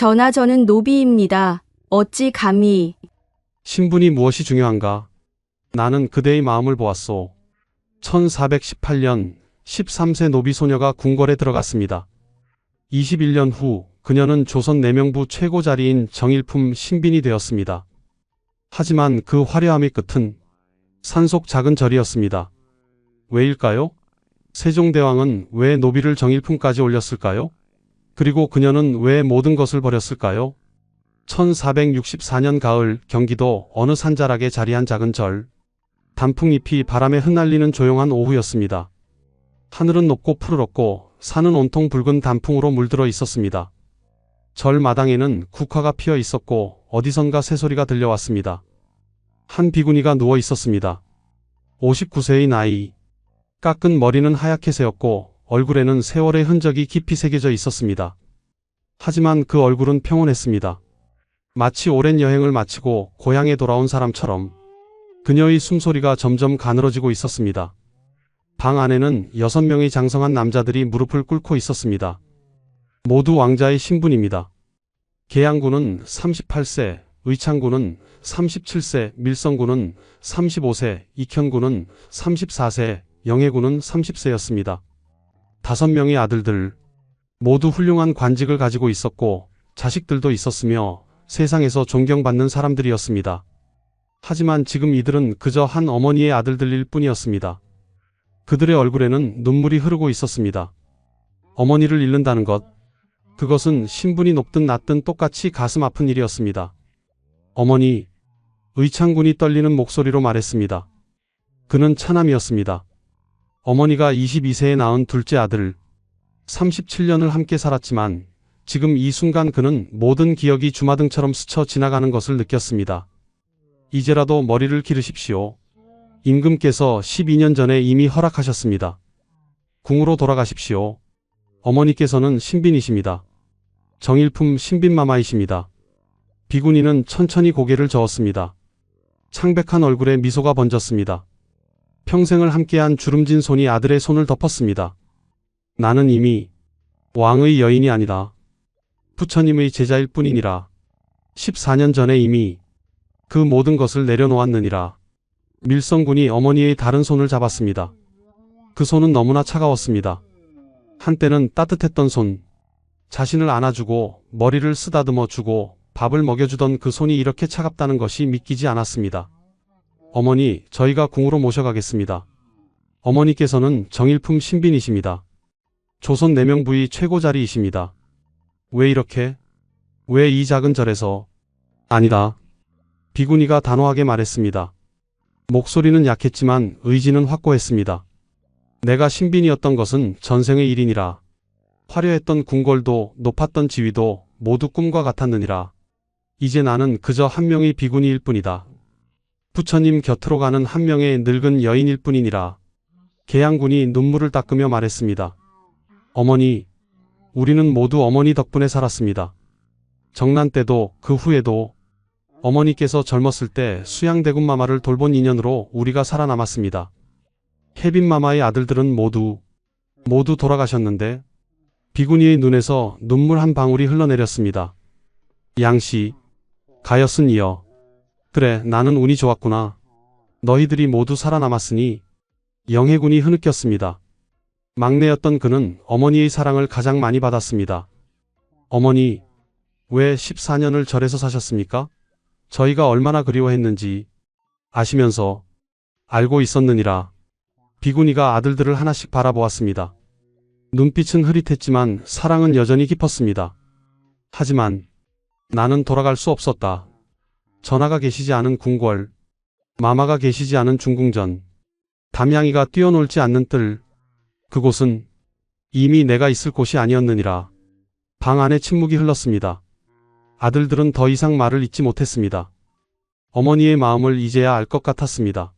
전하 저는 노비입니다. 어찌 감히. 신분이 무엇이 중요한가? 나는 그대의 마음을 보았소. 1418년 13세 노비 소녀가 궁궐에 들어갔습니다. 21년 후 그녀는 조선 내명부 최고 자리인 정일품 신빈이 되었습니다. 하지만 그 화려함의 끝은 산속 작은 절이었습니다. 왜일까요? 세종대왕은 왜 노비를 정일품까지 올렸을까요? 그리고 그녀는 왜 모든 것을 버렸을까요? 1464년 가을 경기도 어느 산자락에 자리한 작은 절. 단풍잎이 바람에 흩날리는 조용한 오후였습니다. 하늘은 높고 푸르렀고 산은 온통 붉은 단풍으로 물들어 있었습니다. 절 마당에는 국화가 피어 있었고 어디선가 새소리가 들려왔습니다. 한 비구니가 누워 있었습니다. 59세의 나이. 깎은 머리는 하얗게 새었고 얼굴에는 세월의 흔적이 깊이 새겨져 있었습니다. 하지만 그 얼굴은 평온했습니다. 마치 오랜 여행을 마치고 고향에 돌아온 사람처럼 그녀의 숨소리가 점점 가늘어지고 있었습니다. 방 안에는 6명의 장성한 남자들이 무릎을 꿇고 있었습니다. 모두 왕자의 신분입니다. 계양군은 38세, 의창군은 37세, 밀성군은 35세, 익현군은 34세, 영해군은 30세였습니다. 5명의 아들들, 모두 훌륭한 관직을 가지고 있었고 자식들도 있었으며 세상에서 존경받는 사람들이었습니다. 하지만 지금 이들은 그저 한 어머니의 아들들일 뿐이었습니다. 그들의 얼굴에는 눈물이 흐르고 있었습니다. 어머니를 잃는다는 것, 그것은 신분이 높든 낮든 똑같이 가슴 아픈 일이었습니다. 어머니, 의창군이 떨리는 목소리로 말했습니다. 그는 차남이었습니다. 어머니가 22세에 낳은 둘째 아들, 37년을 함께 살았지만 지금 이 순간 그는 모든 기억이 주마등처럼 스쳐 지나가는 것을 느꼈습니다. 이제라도 머리를 기르십시오. 임금께서 12년 전에 이미 허락하셨습니다. 궁으로 돌아가십시오. 어머니께서는 신빈이십니다. 정일품 신빈마마이십니다. 비구니는 천천히 고개를 저었습니다. 창백한 얼굴에 미소가 번졌습니다. 평생을 함께한 주름진 손이 아들의 손을 덮었습니다. 나는 이미 왕의 여인이 아니라 부처님의 제자일 뿐이니라. 14년 전에 이미 그 모든 것을 내려놓았느니라. 밀성군이 어머니의 다른 손을 잡았습니다. 그 손은 너무나 차가웠습니다. 한때는 따뜻했던 손, 자신을 안아주고 머리를 쓰다듬어 주고 밥을 먹여주던 그 손이 이렇게 차갑다는 것이 믿기지 않았습니다. 어머니, 저희가 궁으로 모셔가겠습니다. 어머니께서는 정일품 신빈이십니다. 조선 내명부의 최고 자리이십니다. 왜 이렇게? 왜 이 작은 절에서? 아니다. 비구니가 단호하게 말했습니다. 목소리는 약했지만 의지는 확고했습니다. 내가 신빈이었던 것은 전생의 일이니라. 화려했던 궁궐도 높았던 지위도 모두 꿈과 같았느니라. 이제 나는 그저 한 명의 비구니일 뿐이다. 부처님 곁으로 가는 한 명의 늙은 여인일 뿐이니라. 계양군이 눈물을 닦으며 말했습니다. 어머니, 우리는 모두 어머니 덕분에 살았습니다. 정난 때도 그 후에도 어머니께서 젊었을 때 수양대군마마를 돌본 인연으로 우리가 살아남았습니다. 혜빈마마의 아들들은 모두 돌아가셨는데 비구니의 눈에서 눈물 한 방울이 흘러내렸습니다. 양씨, 가엾은이여. 그래, 나는 운이 좋았구나. 너희들이 모두 살아남았으니. 영해군이 흐느꼈습니다. 막내였던 그는 어머니의 사랑을 가장 많이 받았습니다. 어머니, 왜 14년을 절에서 사셨습니까? 저희가 얼마나 그리워했는지 아시면서 알고 있었느니라. 비구니가 아들들을 하나씩 바라보았습니다. 눈빛은 흐릿했지만 사랑은 여전히 깊었습니다. 하지만 나는 돌아갈 수 없었다. 전하가 계시지 않은 궁궐, 마마가 계시지 않은 중궁전, 담양이가 뛰어놀지 않는 뜰, 그곳은 이미 내가 있을 곳이 아니었느니라. 방 안에 침묵이 흘렀습니다. 아들들은 더 이상 말을 잇지 못했습니다. 어머니의 마음을 이제야 알 것 같았습니다.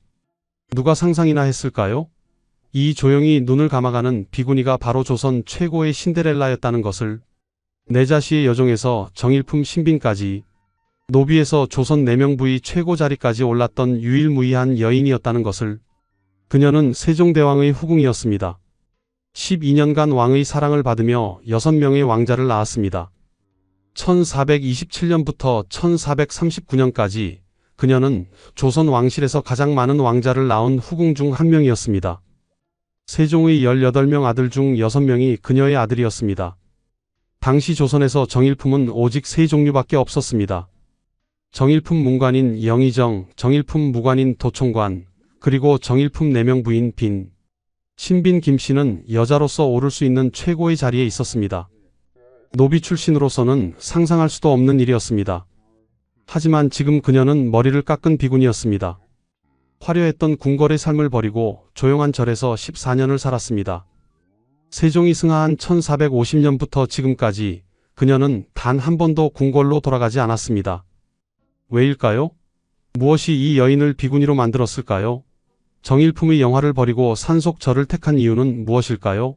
누가 상상이나 했을까요? 이 조용히 눈을 감아가는 비구니가 바로 조선 최고의 신데렐라였다는 것을. 내자시의 여종에서 정일품 신빈까지, 노비에서 조선 내명부의 최고 자리까지 올랐던 유일무이한 여인이었다는 것을. 그녀는 세종대왕의 후궁이었습니다. 12년간 왕의 사랑을 받으며 6명의 왕자를 낳았습니다. 1427년부터 1439년까지 그녀는 조선 왕실에서 가장 많은 왕자를 낳은 후궁 중 한 명이었습니다. 세종의 18명 아들 중 6명이 그녀의 아들이었습니다. 당시 조선에서 정일품은 오직 3종류밖에 없었습니다. 정일품 문관인 영의정, 정일품 무관인 도총관, 그리고 정일품 내명 부인 빈. 신빈 김씨는 여자로서 오를 수 있는 최고의 자리에 있었습니다. 노비 출신으로서는 상상할 수도 없는 일이었습니다. 하지만 지금 그녀는 머리를 깎은 비군이었습니다. 화려했던 궁궐의 삶을 버리고 조용한 절에서 14년을 살았습니다. 세종이 승하한 1450년부터 지금까지 그녀는 단 한 번도 궁궐로 돌아가지 않았습니다. 왜일까요? 무엇이 이 여인을 비군이로 만들었을까요? 정일품의 영화를 버리고 산속절을 택한 이유는 무엇일까요?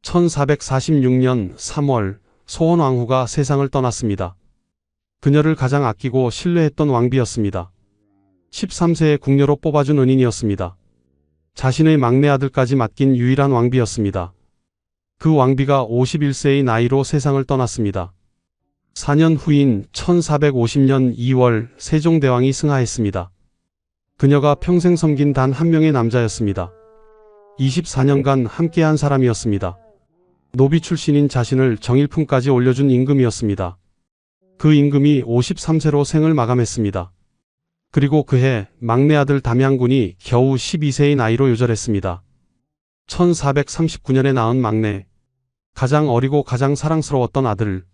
1446년 3월 소원왕후가 세상을 떠났습니다. 그녀를 가장 아끼고 신뢰했던 왕비였습니다. 13세의 궁녀로 뽑아준 은인이었습니다. 자신의 막내 아들까지 맡긴 유일한 왕비였습니다. 그 왕비가 51세의 나이로 세상을 떠났습니다. 4년 후인 1450년 2월 세종대왕이 승하했습니다. 그녀가 평생 섬긴 단 한 명의 남자였습니다. 24년간 함께한 사람이었습니다. 노비 출신인 자신을 정일품까지 올려준 임금이었습니다. 그 임금이 53세로 생을 마감했습니다. 그리고 그해 막내 아들 담양군이 겨우 12세의 나이로 요절했습니다. 1439년에 낳은 막내, 가장 어리고 가장 사랑스러웠던 아들,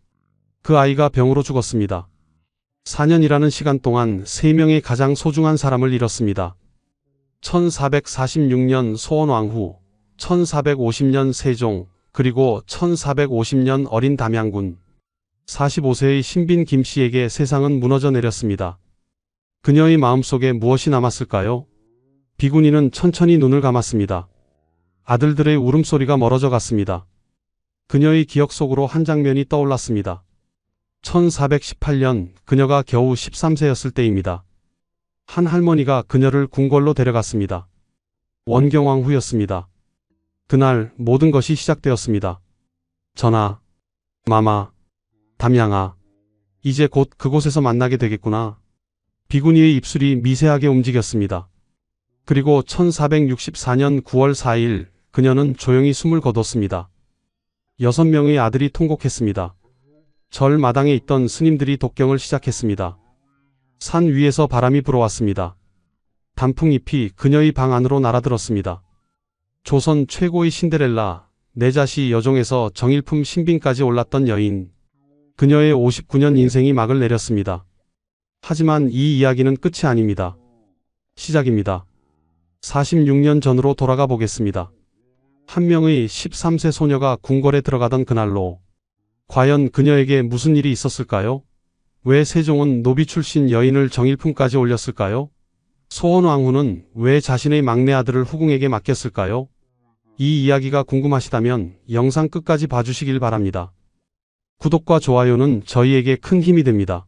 그 아이가 병으로 죽었습니다. 4년이라는 시간 동안 3명의 가장 소중한 사람을 잃었습니다. 1446년 소원왕후, 1450년 세종, 그리고 1450년 어린 담양군, 45세의 신빈 김씨에게 세상은 무너져 내렸습니다. 그녀의 마음속에 무엇이 남았을까요? 비군이는 천천히 눈을 감았습니다. 아들들의 울음소리가 멀어져 갔습니다. 그녀의 기억 속으로 한 장면이 떠올랐습니다. 1418년 그녀가 겨우 13세였을 때입니다. 한 할머니가 그녀를 궁궐로 데려갔습니다. 원경왕후였습니다. 그날 모든 것이 시작되었습니다. 전하, 마마, 담양아, 이제 곧 그곳에서 만나게 되겠구나. 비군이의 입술이 미세하게 움직였습니다. 그리고 1464년 9월 4일 그녀는 조용히 숨을 거뒀습니다. 6명의 아들이 통곡했습니다. 절 마당에 있던 스님들이 독경을 시작했습니다. 산 위에서 바람이 불어왔습니다. 단풍잎이 그녀의 방 안으로 날아들었습니다. 조선 최고의 신데렐라, 내자시 여종에서 정일품 신빈까지 올랐던 여인. 그녀의 59년 인생이 막을 내렸습니다. 하지만 이 이야기는 끝이 아닙니다. 시작입니다. 46년 전으로 돌아가 보겠습니다. 한 명의 13세 소녀가 궁궐에 들어가던 그날로 과연 그녀에게 무슨 일이 있었을까요? 왜 세종은 노비 출신 여인을 정일품까지 올렸을까요? 소원왕후는 왜 자신의 막내 아들을 후궁에게 맡겼을까요? 이 이야기가 궁금하시다면 영상 끝까지 봐주시길 바랍니다. 구독과 좋아요는 저희에게 큰 힘이 됩니다.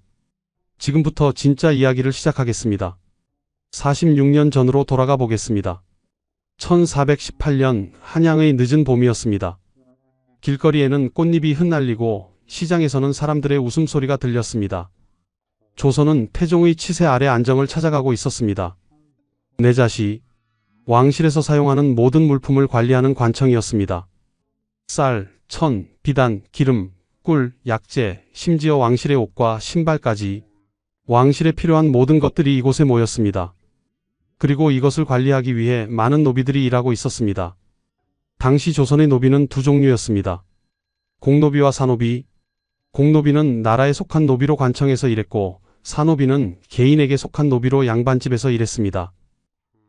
지금부터 진짜 이야기를 시작하겠습니다. 46년 전으로 돌아가 보겠습니다. 1418년 한양의 늦은 봄이었습니다. 길거리에는 꽃잎이 흩날리고 시장에서는 사람들의 웃음소리가 들렸습니다. 조선은 태종의 치세 아래 안정을 찾아가고 있었습니다. 내자시, 왕실에서 사용하는 모든 물품을 관리하는 관청이었습니다. 쌀, 천, 비단, 기름, 꿀, 약재, 심지어 왕실의 옷과 신발까지 왕실에 필요한 모든 것들이 이곳에 모였습니다. 그리고 이것을 관리하기 위해 많은 노비들이 일하고 있었습니다. 당시 조선의 노비는 두 종류였습니다. 공노비와 사노비. 공노비는 나라에 속한 노비로 관청에서 일했고 사노비는 개인에게 속한 노비로 양반집에서 일했습니다.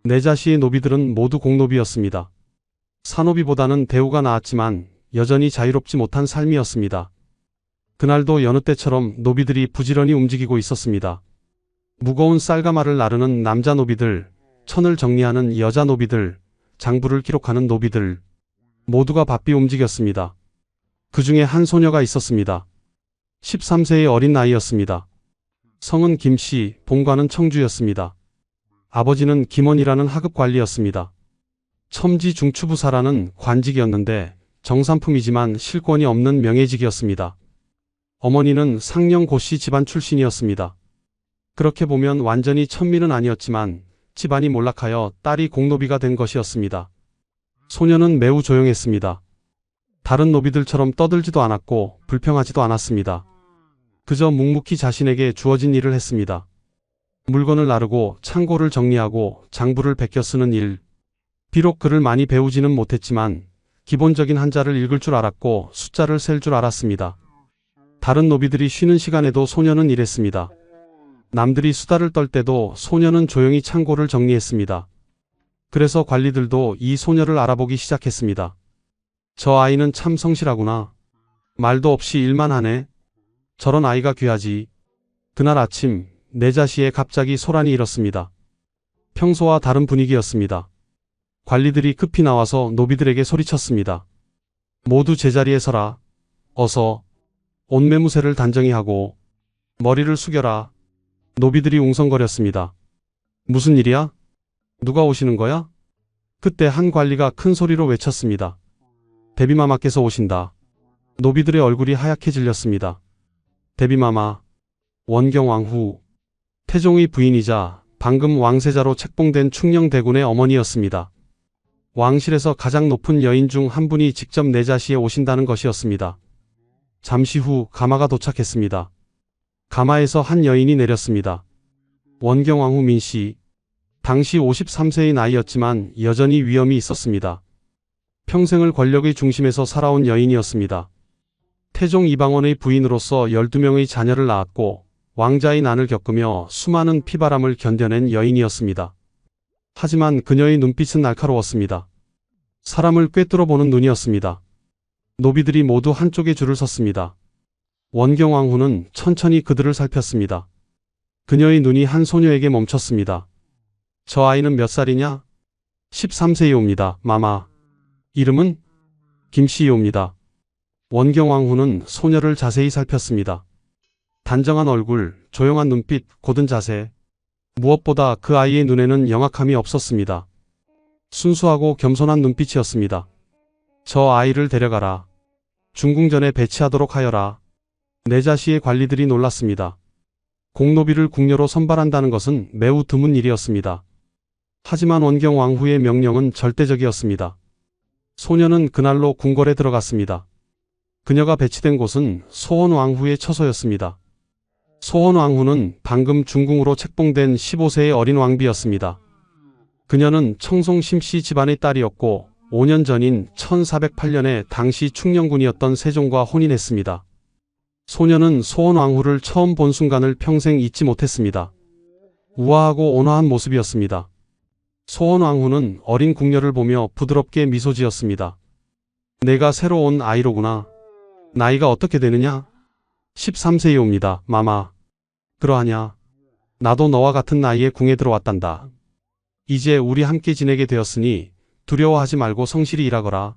내자시의 노비들은 모두 공노비였습니다. 사노비보다는 대우가 나았지만 여전히 자유롭지 못한 삶이었습니다. 그날도 여느 때처럼 노비들이 부지런히 움직이고 있었습니다. 무거운 쌀가마를 나르는 남자 노비들, 천을 정리하는 여자 노비들, 장부를 기록하는 노비들, 모두가 바삐 움직였습니다. 그 중에 한 소녀가 있었습니다. 13세의 어린 나이였습니다. 성은 김씨, 본관은 청주였습니다. 아버지는 김원이라는 하급 관리였습니다. 첨지 중추부사라는 관직이었는데 정산품이지만 실권이 없는 명예직이었습니다. 어머니는 상령 고씨 집안 출신이었습니다. 그렇게 보면 완전히 천민은 아니었지만 집안이 몰락하여 딸이 공노비가 된 것이었습니다. 소녀는 매우 조용했습니다. 다른 노비들처럼 떠들지도 않았고 불평하지도 않았습니다. 그저 묵묵히 자신에게 주어진 일을 했습니다. 물건을 나르고 창고를 정리하고 장부를 베껴 쓰는 일. 비록 글을 많이 배우지는 못했지만 기본적인 한자를 읽을 줄 알았고 숫자를 셀 줄 알았습니다. 다른 노비들이 쉬는 시간에도 소녀는 일했습니다. 남들이 수다를 떨 때도 소녀는 조용히 창고를 정리했습니다. 그래서 관리들도 이 소녀를 알아보기 시작했습니다. 저 아이는 참 성실하구나. 말도 없이 일만 하네. 저런 아이가 귀하지. 그날 아침 내자시에 갑자기 소란이 일었습니다. 평소와 다른 분위기였습니다. 관리들이 급히 나와서 노비들에게 소리쳤습니다. 모두 제자리에 서라. 어서 옷매무새를 단정히 하고 머리를 숙여라. 노비들이 웅성거렸습니다. 무슨 일이야? 누가 오시는 거야? 그때 한 관리가 큰 소리로 외쳤습니다. 대비마마께서 오신다. 노비들의 얼굴이 하얗게 질렸습니다. 대비마마, 원경왕후, 태종의 부인이자 방금 왕세자로 책봉된 충녕대군의 어머니였습니다. 왕실에서 가장 높은 여인 중 한 분이 직접 내자시에 오신다는 것이었습니다. 잠시 후 가마가 도착했습니다. 가마에서 한 여인이 내렸습니다. 원경왕후 민씨. 당시 53세의 나이였지만 여전히 위엄이 있었습니다. 평생을 권력의 중심에서 살아온 여인이었습니다. 태종 이방원의 부인으로서 12명의 자녀를 낳았고 왕자의 난을 겪으며 수많은 피바람을 견뎌낸 여인이었습니다. 하지만 그녀의 눈빛은 날카로웠습니다. 사람을 꿰뚫어 보는 눈이었습니다. 노비들이 모두 한쪽에 줄을 섰습니다. 원경왕후는 천천히 그들을 살폈습니다. 그녀의 눈이 한 소녀에게 멈췄습니다. 저 아이는 몇 살이냐? 13세이옵니다, 마마. 이름은? 김씨이옵니다. 원경왕후는 소녀를 자세히 살폈습니다. 단정한 얼굴, 조용한 눈빛, 곧은 자세. 무엇보다 그 아이의 눈에는 영악함이 없었습니다. 순수하고 겸손한 눈빛이었습니다. 저 아이를 데려가라. 중궁전에 배치하도록 하여라. 내자시의 관리들이 놀랐습니다. 공노비를 궁녀로 선발한다는 것은 매우 드문 일이었습니다. 하지만 원경왕후의 명령은 절대적이었습니다. 소녀는 그날로 궁궐에 들어갔습니다. 그녀가 배치된 곳은 소원왕후의 처소였습니다. 소원왕후는 방금 중궁으로 책봉된 15세의 어린 왕비였습니다. 그녀는 청송 심씨 집안의 딸이었고 5년 전인 1408년에 당시 충녕군이었던 세종과 혼인했습니다. 소녀는 소원왕후를 처음 본 순간을 평생 잊지 못했습니다. 우아하고 온화한 모습이었습니다. 소원왕후는 어린 궁녀를 보며 부드럽게 미소 지었습니다. 내가 새로 온 아이로구나. 나이가 어떻게 되느냐? 13세이옵니다, 마마. 그러하냐? 나도 너와 같은 나이에 궁에 들어왔단다. 이제 우리 함께 지내게 되었으니 두려워하지 말고 성실히 일하거라.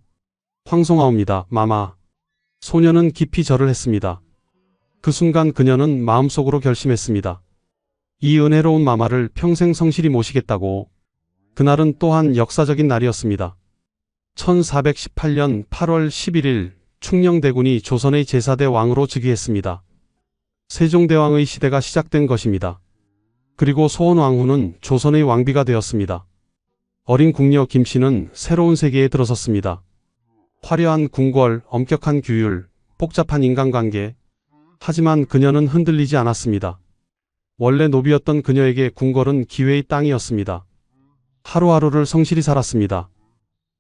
황송하옵니다, 마마. 소녀는 깊이 절을 했습니다. 그 순간 그녀는 마음속으로 결심했습니다. 이 은혜로운 마마를 평생 성실히 모시겠다고. 그날은 또한 역사적인 날이었습니다. 1418년 8월 11일 충녕대군이 조선의 제4대 왕으로 즉위했습니다. 세종대왕의 시대가 시작된 것입니다. 그리고 소원왕후는 조선의 왕비가 되었습니다. 어린 궁녀 김씨는 새로운 세계에 들어섰습니다. 화려한 궁궐, 엄격한 규율, 복잡한 인간관계. 하지만 그녀는 흔들리지 않았습니다. 원래 노비였던 그녀에게 궁궐은 기회의 땅이었습니다. 하루하루를 성실히 살았습니다.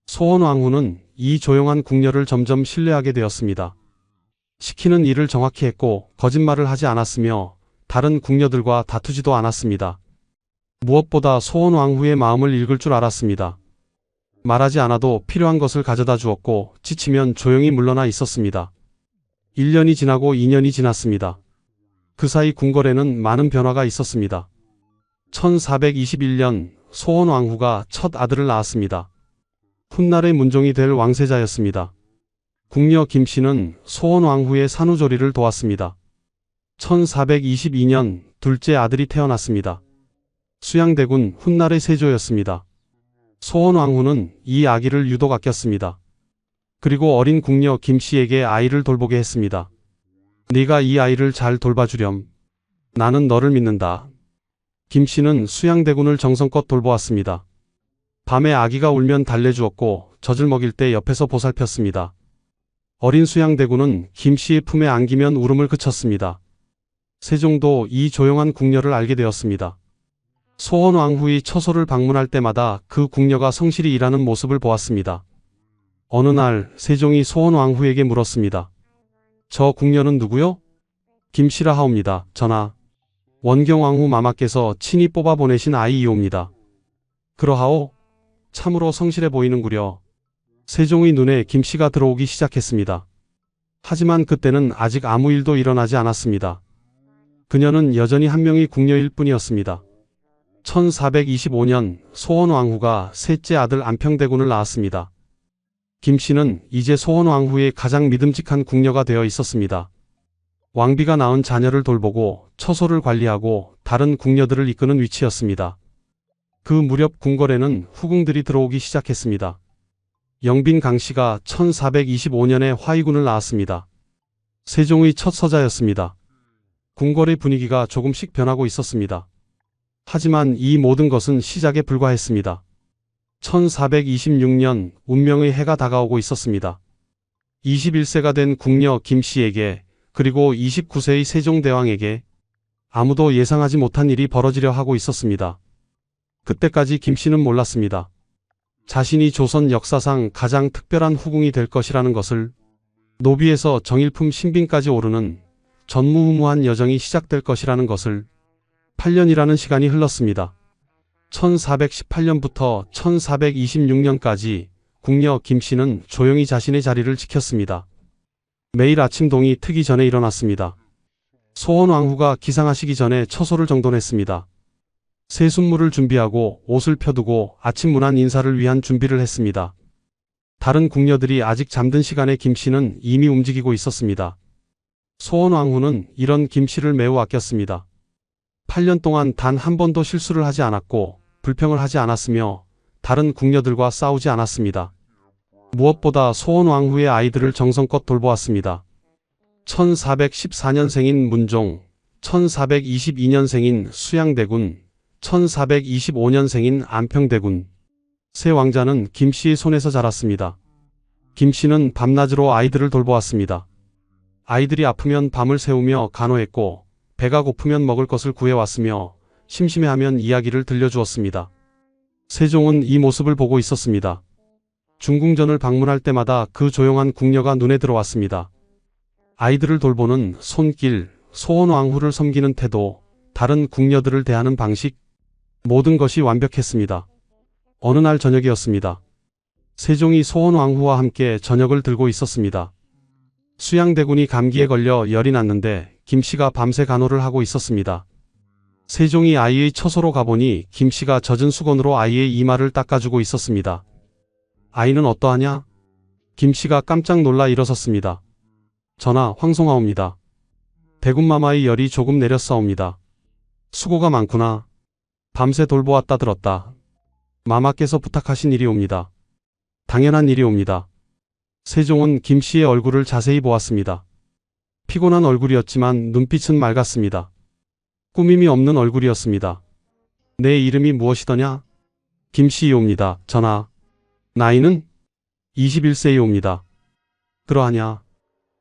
소원왕후는 이 조용한 궁녀를 점점 신뢰하게 되었습니다. 시키는 일을 정확히 했고 거짓말을 하지 않았으며 다른 궁녀들과 다투지도 않았습니다. 무엇보다 소원왕후의 마음을 읽을 줄 알았습니다. 말하지 않아도 필요한 것을 가져다 주었고 지치면 조용히 물러나 있었습니다. 1년이 지나고 2년이 지났습니다. 그 사이 궁궐에는 많은 변화가 있었습니다. 1421년 소원왕후가 첫 아들을 낳았습니다. 훗날의 문종이 될 왕세자였습니다. 궁녀 김씨는 소원왕후의 산후조리를 도왔습니다. 1422년 둘째 아들이 태어났습니다. 수양대군 훗날의 세조였습니다. 소원왕후는 이 아기를 유독 아꼈습니다. 그리고 어린 궁녀 김씨에게 아이를 돌보게 했습니다. 네가 이 아이를 잘 돌봐주렴. 나는 너를 믿는다. 김 씨는 수양대군을 정성껏 돌보았습니다. 밤에 아기가 울면 달래주었고 젖을 먹일 때 옆에서 보살폈습니다. 어린 수양대군은 김 씨의 품에 안기면 울음을 그쳤습니다. 세종도 이 조용한 궁녀를 알게 되었습니다. 소원왕후의 처소를 방문할 때마다 그 궁녀가 성실히 일하는 모습을 보았습니다. 어느 날 세종이 소원왕후에게 물었습니다. 저 궁녀는 누구요? 김씨라 하옵니다. 전하. 원경왕후 마마께서 친히 뽑아 보내신 아이이옵니다. 그러하오? 참으로 성실해 보이는구려. 세종의 눈에 김씨가 들어오기 시작했습니다. 하지만 그때는 아직 아무 일도 일어나지 않았습니다. 그녀는 여전히 한 명의 궁녀일 뿐이었습니다. 1425년 소원왕후가 셋째 아들 안평대군을 낳았습니다. 김씨는 이제 소원왕후의 가장 믿음직한 궁녀가 되어 있었습니다. 왕비가 낳은 자녀를 돌보고 처소를 관리하고 다른 궁녀들을 이끄는 위치였습니다. 그 무렵 궁궐에는 후궁들이 들어오기 시작했습니다. 영빈 강씨가 1425년에 화의군을 낳았습니다. 세종의 첫 서자였습니다. 궁궐의 분위기가 조금씩 변하고 있었습니다. 하지만 이 모든 것은 시작에 불과했습니다. 1426년 운명의 해가 다가오고 있었습니다. 21세가 된 궁녀 김씨에게 그리고 29세의 세종대왕에게 아무도 예상하지 못한 일이 벌어지려 하고 있었습니다. 그때까지 김씨는 몰랐습니다. 자신이 조선 역사상 가장 특별한 후궁이 될 것이라는 것을, 노비에서 정일품 신빈까지 오르는 전무후무한 여정이 시작될 것이라는 것을. 8년이라는 시간이 흘렀습니다. 1418년부터 1426년까지 궁녀 김씨는 조용히 자신의 자리를 지켰습니다. 매일 아침 동이 트기 전에 일어났습니다. 소원왕후가 기상하시기 전에 처소를 정돈했습니다. 세숫물을 준비하고 옷을 펴두고 아침 문안 인사를 위한 준비를 했습니다. 다른 궁녀들이 아직 잠든 시간에 김씨는 이미 움직이고 있었습니다. 소원왕후는 이런 김씨를 매우 아꼈습니다. 8년 동안 단 한 번도 실수를 하지 않았고 불평을 하지 않았으며 다른 궁녀들과 싸우지 않았습니다. 무엇보다 소원왕후의 아이들을 정성껏 돌보았습니다. 1414년생인 문종, 1422년생인 수양대군, 1425년생인 안평대군. 세 왕자는 김씨의 손에서 자랐습니다. 김씨는 밤낮으로 아이들을 돌보았습니다. 아이들이 아프면 밤을 새우며 간호했고 배가 고프면 먹을 것을 구해왔으며 심심해하면 이야기를 들려주었습니다. 세종은 이 모습을 보고 있었습니다. 중궁전을 방문할 때마다 그 조용한 궁녀가 눈에 들어왔습니다. 아이들을 돌보는 손길, 소원왕후를 섬기는 태도, 다른 궁녀들을 대하는 방식, 모든 것이 완벽했습니다. 어느 날 저녁이었습니다. 세종이 소원왕후와 함께 저녁을 들고 있었습니다. 수양대군이 감기에 걸려 열이 났는데 김씨가 밤새 간호를 하고 있었습니다. 세종이 아이의 처소로 가보니 김씨가 젖은 수건으로 아이의 이마를 닦아주고 있었습니다. 아이는 어떠하냐? 김씨가 깜짝 놀라 일어섰습니다. 전하, 황송하옵니다. 대군마마의 열이 조금 내렸사옵니다. 수고가 많구나. 밤새 돌보았다 들었다. 마마께서 부탁하신 일이옵니다. 당연한 일이옵니다. 세종은 김씨의 얼굴을 자세히 보았습니다. 피곤한 얼굴이었지만 눈빛은 맑았습니다. 꾸밈이 없는 얼굴이었습니다. 내 이름이 무엇이더냐? 김씨이옵니다. 전하. 나이는? 21세이옵니다. 그러하냐?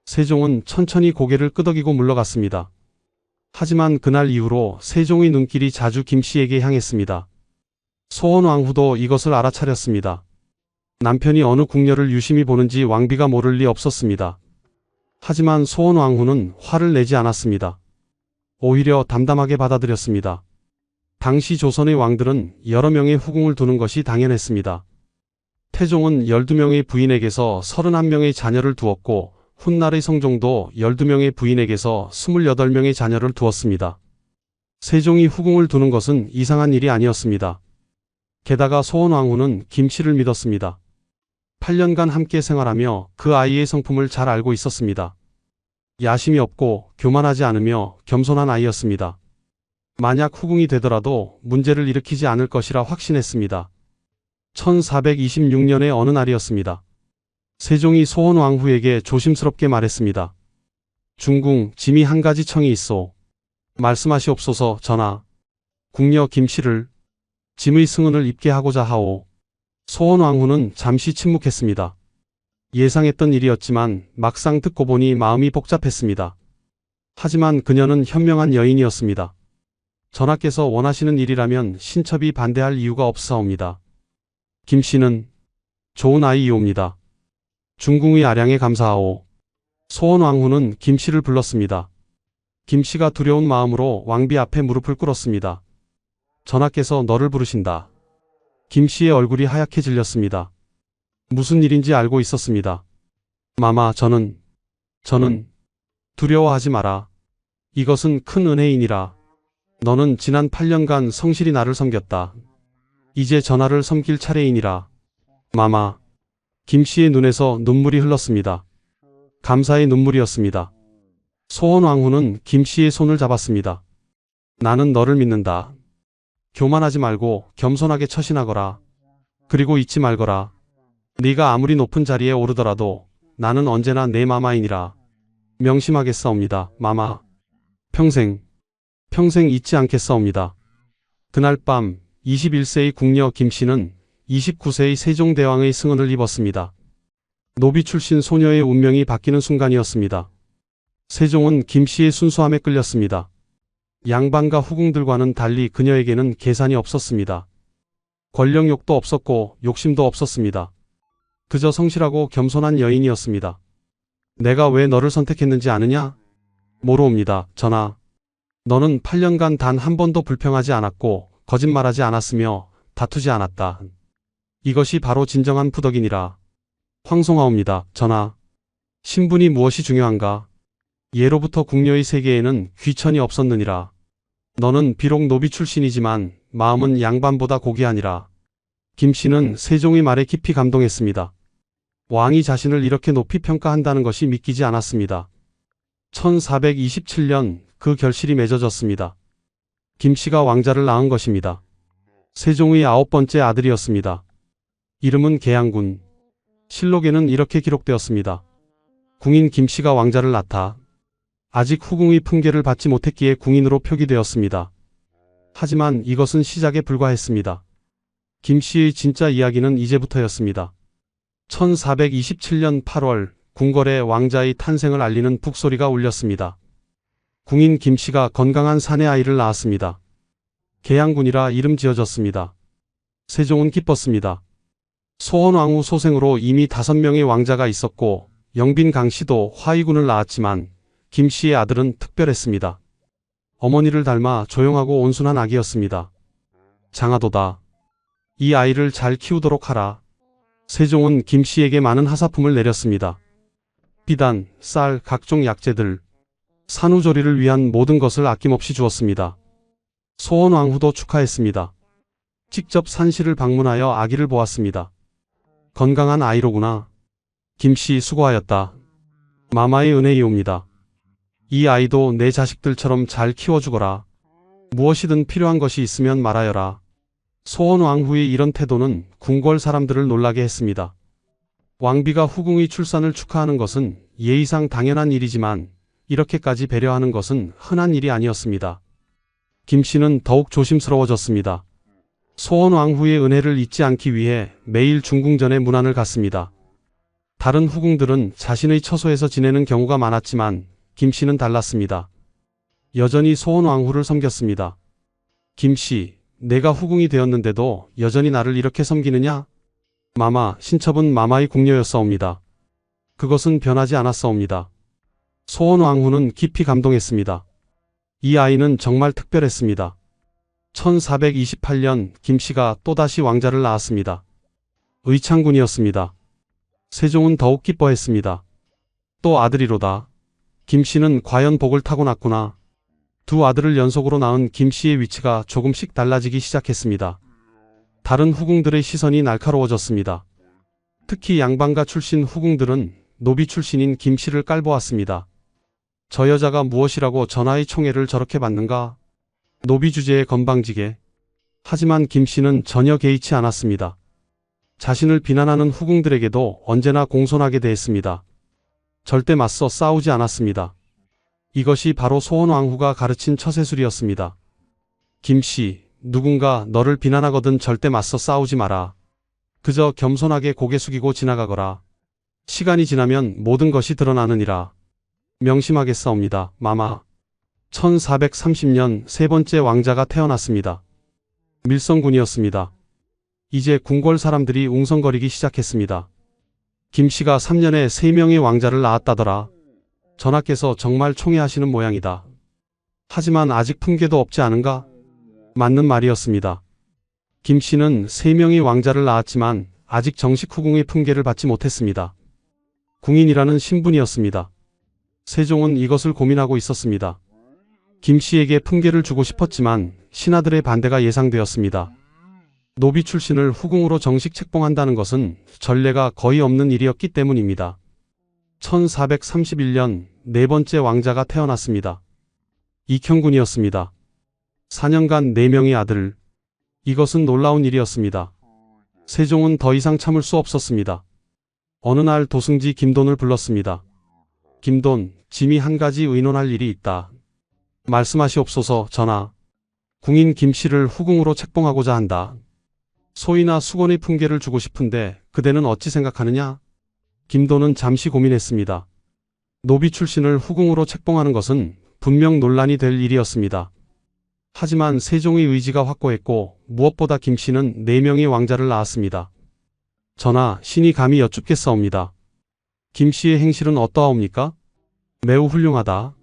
세종은 천천히 고개를 끄덕이고 물러갔습니다. 하지만 그날 이후로 세종의 눈길이 자주 김씨에게 향했습니다. 소원왕후도 이것을 알아차렸습니다. 남편이 어느 궁녀를 유심히 보는지 왕비가 모를 리 없었습니다. 하지만 소원왕후는 화를 내지 않았습니다. 오히려 담담하게 받아들였습니다. 당시 조선의 왕들은 여러 명의 후궁을 두는 것이 당연했습니다. 태종은 12명의 부인에게서 31명의 자녀를 두었고 훗날의 성종도 12명의 부인에게서 28명의 자녀를 두었습니다. 세종이 후궁을 두는 것은 이상한 일이 아니었습니다. 게다가 소원왕후는 김씨를 믿었습니다. 8년간 함께 생활하며 그 아이의 성품을 잘 알고 있었습니다. 야심이 없고 교만하지 않으며 겸손한 아이였습니다. 만약 후궁이 되더라도 문제를 일으키지 않을 것이라 확신했습니다. 1426년의 어느 날이었습니다. 세종이 소원왕후에게 조심스럽게 말했습니다. 중궁 짐이 한 가지 청이 있어. 말씀하시옵소서 전하. 궁녀 김씨를 짐의 승은을 입게 하고자 하오. 소원왕후는 잠시 침묵했습니다. 예상했던 일이었지만 막상 듣고 보니 마음이 복잡했습니다. 하지만 그녀는 현명한 여인이었습니다. 전하께서 원하시는 일이라면 신첩이 반대할 이유가 없사옵니다. 김씨는 좋은 아이이옵니다. 중궁의 아량에 감사하오. 소원왕후는 김씨를 불렀습니다. 김씨가 두려운 마음으로 왕비 앞에 무릎을 꿇었습니다. 전하께서 너를 부르신다. 김씨의 얼굴이 하얗게 질렸습니다. 무슨 일인지 알고 있었습니다. 마마, 저는 두려워하지 마라. 이것은 큰 은혜이니라. 너는 지난 8년간 성실히 나를 섬겼다. 이제 전하를 섬길 차례이니라. 마마. 김씨의 눈에서 눈물이 흘렀습니다. 감사의 눈물이었습니다. 소원왕후는 김씨의 손을 잡았습니다. 나는 너를 믿는다. 교만하지 말고 겸손하게 처신하거라. 그리고 잊지 말거라. 네가 아무리 높은 자리에 오르더라도 나는 언제나 내 마마이니라. 명심하겠사옵니다, 마마. 평생 잊지 않겠사옵니다. 그날 밤 21세의 궁녀 김씨는 29세의 세종대왕의 승언을 입었습니다. 노비 출신 소녀의 운명이 바뀌는 순간이었습니다. 세종은 김씨의 순수함에 끌렸습니다. 양반과 후궁들과는 달리 그녀에게는 계산이 없었습니다. 권력욕도 없었고 욕심도 없었습니다. 그저 성실하고 겸손한 여인이었습니다. 내가 왜 너를 선택했는지 아느냐? 모르옵니다, 전하. 너는 8년간 단 한 번도 불평하지 않았고 거짓말하지 않았으며 다투지 않았다. 이것이 바로 진정한 부덕이니라. 황송하옵니다, 전하. 신분이 무엇이 중요한가? 예로부터 궁녀의 세계에는 귀천이 없었느니라. 너는 비록 노비 출신이지만 마음은 양반보다 고귀하니라. 김씨는 세종의 말에 깊이 감동했습니다. 왕이 자신을 이렇게 높이 평가한다는 것이 믿기지 않았습니다. 1427년 그 결실이 맺어졌습니다. 김씨가 왕자를 낳은 것입니다. 세종의 9번째 아들이었습니다. 이름은 계양군. 실록에는 이렇게 기록되었습니다. 궁인 김씨가 왕자를 낳다. 아직 후궁의 품계를 받지 못했기에 궁인으로 표기되었습니다. 하지만 이것은 시작에 불과했습니다. 김씨의 진짜 이야기는 이제부터였습니다. 1427년 8월 궁궐에 왕자의 탄생을 알리는 북소리가 울렸습니다. 궁인 김씨가 건강한 사내 아이를 낳았습니다. 계양군이라 이름 지어졌습니다. 세종은 기뻤습니다. 소원왕후 소생으로 이미 5명의 왕자가 있었고 영빈 강씨도 화의군을 낳았지만 김씨의 아들은 특별했습니다. 어머니를 닮아 조용하고 온순한 아기였습니다. 장하도다. 이 아이를 잘 키우도록 하라. 세종은 김씨에게 많은 하사품을 내렸습니다. 비단, 쌀, 각종 약재들, 산후조리를 위한 모든 것을 아낌없이 주었습니다. 소원왕후도 축하했습니다. 직접 산실을 방문하여 아기를 보았습니다. 건강한 아이로구나. 김씨 수고하였다. 마마의 은혜이옵니다. 이 아이도 내 자식들처럼 잘 키워주거라. 무엇이든 필요한 것이 있으면 말하여라. 소원왕후의 이런 태도는 궁궐 사람들을 놀라게 했습니다. 왕비가 후궁의 출산을 축하하는 것은 예의상 당연한 일이지만 이렇게까지 배려하는 것은 흔한 일이 아니었습니다. 김씨는 더욱 조심스러워졌습니다. 소원왕후의 은혜를 잊지 않기 위해 매일 중궁전에 문안을 갔습니다. 다른 후궁들은 자신의 처소에서 지내는 경우가 많았지만 김씨는 달랐습니다. 여전히 소원왕후를 섬겼습니다. 김씨, 내가 후궁이 되었는데도 여전히 나를 이렇게 섬기느냐? 마마, 신첩은 마마의 궁녀였사옵니다. 그것은 변하지 않았사옵니다. 소원왕후는 깊이 감동했습니다. 이 아이는 정말 특별했습니다. 1428년 김씨가 또다시 왕자를 낳았습니다. 의창군이었습니다. 세종은 더욱 기뻐했습니다. 또 아들이로다. 김씨는 과연 복을 타고났구나. 두 아들을 연속으로 낳은 김씨의 위치가 조금씩 달라지기 시작했습니다. 다른 후궁들의 시선이 날카로워졌습니다. 특히 양반가 출신 후궁들은 노비 출신인 김씨를 깔보았습니다. 저 여자가 무엇이라고 전하의 총애를 저렇게 받는가? 노비 주제에 건방지게. 하지만 김씨는 전혀 개의치 않았습니다. 자신을 비난하는 후궁들에게도 언제나 공손하게 대했습니다. 절대 맞서 싸우지 않았습니다. 이것이 바로 소원왕후가 가르친 처세술이었습니다. 김씨, 누군가 너를 비난하거든 절대 맞서 싸우지 마라. 그저 겸손하게 고개 숙이고 지나가거라. 시간이 지나면 모든 것이 드러나느니라. 명심하겠사옵니다, 마마. 1430년 세 번째 왕자가 태어났습니다. 밀성군이었습니다. 이제 궁궐 사람들이 웅성거리기 시작했습니다. 김씨가 3년에 3명의 왕자를 낳았다더라. 전하께서 정말 총애하시는 모양이다. 하지만 아직 품계도 없지 않은가? 맞는 말이었습니다. 김씨는 3명의 왕자를 낳았지만 아직 정식 후궁의 품계를 받지 못했습니다. 궁인이라는 신분이었습니다. 세종은 이것을 고민하고 있었습니다. 김씨에게 품계를 주고 싶었지만 신하들의 반대가 예상되었습니다. 노비 출신을 후궁으로 정식 책봉한다는 것은 전례가 거의 없는 일이었기 때문입니다. 1431년 네 번째 왕자가 태어났습니다. 익형군이었습니다. 4년간 4명의 아들. 이것은 놀라운 일이었습니다. 세종은 더 이상 참을 수 없었습니다. 어느 날 도승지 김돈을 불렀습니다. 김돈, 짐이 한 가지 의논할 일이 있다. 말씀하시옵소서, 전하. 궁인 김씨를 후궁으로 책봉하고자 한다. 소이나 수건의 품계를 주고 싶은데 그대는 어찌 생각하느냐? 김돈은 잠시 고민했습니다. 노비 출신을 후궁으로 책봉하는 것은 분명 논란이 될 일이었습니다. 하지만 세종의 의지가 확고했고 무엇보다 김씨는 4명의 왕자를 낳았습니다. 전하, 신이 감히 여쭙겠사옵니다. 김씨의 행실은 어떠하옵니까? 매우 훌륭하다.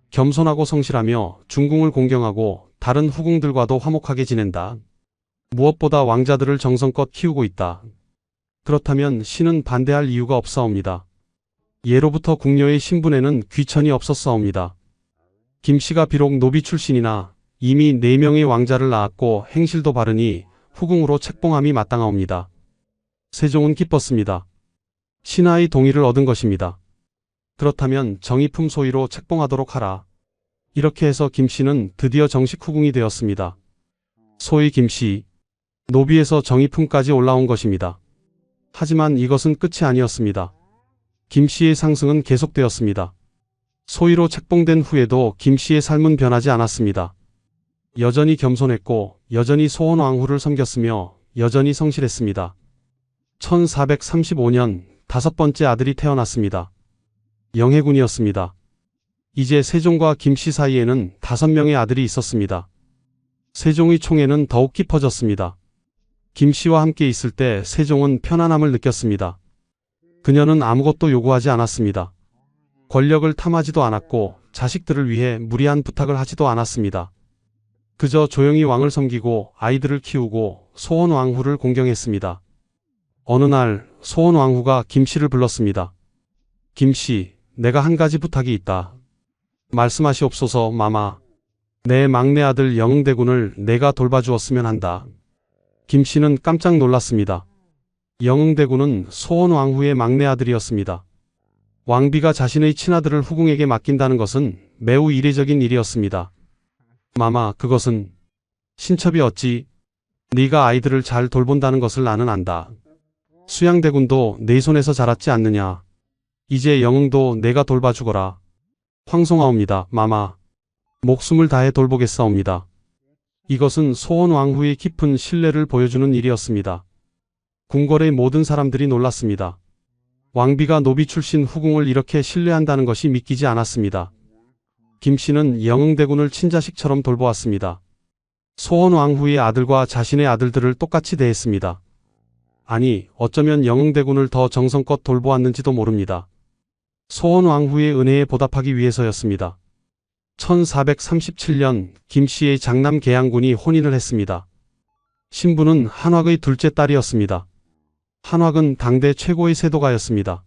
겸손하고 성실하며 중궁을 공경하고 다른 후궁들과도 화목하게 지낸다. 무엇보다 왕자들을 정성껏 키우고 있다. 그렇다면 신은 반대할 이유가 없사옵니다. 예로부터 궁녀의 신분에는 귀천이 없었사옵니다. 김씨가 비록 노비 출신이나 이미 4명의 왕자를 낳았고 행실도 바르니 후궁으로 책봉함이 마땅하옵니다. 세종은 기뻤습니다. 신하의 동의를 얻은 것입니다. 그렇다면 정의품 소위로 책봉하도록 하라. 이렇게 해서 김씨는 드디어 정식 후궁이 되었습니다. 소위 김씨, 노비에서 정의품까지 올라온 것입니다. 하지만 이것은 끝이 아니었습니다. 김씨의 상승은 계속되었습니다. 소위로 책봉된 후에도 김씨의 삶은 변하지 않았습니다. 여전히 겸손했고 여전히 소원왕후를 섬겼으며 여전히 성실했습니다. 1435년 5번째 아들이 태어났습니다. 영해군이었습니다. 이제 세종과 김씨 사이에는 5명의 아들이 있었습니다. 세종의 총애는 더욱 깊어졌습니다. 김씨와 함께 있을 때 세종은 편안함을 느꼈습니다. 그녀는 아무것도 요구하지 않았습니다. 권력을 탐하지도 않았고 자식들을 위해 무리한 부탁을 하지도 않았습니다. 그저 조용히 왕을 섬기고 아이들을 키우고 소원왕후를 공경했습니다. 어느 날 소원왕후가 김씨를 불렀습니다. 김씨, 내가 한 가지 부탁이 있다. 말씀하시옵소서, 마마. 내 막내 아들 영응대군을 내가 돌봐주었으면 한다. 김씨는 깜짝 놀랐습니다. 영응대군은 소원왕후의 막내 아들이었습니다. 왕비가 자신의 친아들을 후궁에게 맡긴다는 것은 매우 이례적인 일이었습니다. 마마, 그것은 신첩이 어찌 네가 아이들을 잘 돌본다는 것을 나는 안다. 수양대군도 내 손에서 자랐지 않느냐. 이제 영응도 내가 돌봐주거라. 황송하옵니다, 마마. 목숨을 다해 돌보겠사옵니다. 이것은 소원왕후의 깊은 신뢰를 보여주는 일이었습니다. 궁궐의 모든 사람들이 놀랐습니다. 왕비가 노비 출신 후궁을 이렇게 신뢰한다는 것이 믿기지 않았습니다. 김씨는 영응대군을 친자식처럼 돌보았습니다. 소원왕후의 아들과 자신의 아들들을 똑같이 대했습니다. 아니, 어쩌면 영응대군을 더 정성껏 돌보았는지도 모릅니다. 소원왕후의 은혜에 보답하기 위해서였습니다. 1437년 김씨의 장남 계양군이 혼인을 했습니다. 신부는 한학의 둘째 딸이었습니다. 한학은 당대 최고의 세도가였습니다.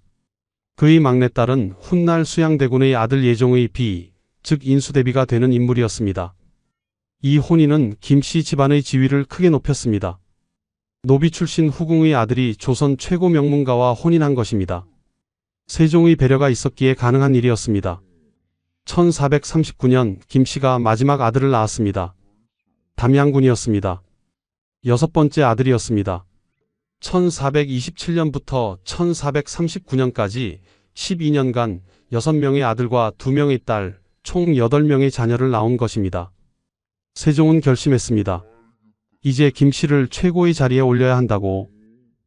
그의 막내딸은 훗날 수양대군의 아들 예종의 비, 즉 인수대비가 되는 인물이었습니다. 이 혼인은 김씨 집안의 지위를 크게 높였습니다. 노비 출신 후궁의 아들이 조선 최고 명문가와 혼인한 것입니다. 세종의 배려가 있었기에 가능한 일이었습니다. 1439년 김씨가 마지막 아들을 낳았습니다. 담양군이었습니다. 6번째 아들이었습니다. 1427년부터 1439년까지 12년간 6명의 아들과 2명의 딸, 총 8명의 자녀를 낳은 것입니다. 세종은 결심했습니다. 이제 김씨를 최고의 자리에 올려야 한다고.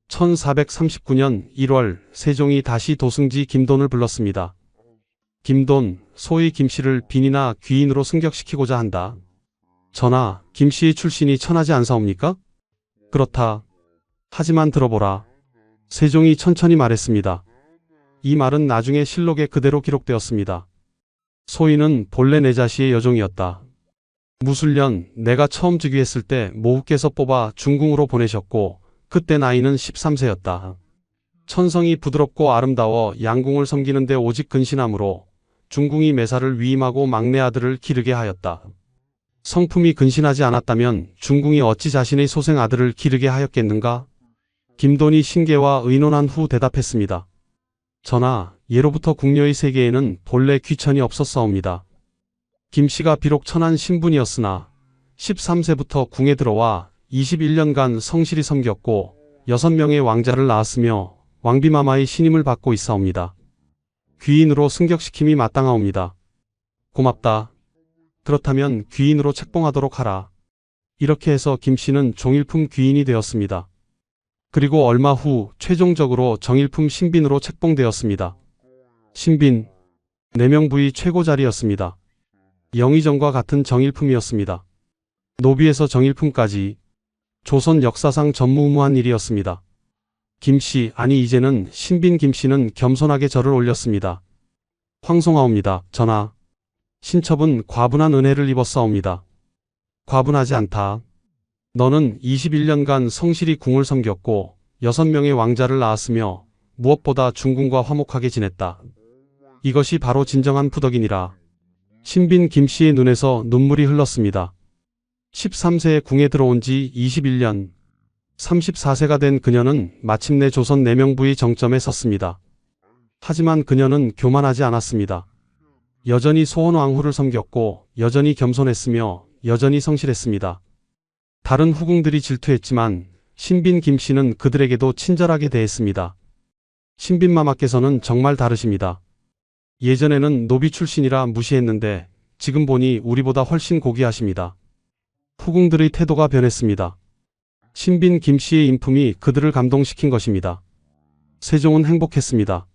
1439년 1월 세종이 다시 도승지 김돈을 불렀습니다. 김돈, 소위 김씨를 빈이나 귀인으로 승격시키고자 한다. 전하, 김씨의 출신이 천하지 않사옵니까? 그렇다. 하지만 들어보라. 세종이 천천히 말했습니다. 이 말은 나중에 실록에 그대로 기록되었습니다. 소인은 본래 내 자씨의 여종이었다. 무술년 내가 처음 즉위했을 때 모후께서 뽑아 중궁으로 보내셨고 그때 나이는 13세였다. 천성이 부드럽고 아름다워 양궁을 섬기는데 오직 근신함으로 중궁이 매사를 위임하고 막내 아들을 기르게 하였다. 성품이 근신하지 않았다면 중궁이 어찌 자신의 소생 아들을 기르게 하였겠는가? 김돈이 신계와 의논한 후 대답했습니다. 전하, 예로부터 궁녀의 세계에는 본래 귀천이 없었사옵니다. 김씨가 비록 천한 신분이었으나 13세부터 궁에 들어와 21년간 성실히 섬겼고 6명의 왕자를 낳았으며 왕비마마의 신임을 받고 있사옵니다. 귀인으로 승격시킴이 마땅하옵니다. 고맙다. 그렇다면 귀인으로 책봉하도록 하라. 이렇게 해서 김씨는 종일품 귀인이 되었습니다. 그리고 얼마 후 최종적으로 정일품 신빈으로 책봉되었습니다. 신빈, 4명 부의 최고 자리였습니다. 영의정과 같은 정일품이었습니다. 노비에서 정일품까지 조선 역사상 전무후무한 일이었습니다. 김씨, 아니 이제는 신빈 김씨는 겸손하게 절을 올렸습니다. 황송하옵니다. 전하, 신첩은 과분한 은혜를 입었사옵니다. 과분하지 않다. 너는 21년간 성실히 궁을 섬겼고 6명의 왕자를 낳았으며 무엇보다 중궁과 화목하게 지냈다. 이것이 바로 진정한 부덕이니라. 신빈 김씨의 눈에서 눈물이 흘렀습니다. 13세에 궁에 들어온 지 21년, 34세가 된 그녀는 마침내 조선 내명부의 정점에 섰습니다. 하지만 그녀는 교만하지 않았습니다. 여전히 소원왕후를 섬겼고 여전히 겸손했으며 여전히 성실했습니다. 다른 후궁들이 질투했지만 신빈 김씨는 그들에게도 친절하게 대했습니다. 신빈마마께서는 정말 다르십니다. 예전에는 노비 출신이라 무시했는데 지금 보니 우리보다 훨씬 고귀하십니다. 후궁들의 태도가 변했습니다. 신빈 김씨의 인품이 그들을 감동시킨 것입니다. 세종은 행복했습니다.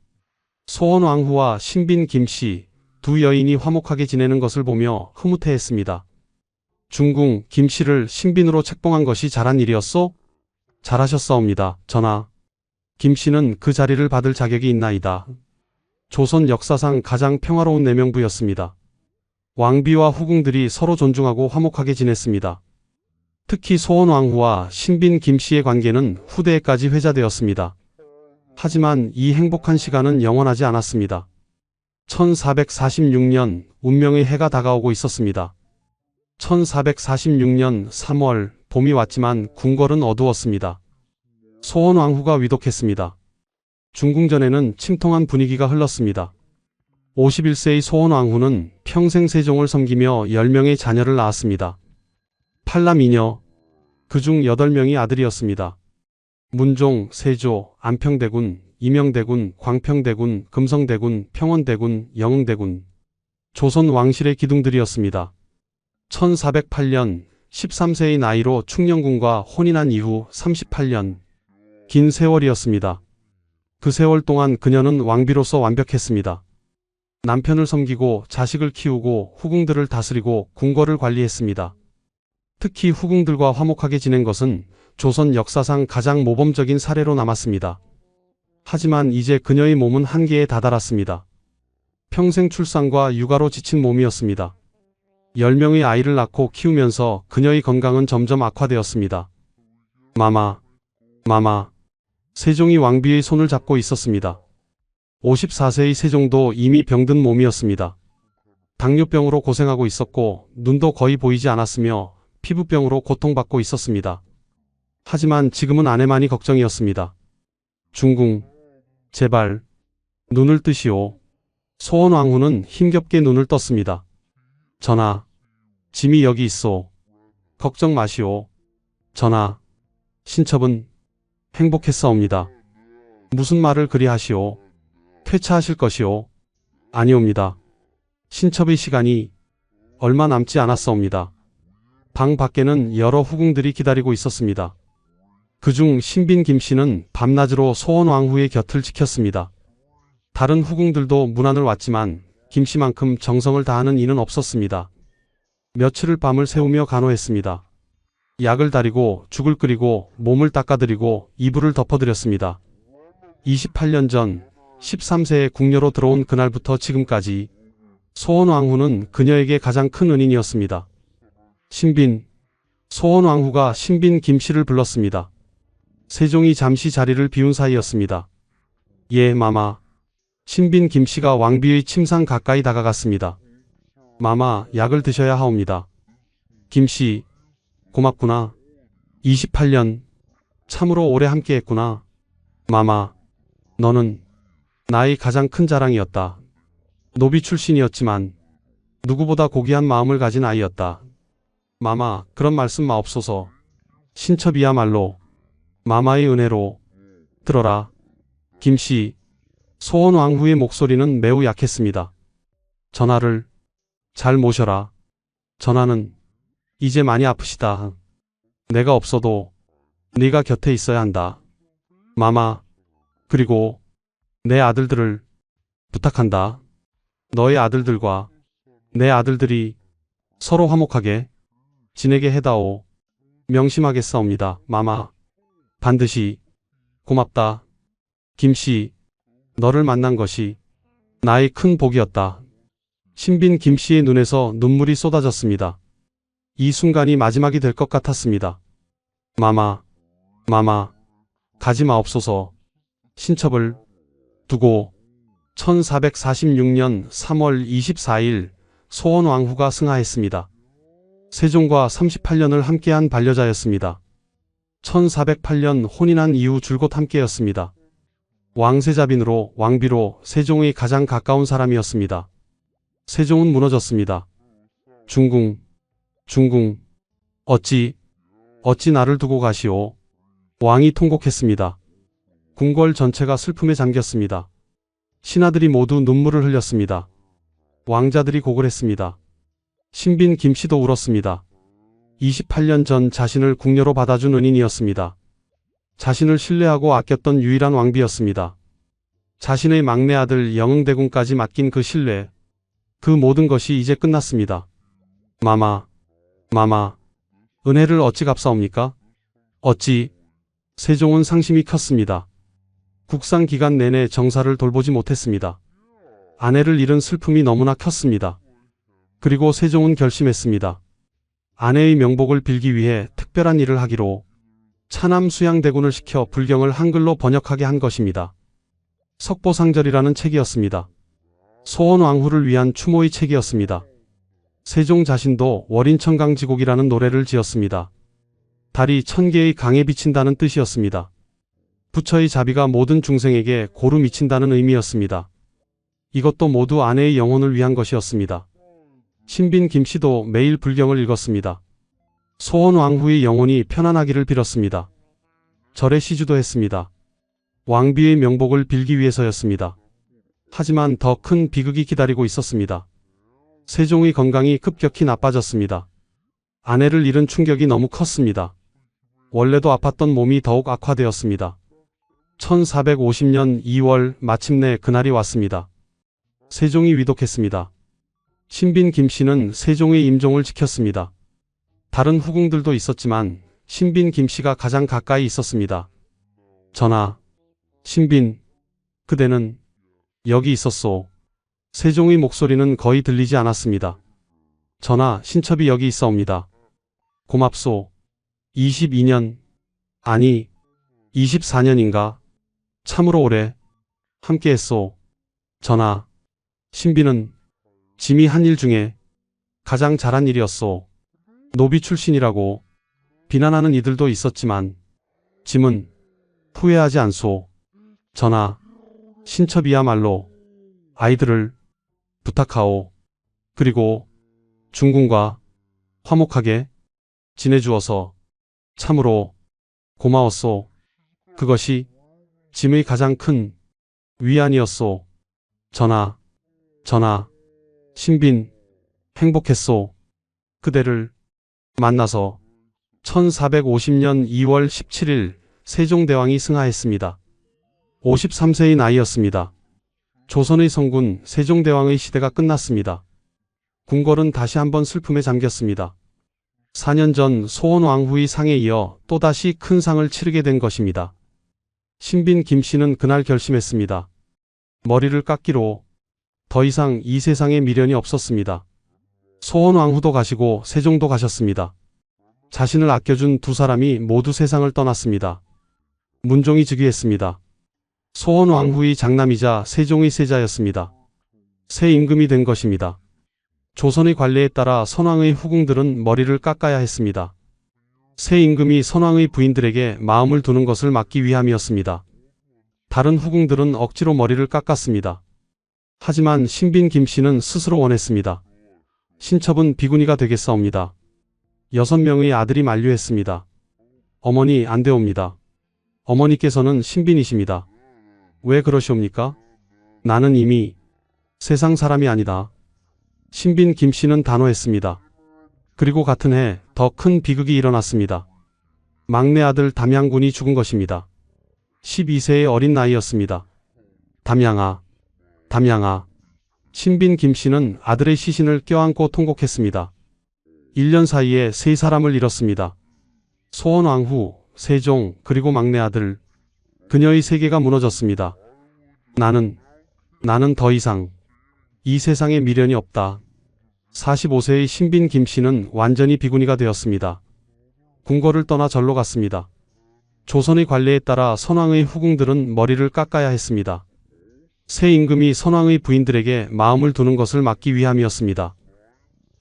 소원왕후와 신빈 김씨 두 여인이 화목하게 지내는 것을 보며 흐뭇해했습니다. 중궁 김씨를 신빈으로 책봉한 것이 잘한 일이었소? 잘하셨사옵니다. 전하, 김씨는 그 자리를 받을 자격이 있나이다. 조선 역사상 가장 평화로운 내명부였습니다. 왕비와 후궁들이 서로 존중하고 화목하게 지냈습니다. 특히 소원왕후와 신빈 김씨의 관계는 후대에까지 회자되었습니다. 하지만 이 행복한 시간은 영원하지 않았습니다. 1446년 운명의 해가 다가오고 있었습니다. 1446년 3월 봄이 왔지만 궁궐은 어두웠습니다. 소원왕후가 위독했습니다. 중궁전에는 침통한 분위기가 흘렀습니다. 51세의 소원왕후는 평생 세종을 섬기며 10명의 자녀를 낳았습니다. 팔남 2녀, 그중 8명이 아들이었습니다. 문종, 세조, 안평대군, 이명대군, 광평대군, 금성대군, 평원대군, 영흥대군, 조선 왕실의 기둥들이었습니다. 1408년 13세의 나이로 충녕군과 혼인한 이후 38년, 긴 세월이었습니다. 그 세월 동안 그녀는 왕비로서 완벽했습니다. 남편을 섬기고 자식을 키우고 후궁들을 다스리고 궁궐을 관리했습니다. 특히 후궁들과 화목하게 지낸 것은 조선 역사상 가장 모범적인 사례로 남았습니다. 하지만 이제 그녀의 몸은 한계에 다다랐습니다. 평생 출산과 육아로 지친 몸이었습니다. 10명의 아이를 낳고 키우면서 그녀의 건강은 점점 악화되었습니다. 마마. 세종이 왕비의 손을 잡고 있었습니다. 54세의 세종도 이미 병든 몸이었습니다. 당뇨병으로 고생하고 있었고 눈도 거의 보이지 않았으며 피부병으로 고통받고 있었습니다. 하지만 지금은 아내만이 걱정이었습니다. 중궁, 제발 눈을 뜨시오. 소원왕후는 힘겹게 눈을 떴습니다. 전하, 짐이 여기 있소. 걱정 마시오. 전하, 신첩은 행복했사옵니다. 무슨 말을 그리 하시오. 퇴차하실 것이오. 아니옵니다. 신첩의 시간이 얼마 남지 않았사옵니다. 방 밖에는 여러 후궁들이 기다리고 있었습니다. 그중 신빈 김씨는 밤낮으로 소원왕후의 곁을 지켰습니다. 다른 후궁들도 문안을 왔지만 김씨만큼 정성을 다하는 이는 없었습니다. 며칠을 밤을 새우며 간호했습니다. 약을 다리고 죽을 끓이고 몸을 닦아드리고 이불을 덮어드렸습니다. 28년 전 13세에 궁녀로 들어온 그날부터 지금까지 소원왕후는 그녀에게 가장 큰 은인이었습니다. 신빈, 소원왕후가 신빈 김씨를 불렀습니다. 세종이 잠시 자리를 비운 사이였습니다. 예, 마마. 신빈 김씨가 왕비의 침상 가까이 다가갔습니다. 마마, 약을 드셔야 하옵니다. 김씨, 고맙구나. 28년, 참으로 오래 함께했구나. 마마, 너는 나의 가장 큰 자랑이었다. 노비 출신이었지만 누구보다 고귀한 마음을 가진 아이였다. 마마, 그런 말씀 마옵소서. 신첩이야말로 마마의 은혜로. 들어라. 김씨, 소원왕후의 목소리는 매우 약했습니다. 전하를 잘 모셔라. 전하는 이제 많이 아프시다. 내가 없어도 네가 곁에 있어야 한다. 마마, 그리고 내 아들들을 부탁한다. 너의 아들들과 내 아들들이 서로 화목하게 지내게 해다오. 명심하겠사옵니다. 마마, 반드시. 고맙다. 김씨, 너를 만난 것이 나의 큰 복이었다. 신빈 김씨의 눈에서 눈물이 쏟아졌습니다. 이 순간이 마지막이 될 것 같았습니다. 마마, 가지 마옵소서. 신첩을 두고 1446년 3월 24일 소원왕후가 승하했습니다. 세종과 38년을 함께한 반려자였습니다. 1408년 혼인한 이후 줄곧 함께였습니다. 왕세자빈으로 왕비로 세종의 가장 가까운 사람이었습니다. 세종은 무너졌습니다. 중궁, 어찌 나를 두고 가시오. 왕이 통곡했습니다. 궁궐 전체가 슬픔에 잠겼습니다. 신하들이 모두 눈물을 흘렸습니다. 왕자들이 고글했습니다. 신빈 김씨도 울었습니다. 28년 전 자신을 궁녀로 받아준 은인이었습니다. 자신을 신뢰하고 아꼈던 유일한 왕비였습니다. 자신의 막내 아들 영응대군까지 맡긴 그 신뢰, 그 모든 것이 이제 끝났습니다. 마마, 은혜를 어찌 갚사옵니까? 어찌? 세종은 상심이 컸습니다. 국상 기간 내내 정사를 돌보지 못했습니다. 아내를 잃은 슬픔이 너무나 컸습니다. 그리고 세종은 결심했습니다. 아내의 명복을 빌기 위해 특별한 일을 하기로 차남 수양대군을 시켜 불경을 한글로 번역하게 한 것입니다. 석보상절이라는 책이었습니다. 소원왕후를 위한 추모의 책이었습니다. 세종 자신도 월인천강지곡이라는 노래를 지었습니다. 달이 1000개의 강에 비친다는 뜻이었습니다. 부처의 자비가 모든 중생에게 고루 미친다는 의미였습니다. 이것도 모두 아내의 영혼을 위한 것이었습니다. 신빈 김씨도 매일 불경을 읽었습니다. 소원왕후의 영혼이 편안하기를 빌었습니다. 절에 시주도 했습니다. 왕비의 명복을 빌기 위해서였습니다. 하지만 더 큰 비극이 기다리고 있었습니다. 세종의 건강이 급격히 나빠졌습니다. 아내를 잃은 충격이 너무 컸습니다. 원래도 아팠던 몸이 더욱 악화되었습니다. 1450년 2월 마침내 그날이 왔습니다. 세종이 위독했습니다. 신빈 김씨는 세종의 임종을 지켰습니다. 다른 후궁들도 있었지만 신빈 김씨가 가장 가까이 있었습니다. 전하, 신빈, 그대는 여기 있었소. 세종의 목소리는 거의 들리지 않았습니다. 전하, 신첩이 여기 있사옵니다. 고맙소. 22년, 아니 24년인가? 참으로 오래 함께했소. 전하, 신빈은 짐이 한 일 중에 가장 잘한 일이었소. 노비 출신이라고 비난하는 이들도 있었지만 짐은 후회하지 않소. 전하, 신첩이야말로 아이들을 부탁하오. 그리고 중궁과 화목하게 지내주어서 참으로 고마웠소. 그것이 짐의 가장 큰 위안이었소. 전하, 신빈, 행복했소. 그대를 만나서 1450년 2월 17일 세종대왕이 승하했습니다. 53세의 나이였습니다. 조선의 성군 세종대왕의 시대가 끝났습니다. 궁궐은 다시 한번 슬픔에 잠겼습니다. 4년 전 소원왕후의 상에 이어 또다시 큰 상을 치르게 된 것입니다. 신빈 김씨는 그날 결심했습니다. 머리를 깎기로. 더 이상 이 세상에 미련이 없었습니다. 소원왕후도 가시고 세종도 가셨습니다. 자신을 아껴준 두 사람이 모두 세상을 떠났습니다. 문종이 즉위했습니다. 소원왕후의 장남이자 세종의 세자였습니다. 새 임금이 된 것입니다. 조선의 관례에 따라 선왕의 후궁들은 머리를 깎아야 했습니다. 새 임금이 선왕의 부인들에게 마음을 두는 것을 막기 위함이었습니다. 다른 후궁들은 억지로 머리를 깎았습니다. 하지만 신빈 김씨는 스스로 원했습니다. 신첩은 비구니가 되겠사옵니다. 6명의 아들이 만류했습니다. 어머니 안 되옵니다. 어머니께서는 신빈이십니다. 왜 그러시옵니까? 나는 이미 세상 사람이 아니다. 신빈 김씨는 단호했습니다. 그리고 같은 해 더 큰 비극이 일어났습니다. 막내 아들 담양군이 죽은 것입니다. 12세의 어린 나이였습니다. 담양아, 담양아. 신빈 김씨는 아들의 시신을 껴안고 통곡했습니다. 1년 사이에 세 사람을 잃었습니다. 소원왕후, 세종, 그리고 막내 아들. 그녀의 세계가 무너졌습니다. 나는 더 이상 이 세상에 미련이 없다. 45세의 신빈 김씨는 완전히 비구니가 되었습니다. 궁궐을 떠나 절로 갔습니다. 조선의 관례에 따라 선왕의 후궁들은 머리를 깎아야 했습니다. 새 임금이 선왕의 부인들에게 마음을 두는 것을 막기 위함이었습니다.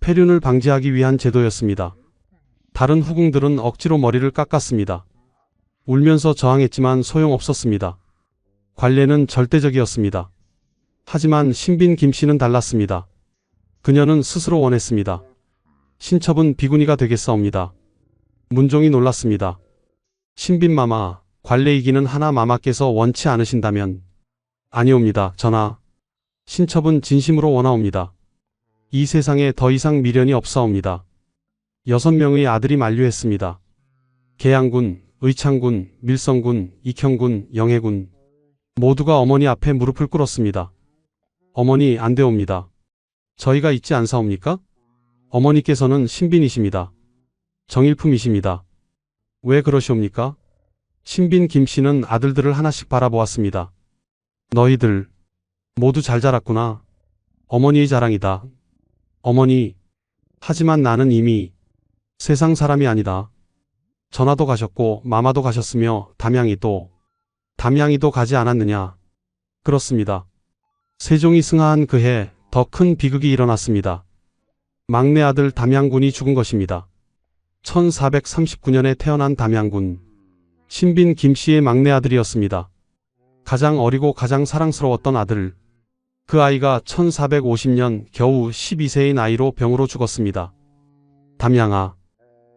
폐륜을 방지하기 위한 제도였습니다. 다른 후궁들은 억지로 머리를 깎았습니다. 울면서 저항했지만 소용없었습니다. 관례는 절대적이었습니다. 하지만 신빈 김씨는 달랐습니다. 그녀는 스스로 원했습니다. 신첩은 비구니가 되겠사옵니다. 문종이 놀랐습니다. 신빈마마, 관례이기는 하나 마마께서 원치 않으신다면. 아니옵니다, 전하. 신첩은 진심으로 원하옵니다. 이 세상에 더 이상 미련이 없사옵니다. 6명의 아들이 만류했습니다. 계양군, 의창군, 밀성군, 익형군, 영해군. 모두가 어머니 앞에 무릎을 꿇었습니다. 어머니 안 되옵니다. 저희가 있지 않사옵니까? 어머니께서는 신빈이십니다. 정일품이십니다. 왜 그러시옵니까? 신빈 김씨는 아들들을 하나씩 바라보았습니다. 너희들 모두 잘 자랐구나. 어머니의 자랑이다. 어머니, 하지만 나는 이미 세상 사람이 아니다. 전하도 가셨고 마마도 가셨으며 담양이도 가지 않았느냐. 그렇습니다. 세종이 승하한 그해 더 큰 비극이 일어났습니다. 막내 아들 담양군이 죽은 것입니다. 1439년에 태어난 담양군. 신빈 김씨의 막내 아들이었습니다. 가장 어리고 가장 사랑스러웠던 아들. 그 아이가 1450년 겨우 12세의 나이로 병으로 죽었습니다. 담양아,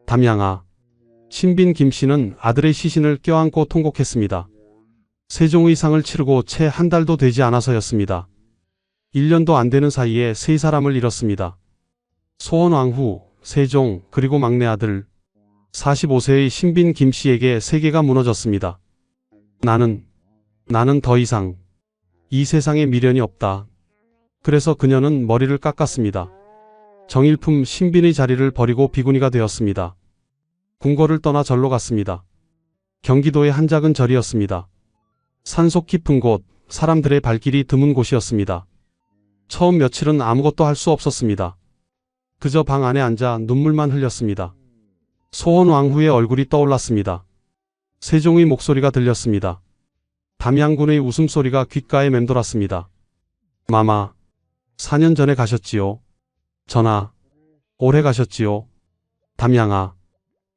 담양아. 신빈 김씨는 아들의 시신을 껴안고 통곡했습니다. 세종의 상을 치르고 채 한 달도 되지 않아서였습니다. 1년도 안 되는 사이에 세 사람을 잃었습니다. 소원왕후, 세종, 그리고 막내 아들. 45세의 신빈 김씨에게 세계가 무너졌습니다. 나는 더 이상 이 세상에 미련이 없다. 그래서 그녀는 머리를 깎았습니다. 정일품 신빈의 자리를 버리고 비구니가 되었습니다. 궁궐을 떠나 절로 갔습니다. 경기도의 한 작은 절이었습니다. 산속 깊은 곳, 사람들의 발길이 드문 곳이었습니다. 처음 며칠은 아무것도 할 수 없었습니다. 그저 방 안에 앉아 눈물만 흘렸습니다. 소원왕후의 얼굴이 떠올랐습니다. 세종의 목소리가 들렸습니다. 담양군의 웃음소리가 귓가에 맴돌았습니다. 마마, 4년 전에 가셨지요. 전하, 오래 가셨지요. 담양아,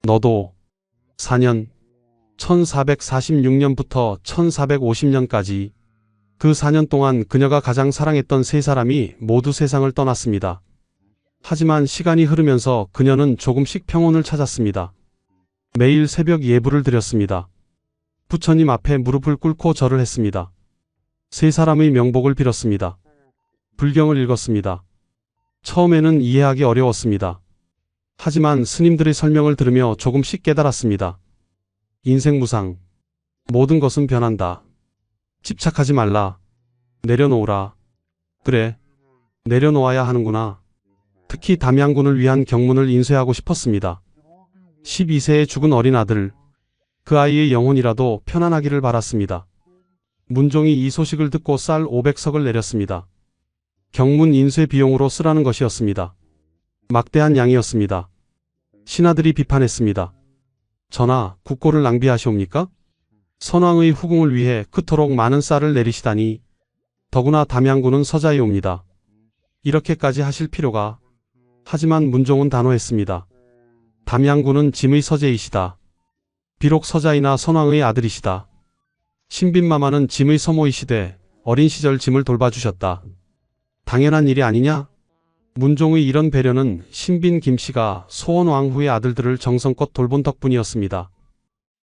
너도 4년, 1446년부터 1450년까지 그 4년 동안 그녀가 가장 사랑했던 세 사람이 모두 세상을 떠났습니다. 하지만 시간이 흐르면서 그녀는 조금씩 평온을 찾았습니다. 매일 새벽 예불을 드렸습니다. 부처님 앞에 무릎을 꿇고 절을 했습니다. 세 사람의 명복을 빌었습니다. 불경을 읽었습니다. 처음에는 이해하기 어려웠습니다. 하지만 스님들의 설명을 들으며 조금씩 깨달았습니다. 인생 무상. 모든 것은 변한다. 집착하지 말라. 내려놓으라. 그래. 내려놓아야 하는구나. 특히 담양군을 위한 경문을 인쇄하고 싶었습니다. 12세에 죽은 어린 아들. 그 아이의 영혼이라도 편안하기를 바랐습니다. 문종이 이 소식을 듣고 쌀 500석을 내렸습니다. 경문 인쇄 비용으로 쓰라는 것이었습니다. 막대한 양이었습니다. 신하들이 비판했습니다. 전하, 국고를 낭비하시옵니까? 선왕의 후궁을 위해 그토록 많은 쌀을 내리시다니. 더구나 담양군은 서자이옵니다. 이렇게까지 하실 필요가. 하지만 문종은 단호했습니다. 담양군은 짐의 서재이시다. 비록 서자이나 선왕의 아들이시다. 신빈마마는 짐의 서모이시되 어린 시절 짐을 돌봐주셨다. 당연한 일이 아니냐? 문종의 이런 배려는 신빈 김씨가 소원왕후의 아들들을 정성껏 돌본 덕분이었습니다.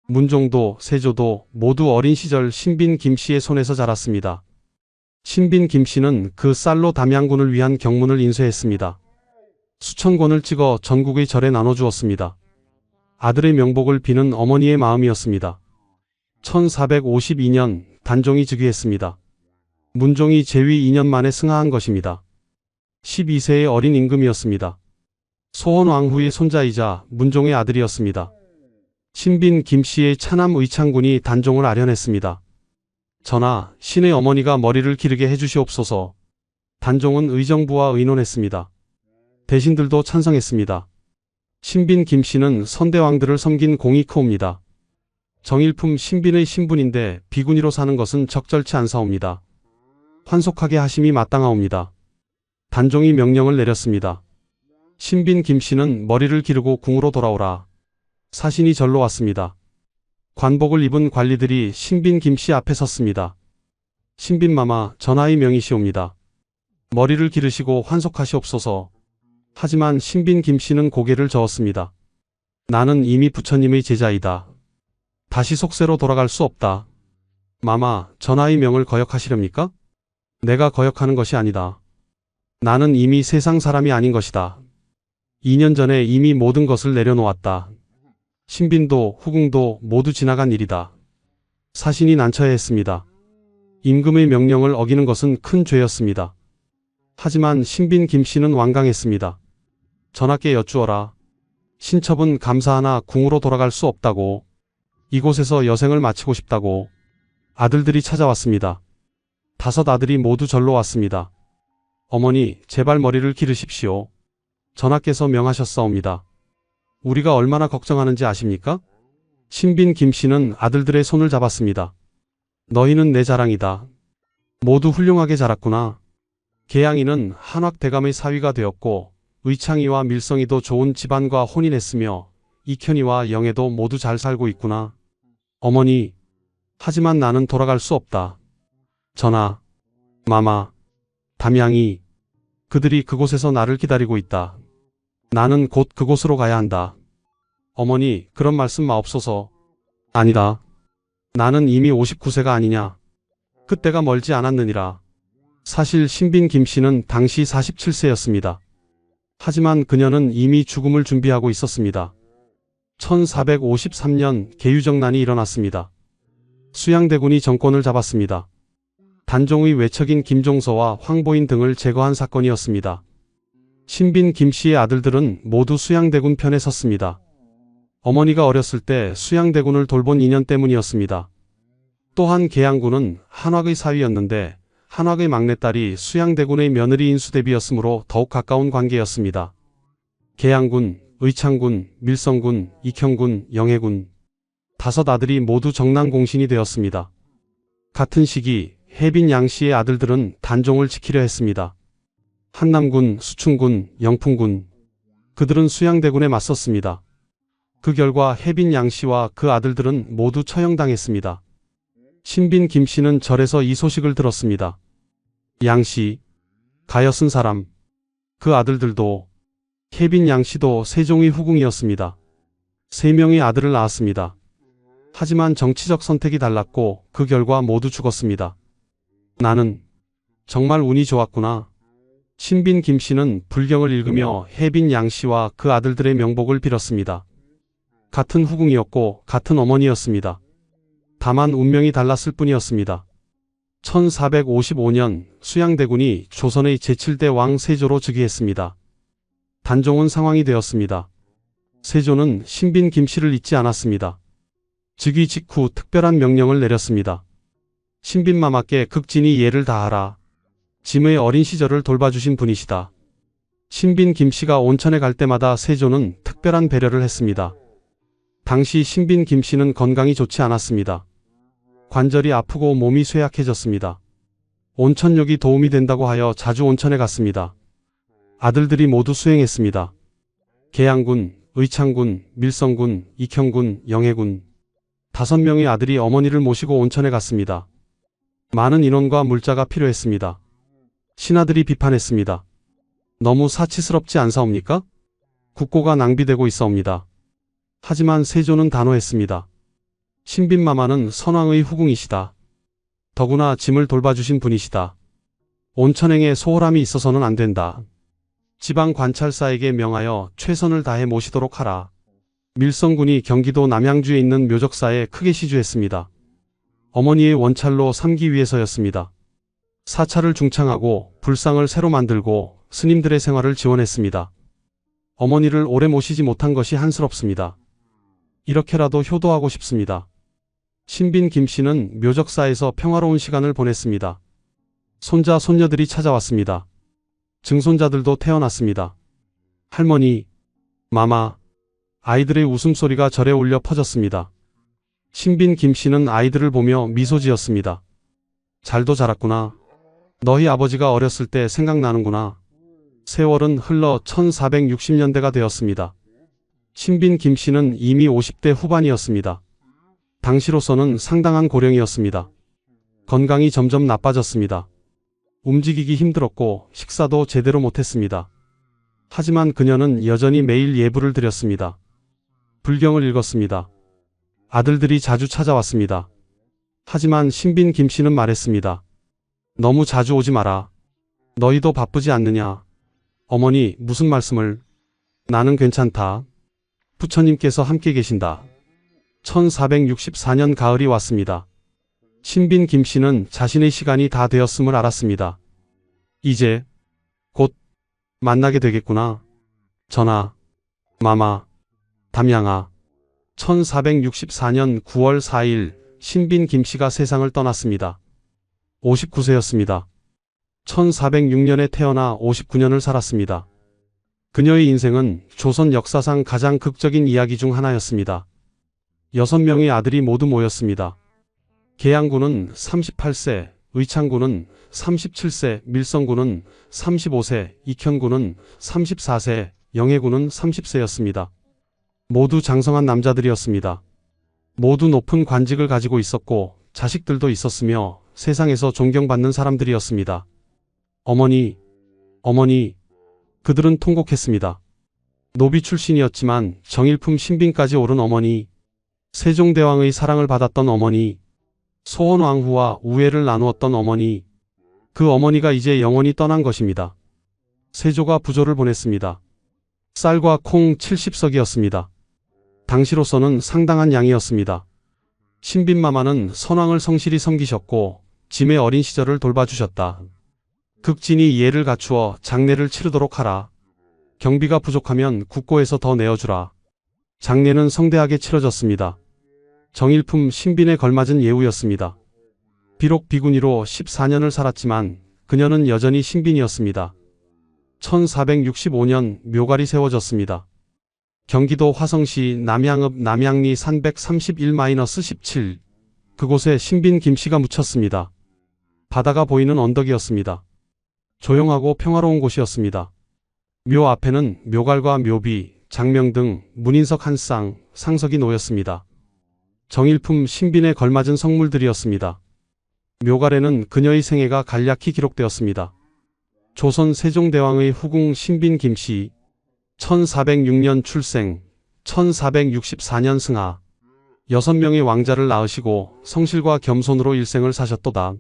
문종도 세조도 모두 어린 시절 신빈 김씨의 손에서 자랐습니다. 신빈 김씨는 그 쌀로 담양군을 위한 경문을 인쇄했습니다. 수천 권을 찍어 전국의 절에 나눠주었습니다. 아들의 명복을 비는 어머니의 마음이었습니다. 1452년 단종이 즉위했습니다. 문종이 재위 2년 만에 승하한 것입니다. 12세의 어린 임금이었습니다. 소원왕후의 손자이자 문종의 아들이었습니다. 신빈 김씨의 차남 의창군이 단종을 아련했습니다. 전하, 신의 어머니가 머리를 기르게 해주시옵소서. 단종은 의정부와 의논했습니다. 대신들도 찬성했습니다. 신빈 김씨는 선대왕들을 섬긴 공이 크옵니다. 정일품 신빈의 신분인데 비구니로 사는 것은 적절치 않사옵니다. 환속하게 하심이 마땅하옵니다. 단종이 명령을 내렸습니다. 신빈 김씨는 머리를 기르고 궁으로 돌아오라. 사신이 절로 왔습니다. 관복을 입은 관리들이 신빈 김씨 앞에 섰습니다. 신빈마마, 전하의 명이시옵니다. 머리를 기르시고 환속하시옵소서. 하지만 신빈 김씨는 고개를 저었습니다. 나는 이미 부처님의 제자이다. 다시 속세로 돌아갈 수 없다. 마마, 전하의 명을 거역하시렵니까? 내가 거역하는 것이 아니다. 나는 이미 세상 사람이 아닌 것이다. 2년 전에 이미 모든 것을 내려놓았다. 신빈도 후궁도 모두 지나간 일이다. 사신이 난처해했습니다. 임금의 명령을 어기는 것은 큰 죄였습니다. 하지만 신빈 김씨는 완강했습니다. 전하께 여쭈어라. 신첩은 감사하나 궁으로 돌아갈 수 없다고. 이곳에서 여생을 마치고 싶다고. 아들들이 찾아왔습니다. 5 아들이 모두 절로 왔습니다. 어머니, 제발 머리를 기르십시오. 전하께서 명하셨사옵니다. 우리가 얼마나 걱정하는지 아십니까? 신빈 김씨는 아들들의 손을 잡았습니다. 너희는 내 자랑이다. 모두 훌륭하게 자랐구나. 계양이는 한왁대감의 사위가 되었고 의창이와 밀성이도 좋은 집안과 혼인했으며 이현이와 영애도 모두 잘 살고 있구나. 어머니, 하지만 나는 돌아갈 수 없다. 전하, 마마, 담양이, 그들이 그곳에서 나를 기다리고 있다. 나는 곧 그곳으로 가야 한다. 어머니, 그런 말씀 마옵소서. 아니다. 나는 이미 59세가 아니냐. 그때가 멀지 않았느니라. 사실 신빈 김씨는 당시 47세였습니다. 하지만 그녀는 이미 죽음을 준비하고 있었습니다. 1453년 계유정난이 일어났습니다. 수양대군이 정권을 잡았습니다. 단종의 외척인 김종서와 황보인 등을 제거한 사건이었습니다. 신빈 김씨의 아들들은 모두 수양대군 편에 섰습니다. 어머니가 어렸을 때 수양대군을 돌본 인연 때문이었습니다. 또한 계양군은 한왁의 사위였는데 한왁의 막내딸이 수양대군의 며느리인 수대비였으므로 더욱 가까운 관계였습니다. 계양군, 의창군, 밀성군, 익형군, 영해군 5 아들이 모두 정난공신이 되었습니다. 같은 시기 해빈 양씨의 아들들은 단종을 지키려 했습니다. 한남군, 수충군, 영풍군 그들은 수양대군에 맞섰습니다. 그 결과 해빈 양씨와 그 아들들은 모두 처형당했습니다. 신빈 김씨는 절에서 이 소식을 들었습니다. 양씨, 가여 쓴 사람, 그 아들들도 해빈 양씨도 세종의 후궁이었습니다. 3명의 아들을 낳았습니다. 하지만 정치적 선택이 달랐고 그 결과 모두 죽었습니다. 나는 정말 운이 좋았구나. 신빈 김씨는 불경을 읽으며 혜빈 양씨와 그 아들들의 명복을 빌었습니다. 같은 후궁이었고 같은 어머니였습니다. 다만 운명이 달랐을 뿐이었습니다. 1455년 수양대군이 조선의 제7대 왕 세조로 즉위했습니다. 단종은 상황이 되었습니다. 세조는 신빈 김씨를 잊지 않았습니다. 즉위 직후 특별한 명령을 내렸습니다. 신빈마마께 극진히 예를 다하라. 짐의 어린 시절을 돌봐주신 분이시다. 신빈 김씨가 온천에 갈 때마다 세조는 특별한 배려를 했습니다. 당시 신빈 김씨는 건강이 좋지 않았습니다. 관절이 아프고 몸이 쇠약해졌습니다. 온천욕이 도움이 된다고 하여 자주 온천에 갔습니다. 아들들이 모두 수행했습니다. 계양군, 의창군, 밀성군, 익현군, 영해군 5명의 아들이 어머니를 모시고 온천에 갔습니다. 많은 인원과 물자가 필요했습니다. 신하들이 비판했습니다. 너무 사치스럽지 않사옵니까? 국고가 낭비되고 있사옵니다. 하지만 세조는 단호했습니다. 신빈마마는 선왕의 후궁이시다. 더구나 짐을 돌봐주신 분이시다. 온천행에 소홀함이 있어서는 안 된다. 지방 관찰사에게 명하여 최선을 다해 모시도록 하라. 밀성군이 경기도 남양주에 있는 묘적사에 크게 시주했습니다. 어머니의 원찰로 삼기 위해서였습니다. 사찰을 중창하고 불상을 새로 만들고 스님들의 생활을 지원했습니다. 어머니를 오래 모시지 못한 것이 한스럽습니다. 이렇게라도 효도하고 싶습니다. 신빈 김씨는 묘적사에서 평화로운 시간을 보냈습니다. 손자 손녀들이 찾아왔습니다. 증손자들도 태어났습니다. 할머니, 마마, 아이들의 웃음소리가 절에 울려 퍼졌습니다. 신빈 김씨는 아이들을 보며 미소 지었습니다. 잘도 자랐구나. 너희 아버지가 어렸을 때 생각나는구나. 세월은 흘러 1460년대가 되었습니다. 신빈 김씨는 이미 50대 후반이었습니다. 당시로서는 상당한 고령이었습니다. 건강이 점점 나빠졌습니다. 움직이기 힘들었고 식사도 제대로 못했습니다. 하지만 그녀는 여전히 매일 예불을 드렸습니다. 불경을 읽었습니다. 아들들이 자주 찾아왔습니다. 하지만 신빈 김씨는 말했습니다. 너무 자주 오지 마라. 너희도 바쁘지 않느냐. 어머니, 무슨 말씀을. 나는 괜찮다. 부처님께서 함께 계신다. 1464년 가을이 왔습니다. 신빈 김씨는 자신의 시간이 다 되었음을 알았습니다. 이제 곧 만나게 되겠구나. 전하, 마마, 담양아. 1464년 9월 4일 신빈 김씨가 세상을 떠났습니다. 59세였습니다. 1406년에 태어나 59년을 살았습니다. 그녀의 인생은 조선 역사상 가장 극적인 이야기 중 하나였습니다. 6명의 아들이 모두 모였습니다. 계양군은 38세, 의창군은 37세, 밀성군은 35세, 익현군은 34세, 영해군은 30세였습니다. 모두 장성한 남자들이었습니다. 모두 높은 관직을 가지고 있었고 자식들도 있었으며 세상에서 존경받는 사람들이었습니다. 어머니, 어머니, 그들은 통곡했습니다. 노비 출신이었지만 정일품 신빈까지 오른 어머니, 세종대왕의 사랑을 받았던 어머니, 소원왕후와 우애를 나누었던 어머니, 그 어머니가 이제 영원히 떠난 것입니다. 세조가 부조를 보냈습니다. 쌀과 콩 70석이었습니다. 당시로서는 상당한 양이었습니다. 신빈마마는 선왕을 성실히 섬기셨고 짐의 어린 시절을 돌봐주셨다. 극진히 예를 갖추어 장례를 치르도록 하라. 경비가 부족하면 국고에서 더 내어주라. 장례는 성대하게 치러졌습니다. 정일품 신빈에 걸맞은 예우였습니다. 비록 비구니로 14년을 살았지만 그녀는 여전히 신빈이었습니다. 1465년 묘갈이 세워졌습니다. 경기도 화성시 남양읍 남양리 산 131-17 그곳에 신빈 김씨가 묻혔습니다. 바다가 보이는 언덕이었습니다. 조용하고 평화로운 곳이었습니다. 묘 앞에는 묘갈과 묘비, 장명 등 문인석 한 쌍, 상석이 놓였습니다. 정일품 신빈에 걸맞은 성물들이었습니다. 묘갈에는 그녀의 생애가 간략히 기록되었습니다. 조선 세종대왕의 후궁 신빈 김씨, 1406년 출생, 1464년 승하, 6명의 왕자를 낳으시고 성실과 겸손으로 일생을 사셨도다.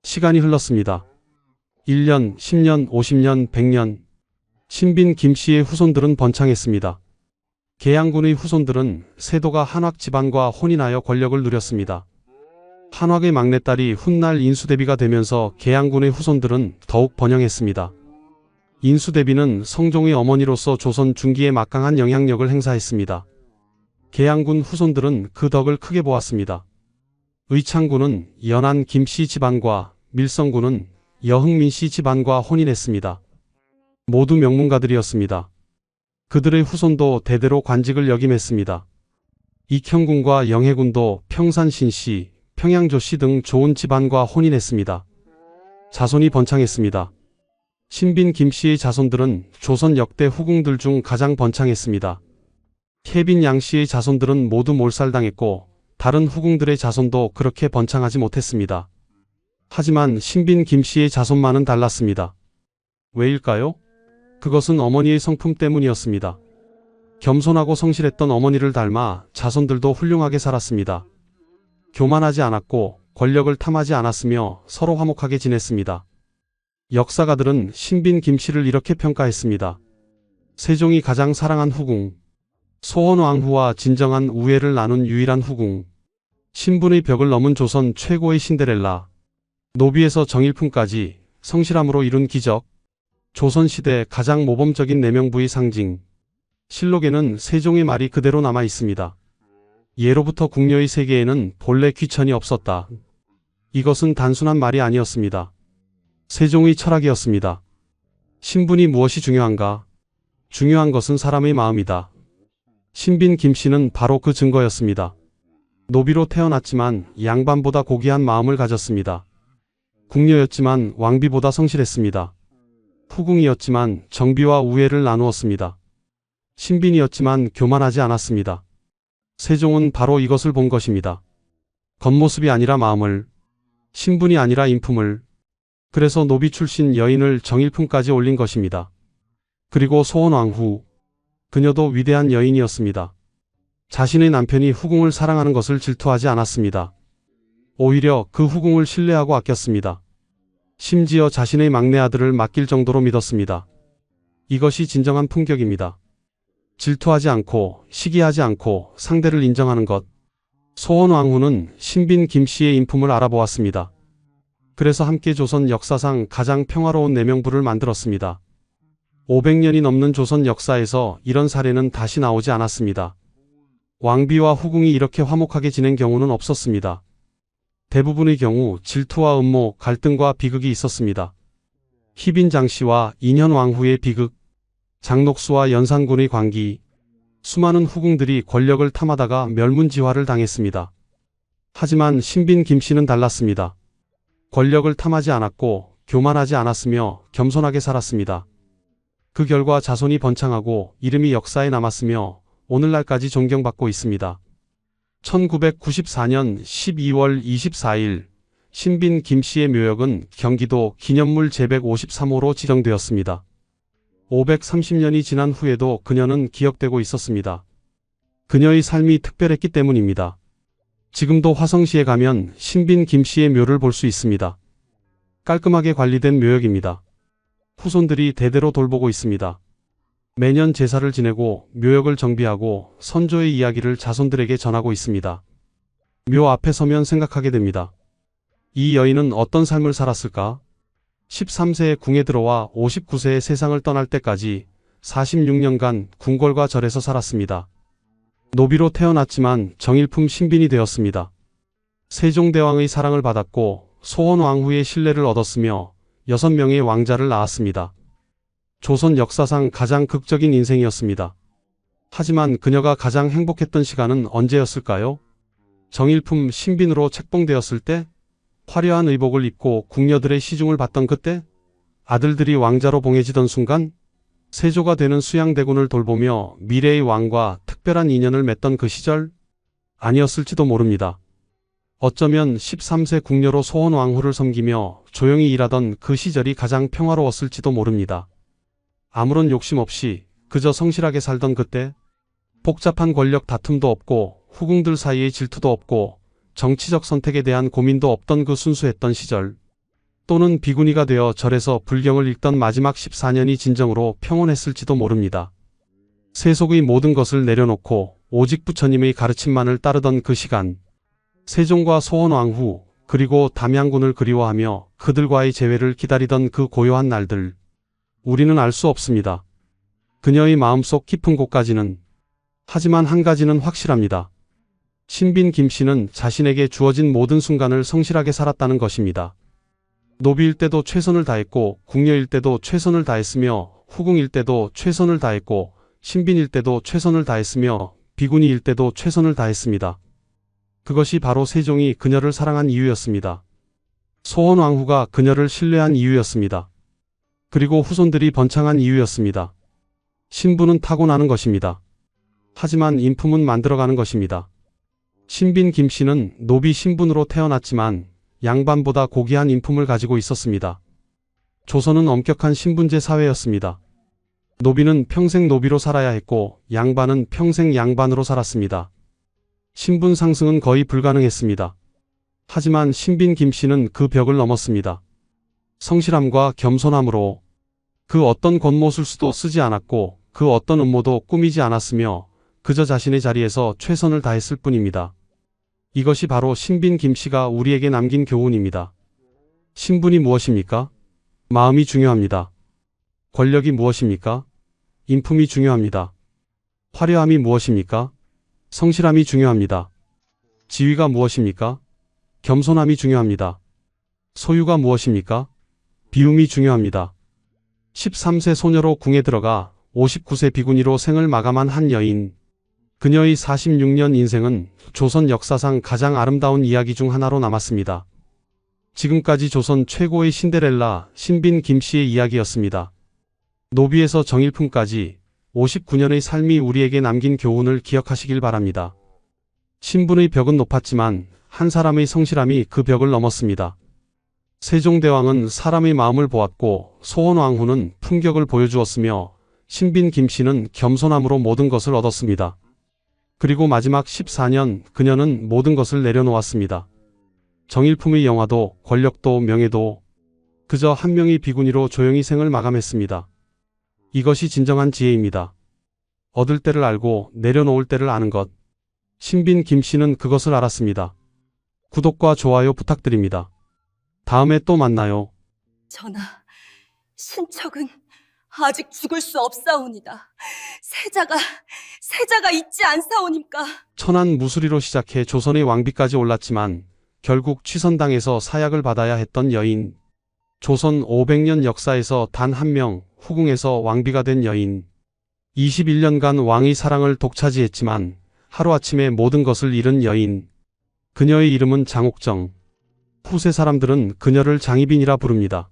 시간이 흘렀습니다. 1년, 10년, 50년, 100년. 신빈 김씨의 후손들은 번창했습니다. 계양군의 후손들은 세도가 한학 집안과 혼인하여 권력을 누렸습니다. 한학의 막내딸이 훗날 인수대비가 되면서 계양군의 후손들은 더욱 번영했습니다. 인수대비는 성종의 어머니로서 조선 중기에 막강한 영향력을 행사했습니다. 계양군 후손들은 그 덕을 크게 보았습니다. 의창군은 연안 김씨 집안과 밀성군은 여흥민씨 집안과 혼인했습니다. 모두 명문가들이었습니다. 그들의 후손도 대대로 관직을 역임했습니다. 익형군과 영해군도 평산신씨, 평양조씨 등 좋은 집안과 혼인했습니다. 자손이 번창했습니다. 신빈 김씨의 자손들은 조선 역대 후궁들 중 가장 번창했습니다. 혜빈 양씨의 자손들은 모두 몰살당했고 다른 후궁들의 자손도 그렇게 번창하지 못했습니다. 하지만 신빈 김씨의 자손만은 달랐습니다. 왜일까요? 그것은 어머니의 성품 때문이었습니다. 겸손하고 성실했던 어머니를 닮아 자손들도 훌륭하게 살았습니다. 교만하지 않았고 권력을 탐하지 않았으며 서로 화목하게 지냈습니다. 역사가들은 신빈 김씨를 이렇게 평가했습니다. 세종이 가장 사랑한 후궁, 소원왕후와 진정한 우애를 나눈 유일한 후궁, 신분의 벽을 넘은 조선 최고의 신데렐라, 노비에서 정일품까지 성실함으로 이룬 기적, 조선시대 가장 모범적인 내명부의 상징. 실록에는 세종의 말이 그대로 남아 있습니다. 예로부터 궁녀의 세계에는 본래 귀천이 없었다. 이것은 단순한 말이 아니었습니다. 세종의 철학이었습니다. 신분이 무엇이 중요한가? 중요한 것은 사람의 마음이다. 신빈 김씨는 바로 그 증거였습니다. 노비로 태어났지만 양반보다 고귀한 마음을 가졌습니다. 궁녀였지만 왕비보다 성실했습니다. 후궁이었지만 정비와 우애를 나누었습니다. 신빈이었지만 교만하지 않았습니다. 세종은 바로 이것을 본 것입니다. 겉모습이 아니라 마음을, 신분이 아니라 인품을, 그래서 노비 출신 여인을 정일품까지 올린 것입니다. 그리고 소원왕후, 그녀도 위대한 여인이었습니다. 자신의 남편이 후궁을 사랑하는 것을 질투하지 않았습니다. 오히려 그 후궁을 신뢰하고 아꼈습니다. 심지어 자신의 막내 아들을 맡길 정도로 믿었습니다. 이것이 진정한 품격입니다. 질투하지 않고 시기하지 않고 상대를 인정하는 것. 소원왕후는 신빈 김씨의 인품을 알아보았습니다. 그래서 함께 조선 역사상 가장 평화로운 내명부를 만들었습니다. 500년이 넘는 조선 역사에서 이런 사례는 다시 나오지 않았습니다. 왕비와 후궁이 이렇게 화목하게 지낸 경우는 없었습니다. 대부분의 경우 질투와 음모, 갈등과 비극이 있었습니다. 희빈 장씨와 인현 왕후의 비극, 장녹수와 연산군의 관기, 수많은 후궁들이 권력을 탐하다가 멸문지화를 당했습니다. 하지만 신빈 김씨는 달랐습니다. 권력을 탐하지 않았고 교만하지 않았으며 겸손하게 살았습니다. 그 결과 자손이 번창하고 이름이 역사에 남았으며 오늘날까지 존경받고 있습니다. 1994년 12월 24일 신빈 김씨의 묘역은 경기도 기념물 제153호로 지정되었습니다. 530년이 지난 후에도 그녀는 기억되고 있었습니다. 그녀의 삶이 특별했기 때문입니다. 지금도 화성시에 가면 신빈 김씨의 묘를 볼 수 있습니다. 깔끔하게 관리된 묘역입니다. 후손들이 대대로 돌보고 있습니다. 매년 제사를 지내고 묘역을 정비하고 선조의 이야기를 자손들에게 전하고 있습니다. 묘 앞에 서면 생각하게 됩니다. 이 여인은 어떤 삶을 살았을까? 13세에 궁에 들어와 59세에 세상을 떠날 때까지 46년간 궁궐과 절에서 살았습니다. 노비로 태어났지만 정일품 신빈이 되었습니다. 세종대왕의 사랑을 받았고 소원왕후의 신뢰를 얻었으며 6명의 왕자를 낳았습니다. 조선 역사상 가장 극적인 인생이었습니다. 하지만 그녀가 가장 행복했던 시간은 언제였을까요? 정일품 신빈으로 책봉되었을 때? 화려한 의복을 입고 궁녀들의 시중을 받던 그때? 아들들이 왕자로 봉해지던 순간? 세조가 되는 수양대군을 돌보며 미래의 왕과 특별한 인연을 맺던 그 시절? 아니었을지도 모릅니다. 어쩌면 13세 궁녀로 소원왕후를 섬기며 조용히 일하던 그 시절이 가장 평화로웠을지도 모릅니다. 아무런 욕심 없이 그저 성실하게 살던 그때, 복잡한 권력 다툼도 없고 후궁들 사이의 질투도 없고 정치적 선택에 대한 고민도 없던 그 순수했던 시절, 또는 비구니가 되어 절에서 불경을 읽던 마지막 14년이 진정으로 평온했을지도 모릅니다. 세속의 모든 것을 내려놓고 오직 부처님의 가르침만을 따르던 그 시간, 세종과 소원왕후 그리고 담양군을 그리워하며 그들과의 재회를 기다리던 그 고요한 날들, 우리는 알 수 없습니다. 그녀의 마음속 깊은 곳까지는. 하지만 한 가지는 확실합니다. 신빈 김씨는 자신에게 주어진 모든 순간을 성실하게 살았다는 것입니다. 노비일 때도 최선을 다했고, 궁녀일 때도 최선을 다했으며, 후궁일 때도 최선을 다했고, 신빈일 때도 최선을 다했으며, 비구니일 때도 최선을 다했습니다. 그것이 바로 세종이 그녀를 사랑한 이유였습니다. 소원왕후가 그녀를 신뢰한 이유였습니다. 그리고 후손들이 번창한 이유였습니다. 신분은 타고나는 것입니다. 하지만 인품은 만들어가는 것입니다. 신빈 김씨는 노비 신분으로 태어났지만 양반보다 고귀한 인품을 가지고 있었습니다. 조선은 엄격한 신분제 사회였습니다. 노비는 평생 노비로 살아야 했고 양반은 평생 양반으로 살았습니다. 신분 상승은 거의 불가능했습니다. 하지만 신빈 김씨는 그 벽을 넘었습니다. 성실함과 겸손함으로 그 어떤 겉모술수도 쓰지 않았고 그 어떤 음모도 꾸미지 않았으며 그저 자신의 자리에서 최선을 다했을 뿐입니다. 이것이 바로 신빈 김씨가 우리에게 남긴 교훈입니다. 신분이 무엇입니까? 마음이 중요합니다. 권력이 무엇입니까? 인품이 중요합니다. 화려함이 무엇입니까? 성실함이 중요합니다. 지위가 무엇입니까? 겸손함이 중요합니다. 소유가 무엇입니까? 비움이 중요합니다. 13세 소녀로 궁에 들어가 59세 비구니로 생을 마감한 한 여인. 그녀의 46년 인생은 조선 역사상 가장 아름다운 이야기 중 하나로 남았습니다. 지금까지 조선 최고의 신데렐라 신빈 김씨의 이야기였습니다. 노비에서 정일품까지 59년의 삶이 우리에게 남긴 교훈을 기억하시길 바랍니다. 신분의 벽은 높았지만 한 사람의 성실함이 그 벽을 넘었습니다. 세종대왕은 사람의 마음을 보았고 소원왕후는 품격을 보여주었으며 신빈 김씨는 겸손함으로 모든 것을 얻었습니다. 그리고 마지막 14년 그녀는 모든 것을 내려놓았습니다. 정일품의 영화도 권력도 명예도 그저 한 명의 비구니로 조용히 생을 마감했습니다. 이것이 진정한 지혜입니다. 얻을 때를 알고 내려놓을 때를 아는 것. 신빈 김씨는 그것을 알았습니다. 구독과 좋아요 부탁드립니다. 다음에 또 만나요. 전하, 신척은 아직 죽을 수 없사오니다. 세자가 있지 않사오니까. 천안 무수리로 시작해 조선의 왕비까지 올랐지만 결국 취선당에서 사약을 받아야 했던 여인. 조선 500년 역사에서 단 한 명 후궁에서 왕비가 된 여인. 21년간 왕의 사랑을 독차지했지만 하루아침에 모든 것을 잃은 여인. 그녀의 이름은 장옥정. 후세 사람들은 그녀를 장희빈이라 부릅니다.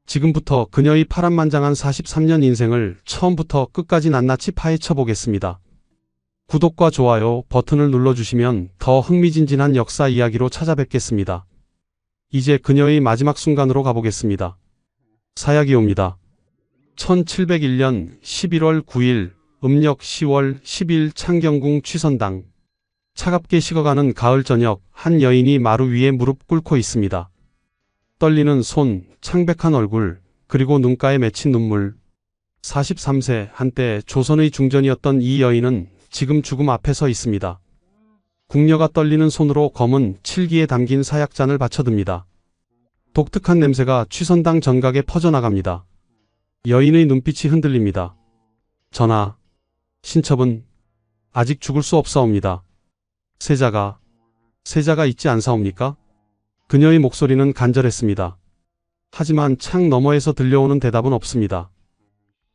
지금부터 그녀의 파란만장한 43년 인생을 처음부터 끝까지 낱낱이 파헤쳐 보겠습니다. 구독과 좋아요 버튼을 눌러주시면 더 흥미진진한 역사 이야기로 찾아뵙겠습니다. 이제 그녀의 마지막 순간으로 가보겠습니다. 사약이 옵니다. 1701년 11월 9일 음력 10월 10일 창경궁 취선당. 차갑게 식어가는 가을 저녁 한 여인이 마루 위에 무릎 꿇고 있습니다. 떨리는 손, 창백한 얼굴, 그리고 눈가에 맺힌 눈물. 43세 한때 조선의 중전이었던 이 여인은 지금 죽음 앞에 서 있습니다. 궁녀가 떨리는 손으로 검은 칠기에 담긴 사약잔을 받쳐듭니다. 독특한 냄새가 취선당 전각에 퍼져나갑니다. 여인의 눈빛이 흔들립니다. 전하, 신첩은 아직 죽을 수 없사옵니다. 세자가 있지 않사옵니까? 그녀의 목소리는 간절했습니다. 하지만 창 너머에서 들려오는 대답은 없습니다.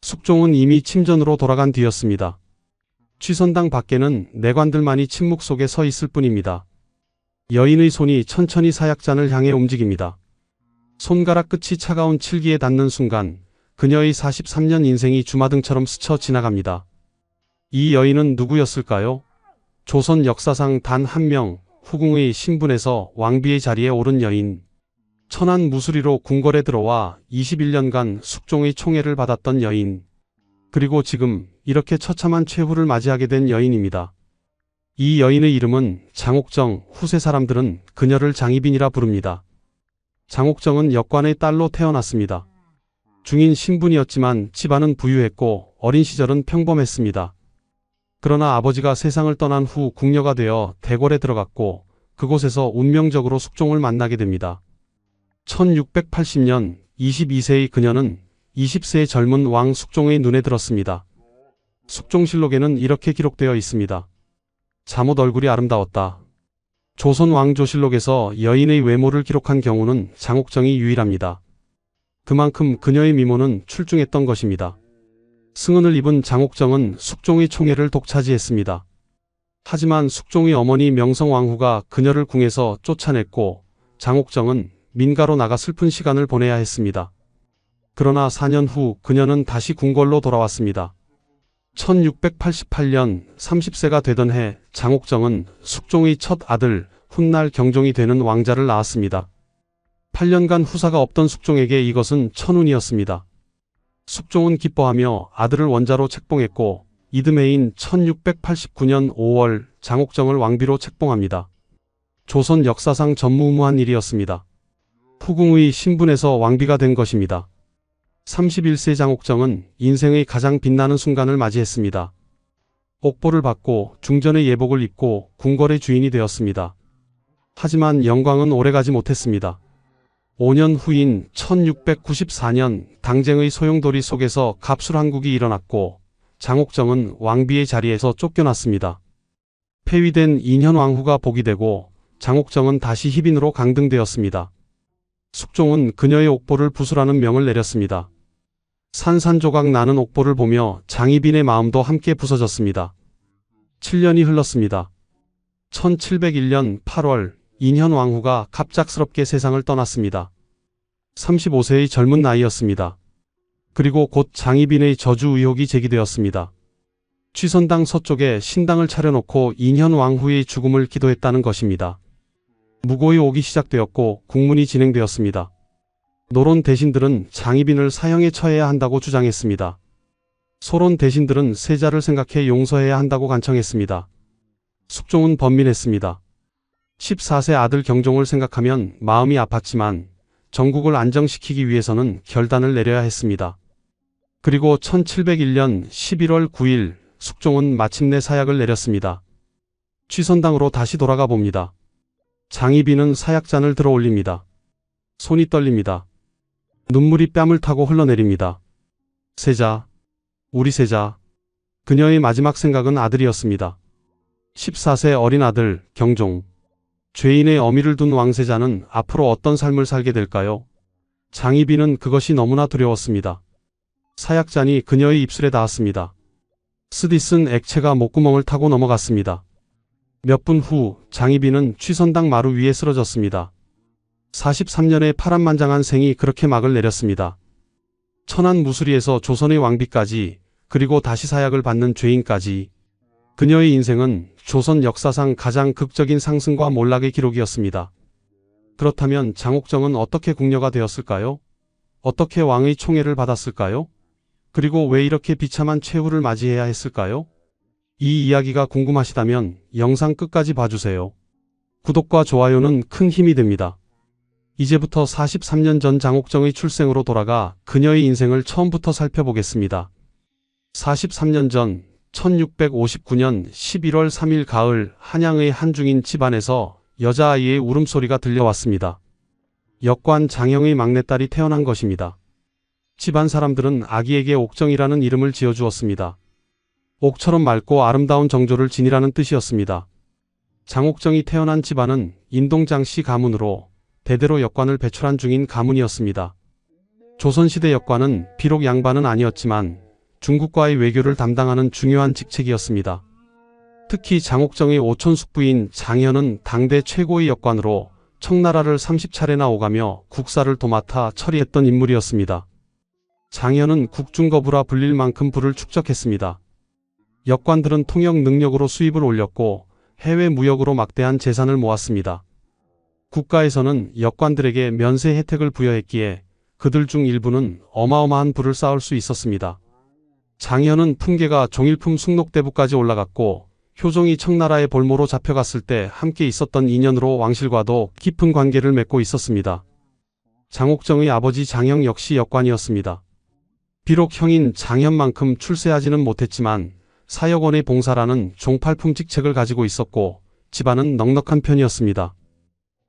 숙종은 이미 침전으로 돌아간 뒤였습니다. 취선당 밖에는 내관들만이 침묵 속에 서 있을 뿐입니다. 여인의 손이 천천히 사약잔을 향해 움직입니다. 손가락 끝이 차가운 칠기에 닿는 순간 그녀의 43년 인생이 주마등처럼 스쳐 지나갑니다. 이 여인은 누구였을까요? 조선 역사상 단 한 명 후궁의 신분에서 왕비의 자리에 오른 여인. 천안 무수리로 궁궐에 들어와 21년간 숙종의 총애를 받았던 여인. 그리고 지금 이렇게 처참한 최후를 맞이하게 된 여인입니다. 이 여인의 이름은 장옥정. 후세 사람들은 그녀를 장희빈이라 부릅니다. 장옥정은 역관의 딸로 태어났습니다. 중인 신분이었지만 집안은 부유했고 어린 시절은 평범했습니다. 그러나 아버지가 세상을 떠난 후 궁녀가 되어 대궐에 들어갔고 그곳에서 운명적으로 숙종을 만나게 됩니다. 1680년 22세의 그녀는 20세의 젊은 왕 숙종의 눈에 들었습니다. 숙종실록에는 이렇게 기록되어 있습니다. 잠옷 얼굴이 아름다웠다. 조선 왕조실록에서 여인의 외모를 기록한 경우는 장옥정이 유일합니다. 그만큼 그녀의 미모는 출중했던 것입니다. 승은을 입은 장옥정은 숙종의 총애를 독차지했습니다. 하지만 숙종의 어머니 명성왕후가 그녀를 궁에서 쫓아냈고 장옥정은 민가로 나가 슬픈 시간을 보내야 했습니다. 그러나 4년 후 그녀는 다시 궁궐로 돌아왔습니다. 1688년 30세가 되던 해 장옥정은 숙종의 첫 아들 훗날 경종이 되는 왕자를 낳았습니다. 8년간 후사가 없던 숙종에게 이것은 천운이었습니다. 숙종은 기뻐하며 아들을 원자로 책봉했고 이듬해인 1689년 5월 장옥정을 왕비로 책봉합니다. 조선 역사상 전무후무한 일이었습니다. 후궁의 신분에서 왕비가 된 것입니다. 31세 장옥정은 인생의 가장 빛나는 순간을 맞이했습니다. 옥보를 받고 중전의 예복을 입고 궁궐의 주인이 되었습니다. 하지만 영광은 오래가지 못했습니다. 5년 후인 1694년 당쟁의 소용돌이 속에서 갑술한국이 일어났고 장옥정은 왕비의 자리에서 쫓겨났습니다. 폐위된 인현왕후가 복이 되고 장옥정은 다시 희빈으로 강등되었습니다. 숙종은 그녀의 옥보를 부수라는 명을 내렸습니다. 산산조각 나는 옥보를 보며 장희빈의 마음도 함께 부서졌습니다. 7년이 흘렀습니다. 1701년 8월 인현왕후가 갑작스럽게 세상을 떠났습니다. 35세의 젊은 나이였습니다. 그리고 곧 장희빈의 저주 의혹이 제기되었습니다. 취선당 서쪽에 신당을 차려놓고 인현왕후의 죽음을 기도했다는 것입니다. 무고의 옥이 시작되었고 국문이 진행되었습니다. 노론 대신들은 장희빈을 사형에 처해야 한다고 주장했습니다. 소론 대신들은 세자를 생각해 용서해야 한다고 간청했습니다. 숙종은 번민했습니다. 14세 아들 경종을 생각하면 마음이 아팠지만 전국을 안정시키기 위해서는 결단을 내려야 했습니다. 그리고 1701년 11월 9일 숙종은 마침내 사약을 내렸습니다. 취선당으로 다시 돌아가 봅니다. 장희빈은 사약잔을 들어 올립니다. 손이 떨립니다. 눈물이 뺨을 타고 흘러내립니다. 세자, 우리 세자. 그녀의 마지막 생각은 아들이었습니다. 14세 어린 아들 경종. 죄인의 어미를 둔 왕세자는 앞으로 어떤 삶을 살게 될까요? 장희빈은 그것이 너무나 두려웠습니다. 사약잔이 그녀의 입술에 닿았습니다. 쓰디쓴 액체가 목구멍을 타고 넘어갔습니다. 몇 분 후 장희빈은 취선당 마루 위에 쓰러졌습니다. 43년의 파란만장한 생이 그렇게 막을 내렸습니다. 천안 무수리에서 조선의 왕비까지 그리고 다시 사약을 받는 죄인까지 그녀의 인생은 조선 역사상 가장 극적인 상승과 몰락의 기록이었습니다. 그렇다면 장옥정은 어떻게 궁녀가 되었을까요? 어떻게 왕의 총애를 받았을까요? 그리고 왜 이렇게 비참한 최후를 맞이해야 했을까요? 이 이야기가 궁금하시다면 영상 끝까지 봐주세요. 구독과 좋아요는 큰 힘이 됩니다. 이제부터 43년 전 장옥정의 출생으로 돌아가 그녀의 인생을 처음부터 살펴보겠습니다. 43년 전 1659년 11월 3일 가을 한양의 한중인 집안에서 여자아이의 울음소리가 들려왔습니다. 역관 장형의 막내딸이 태어난 것입니다. 집안 사람들은 아기에게 옥정이라는 이름을 지어주었습니다. 옥처럼 맑고 아름다운 정조를 지니라는 뜻이었습니다. 장옥정이 태어난 집안은 인동장씨 가문으로 대대로 역관을 배출한 중인 가문이었습니다. 조선시대 역관은 비록 양반은 아니었지만 중국과의 외교를 담당하는 중요한 직책이었습니다. 특히 장옥정의 오촌 숙부인 장현은 당대 최고의 역관으로 청나라를 30차례나 오가며 국사를 도맡아 처리했던 인물이었습니다. 장현은 국중거부라 불릴 만큼 부를 축적했습니다. 역관들은 통역 능력으로 수입을 올렸고 해외 무역으로 막대한 재산을 모았습니다. 국가에서는 역관들에게 면세 혜택을 부여했기에 그들 중 일부는 어마어마한 부를 쌓을 수 있었습니다. 장현은 풍계가 종일품 숭록대부까지 올라갔고 효종이 청나라의 볼모로 잡혀갔을 때 함께 있었던 인연으로 왕실과도 깊은 관계를 맺고 있었습니다. 장옥정의 아버지 장형 역시 역관이었습니다. 비록 형인 장현만큼 출세하지는 못했지만 사역원의 봉사라는 종팔품 직책을 가지고 있었고 집안은 넉넉한 편이었습니다.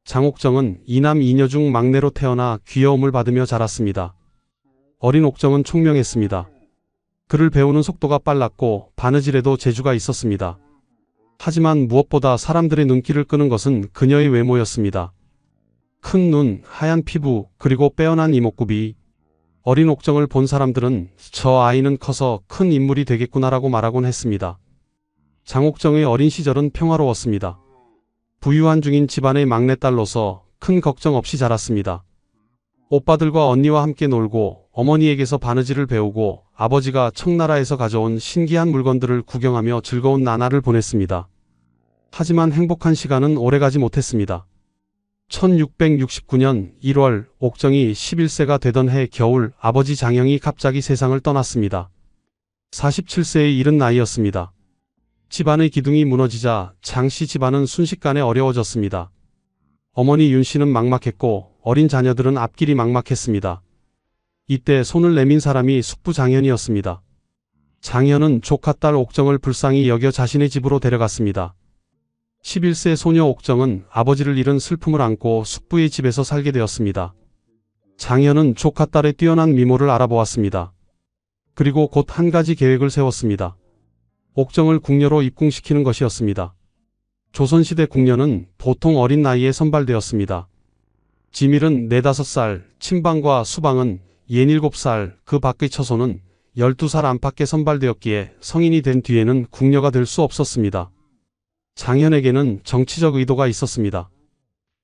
장옥정은 이남 이녀 중 막내로 태어나 귀여움을 받으며 자랐습니다. 어린 옥정은 총명했습니다. 글을 배우는 속도가 빨랐고 바느질에도 재주가 있었습니다. 하지만 무엇보다 사람들의 눈길을 끄는 것은 그녀의 외모였습니다. 큰 눈, 하얀 피부, 그리고 빼어난 이목구비. 어린 옥정을 본 사람들은 저 아이는 커서 큰 인물이 되겠구나라고 말하곤 했습니다. 장옥정의 어린 시절은 평화로웠습니다. 부유한 중인 집안의 막내딸로서 큰 걱정 없이 자랐습니다. 오빠들과 언니와 함께 놀고 어머니에게서 바느질을 배우고 아버지가 청나라에서 가져온 신기한 물건들을 구경하며 즐거운 나날을 보냈습니다. 하지만 행복한 시간은 오래가지 못했습니다. 1669년 1월 옥정이 11세가 되던 해 겨울 아버지 장형이 갑자기 세상을 떠났습니다. 47세에 이른 나이였습니다. 집안의 기둥이 무너지자 장씨 집안은 순식간에 어려워졌습니다. 어머니 윤씨는 막막했고 어린 자녀들은 앞길이 막막했습니다. 이때 손을 내민 사람이 숙부 장현이었습니다. 장현은 조카딸 옥정을 불쌍히 여겨 자신의 집으로 데려갔습니다. 11세 소녀 옥정은 아버지를 잃은 슬픔을 안고 숙부의 집에서 살게 되었습니다. 장현은 조카딸의 뛰어난 미모를 알아보았습니다. 그리고 곧 한 가지 계획을 세웠습니다. 옥정을 궁녀로 입궁시키는 것이었습니다. 조선시대 궁녀는 보통 어린 나이에 선발되었습니다. 지밀은 4, 5살, 친방과 수방은 67살, 그 밖의 처소는 12살 안팎에 선발되었기에 성인이 된 뒤에는 궁녀가 될 수 없었습니다. 장현에게는 정치적 의도가 있었습니다.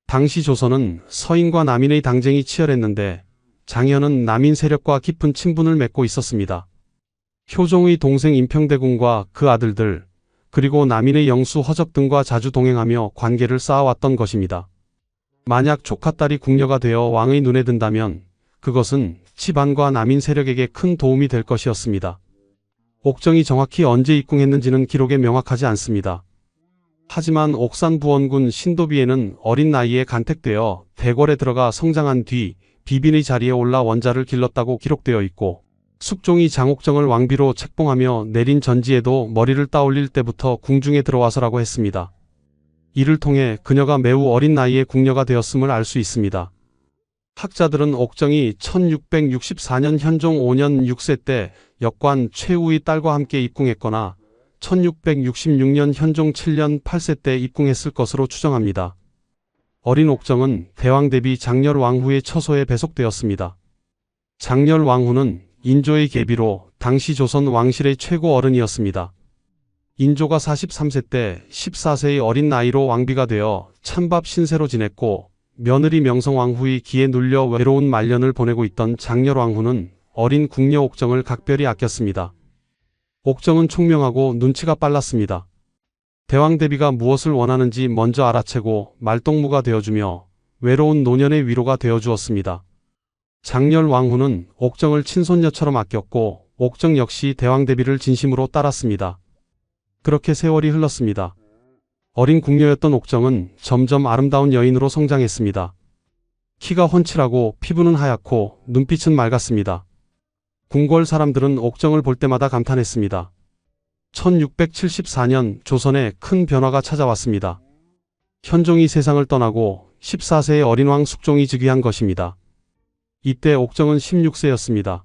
당시 조선은 서인과 남인의 당쟁이 치열했는데 장현은 남인 세력과 깊은 친분을 맺고 있었습니다. 효종의 동생 임평대군과 그 아들들, 그리고 남인의 영수 허적 등과 자주 동행하며 관계를 쌓아왔던 것입니다. 만약 조카딸이 궁녀가 되어 왕의 눈에 든다면 그것은 집안과 남인 세력에게 큰 도움이 될 것이었습니다. 옥정이 정확히 언제 입궁했는지는 기록에 명확하지 않습니다. 하지만 옥산부원군 신도비에는 어린 나이에 간택되어 대궐에 들어가 성장한 뒤 비빈의 자리에 올라 원자를 길렀다고 기록되어 있고 숙종이 장옥정을 왕비로 책봉하며 내린 전지에도 머리를 따올릴 때부터 궁중에 들어와서라고 했습니다. 이를 통해 그녀가 매우 어린 나이에 궁녀가 되었음을 알 수 있습니다. 학자들은 옥정이 1664년 현종 5년 6세 때 역관 최우의 딸과 함께 입궁했거나 1666년 현종 7년 8세 때 입궁했을 것으로 추정합니다. 어린 옥정은 대왕 대비 장렬 왕후의 처소에 배속되었습니다. 장렬 왕후는 인조의 계비로 당시 조선 왕실의 최고 어른이었습니다. 인조가 43세 때 14세의 어린 나이로 왕비가 되어 찬밥 신세로 지냈고 며느리 명성왕후의 기에 눌려 외로운 말년을 보내고 있던 장렬 왕후는 어린 궁녀 옥정을 각별히 아꼈습니다. 옥정은 총명하고 눈치가 빨랐습니다. 대왕 대비가 무엇을 원하는지 먼저 알아채고 말동무가 되어주며 외로운 노년의 위로가 되어주었습니다. 장렬 왕후는 옥정을 친손녀처럼 아꼈고 옥정 역시 대왕 대비를 진심으로 따랐습니다. 그렇게 세월이 흘렀습니다. 어린 궁녀였던 옥정은 점점 아름다운 여인으로 성장했습니다. 키가 훤칠하고 피부는 하얗고 눈빛은 맑았습니다. 궁궐 사람들은 옥정을 볼 때마다 감탄했습니다. 1674년 조선에 큰 변화가 찾아왔습니다. 현종이 세상을 떠나고 14세의 어린 왕 숙종이 즉위한 것입니다. 이때 옥정은 16세였습니다.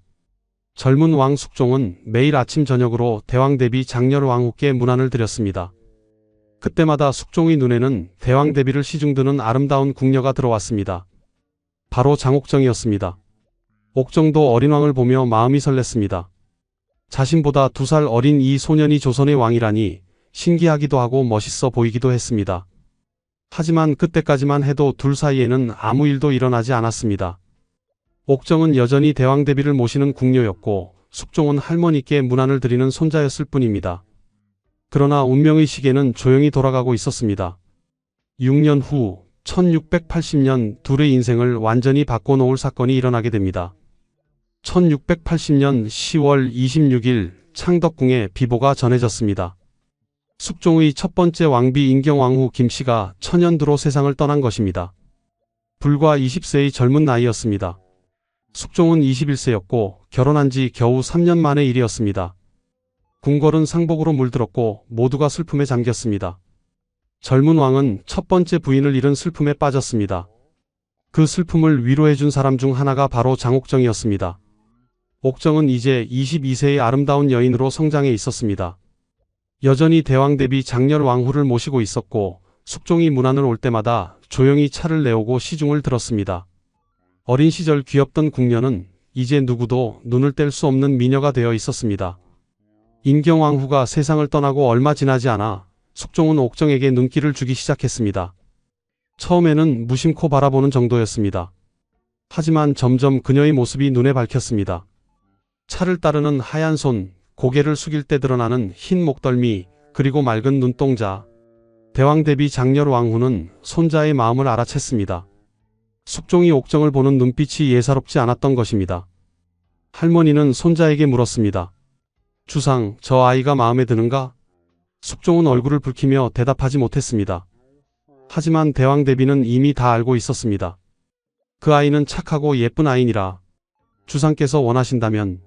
젊은 왕 숙종은 매일 아침 저녁으로 대왕 대비 장렬 왕후께 문안을 드렸습니다. 그때마다 숙종의 눈에는 대왕 대비를 시중드는 아름다운 궁녀가 들어왔습니다. 바로 장옥정이었습니다. 옥정도 어린 왕을 보며 마음이 설렜습니다. 자신보다 2살 어린 이 소년이 조선의 왕이라니 신기하기도 하고 멋있어 보이기도 했습니다. 하지만 그때까지만 해도 둘 사이에는 아무 일도 일어나지 않았습니다. 옥정은 여전히 대왕 대비를 모시는 궁녀였고 숙종은 할머니께 문안을 드리는 손자였을 뿐입니다. 그러나 운명의 시계는 조용히 돌아가고 있었습니다. 6년 후 1680년 둘의 인생을 완전히 바꿔놓을 사건이 일어나게 됩니다. 1680년 10월 26일 창덕궁에 비보가 전해졌습니다. 숙종의 첫 번째 왕비 인경왕후 김씨가 천연두로 세상을 떠난 것입니다. 불과 20세의 젊은 나이였습니다. 숙종은 21세였고 결혼한 지 겨우 3년 만의 일이었습니다. 궁궐은 상복으로 물들었고 모두가 슬픔에 잠겼습니다. 젊은 왕은 첫 번째 부인을 잃은 슬픔에 빠졌습니다. 그 슬픔을 위로해준 사람 중 하나가 바로 장옥정이었습니다. 옥정은 이제 22세의 아름다운 여인으로 성장해 있었습니다. 여전히 대왕 대비 장렬 왕후를 모시고 있었고 숙종이 문안을 올 때마다 조용히 차를 내오고 시중을 들었습니다. 어린 시절 귀엽던 궁녀는 이제 누구도 눈을 뗄 수 없는 미녀가 되어 있었습니다. 인경왕후가 세상을 떠나고 얼마 지나지 않아 숙종은 옥정에게 눈길을 주기 시작했습니다. 처음에는 무심코 바라보는 정도였습니다. 하지만 점점 그녀의 모습이 눈에 밝혔습니다. 차를 따르는 하얀 손, 고개를 숙일 때 드러나는 흰 목덜미, 그리고 맑은 눈동자. 대왕 대비 장렬 왕후는 손자의 마음을 알아챘습니다. 숙종이 옥정을 보는 눈빛이 예사롭지 않았던 것입니다. 할머니는 손자에게 물었습니다. 주상, 저 아이가 마음에 드는가? 숙종은 얼굴을 붉히며 대답하지 못했습니다. 하지만 대왕 대비는 이미 다 알고 있었습니다. 그 아이는 착하고 예쁜 아이니라. 주상께서 원하신다면.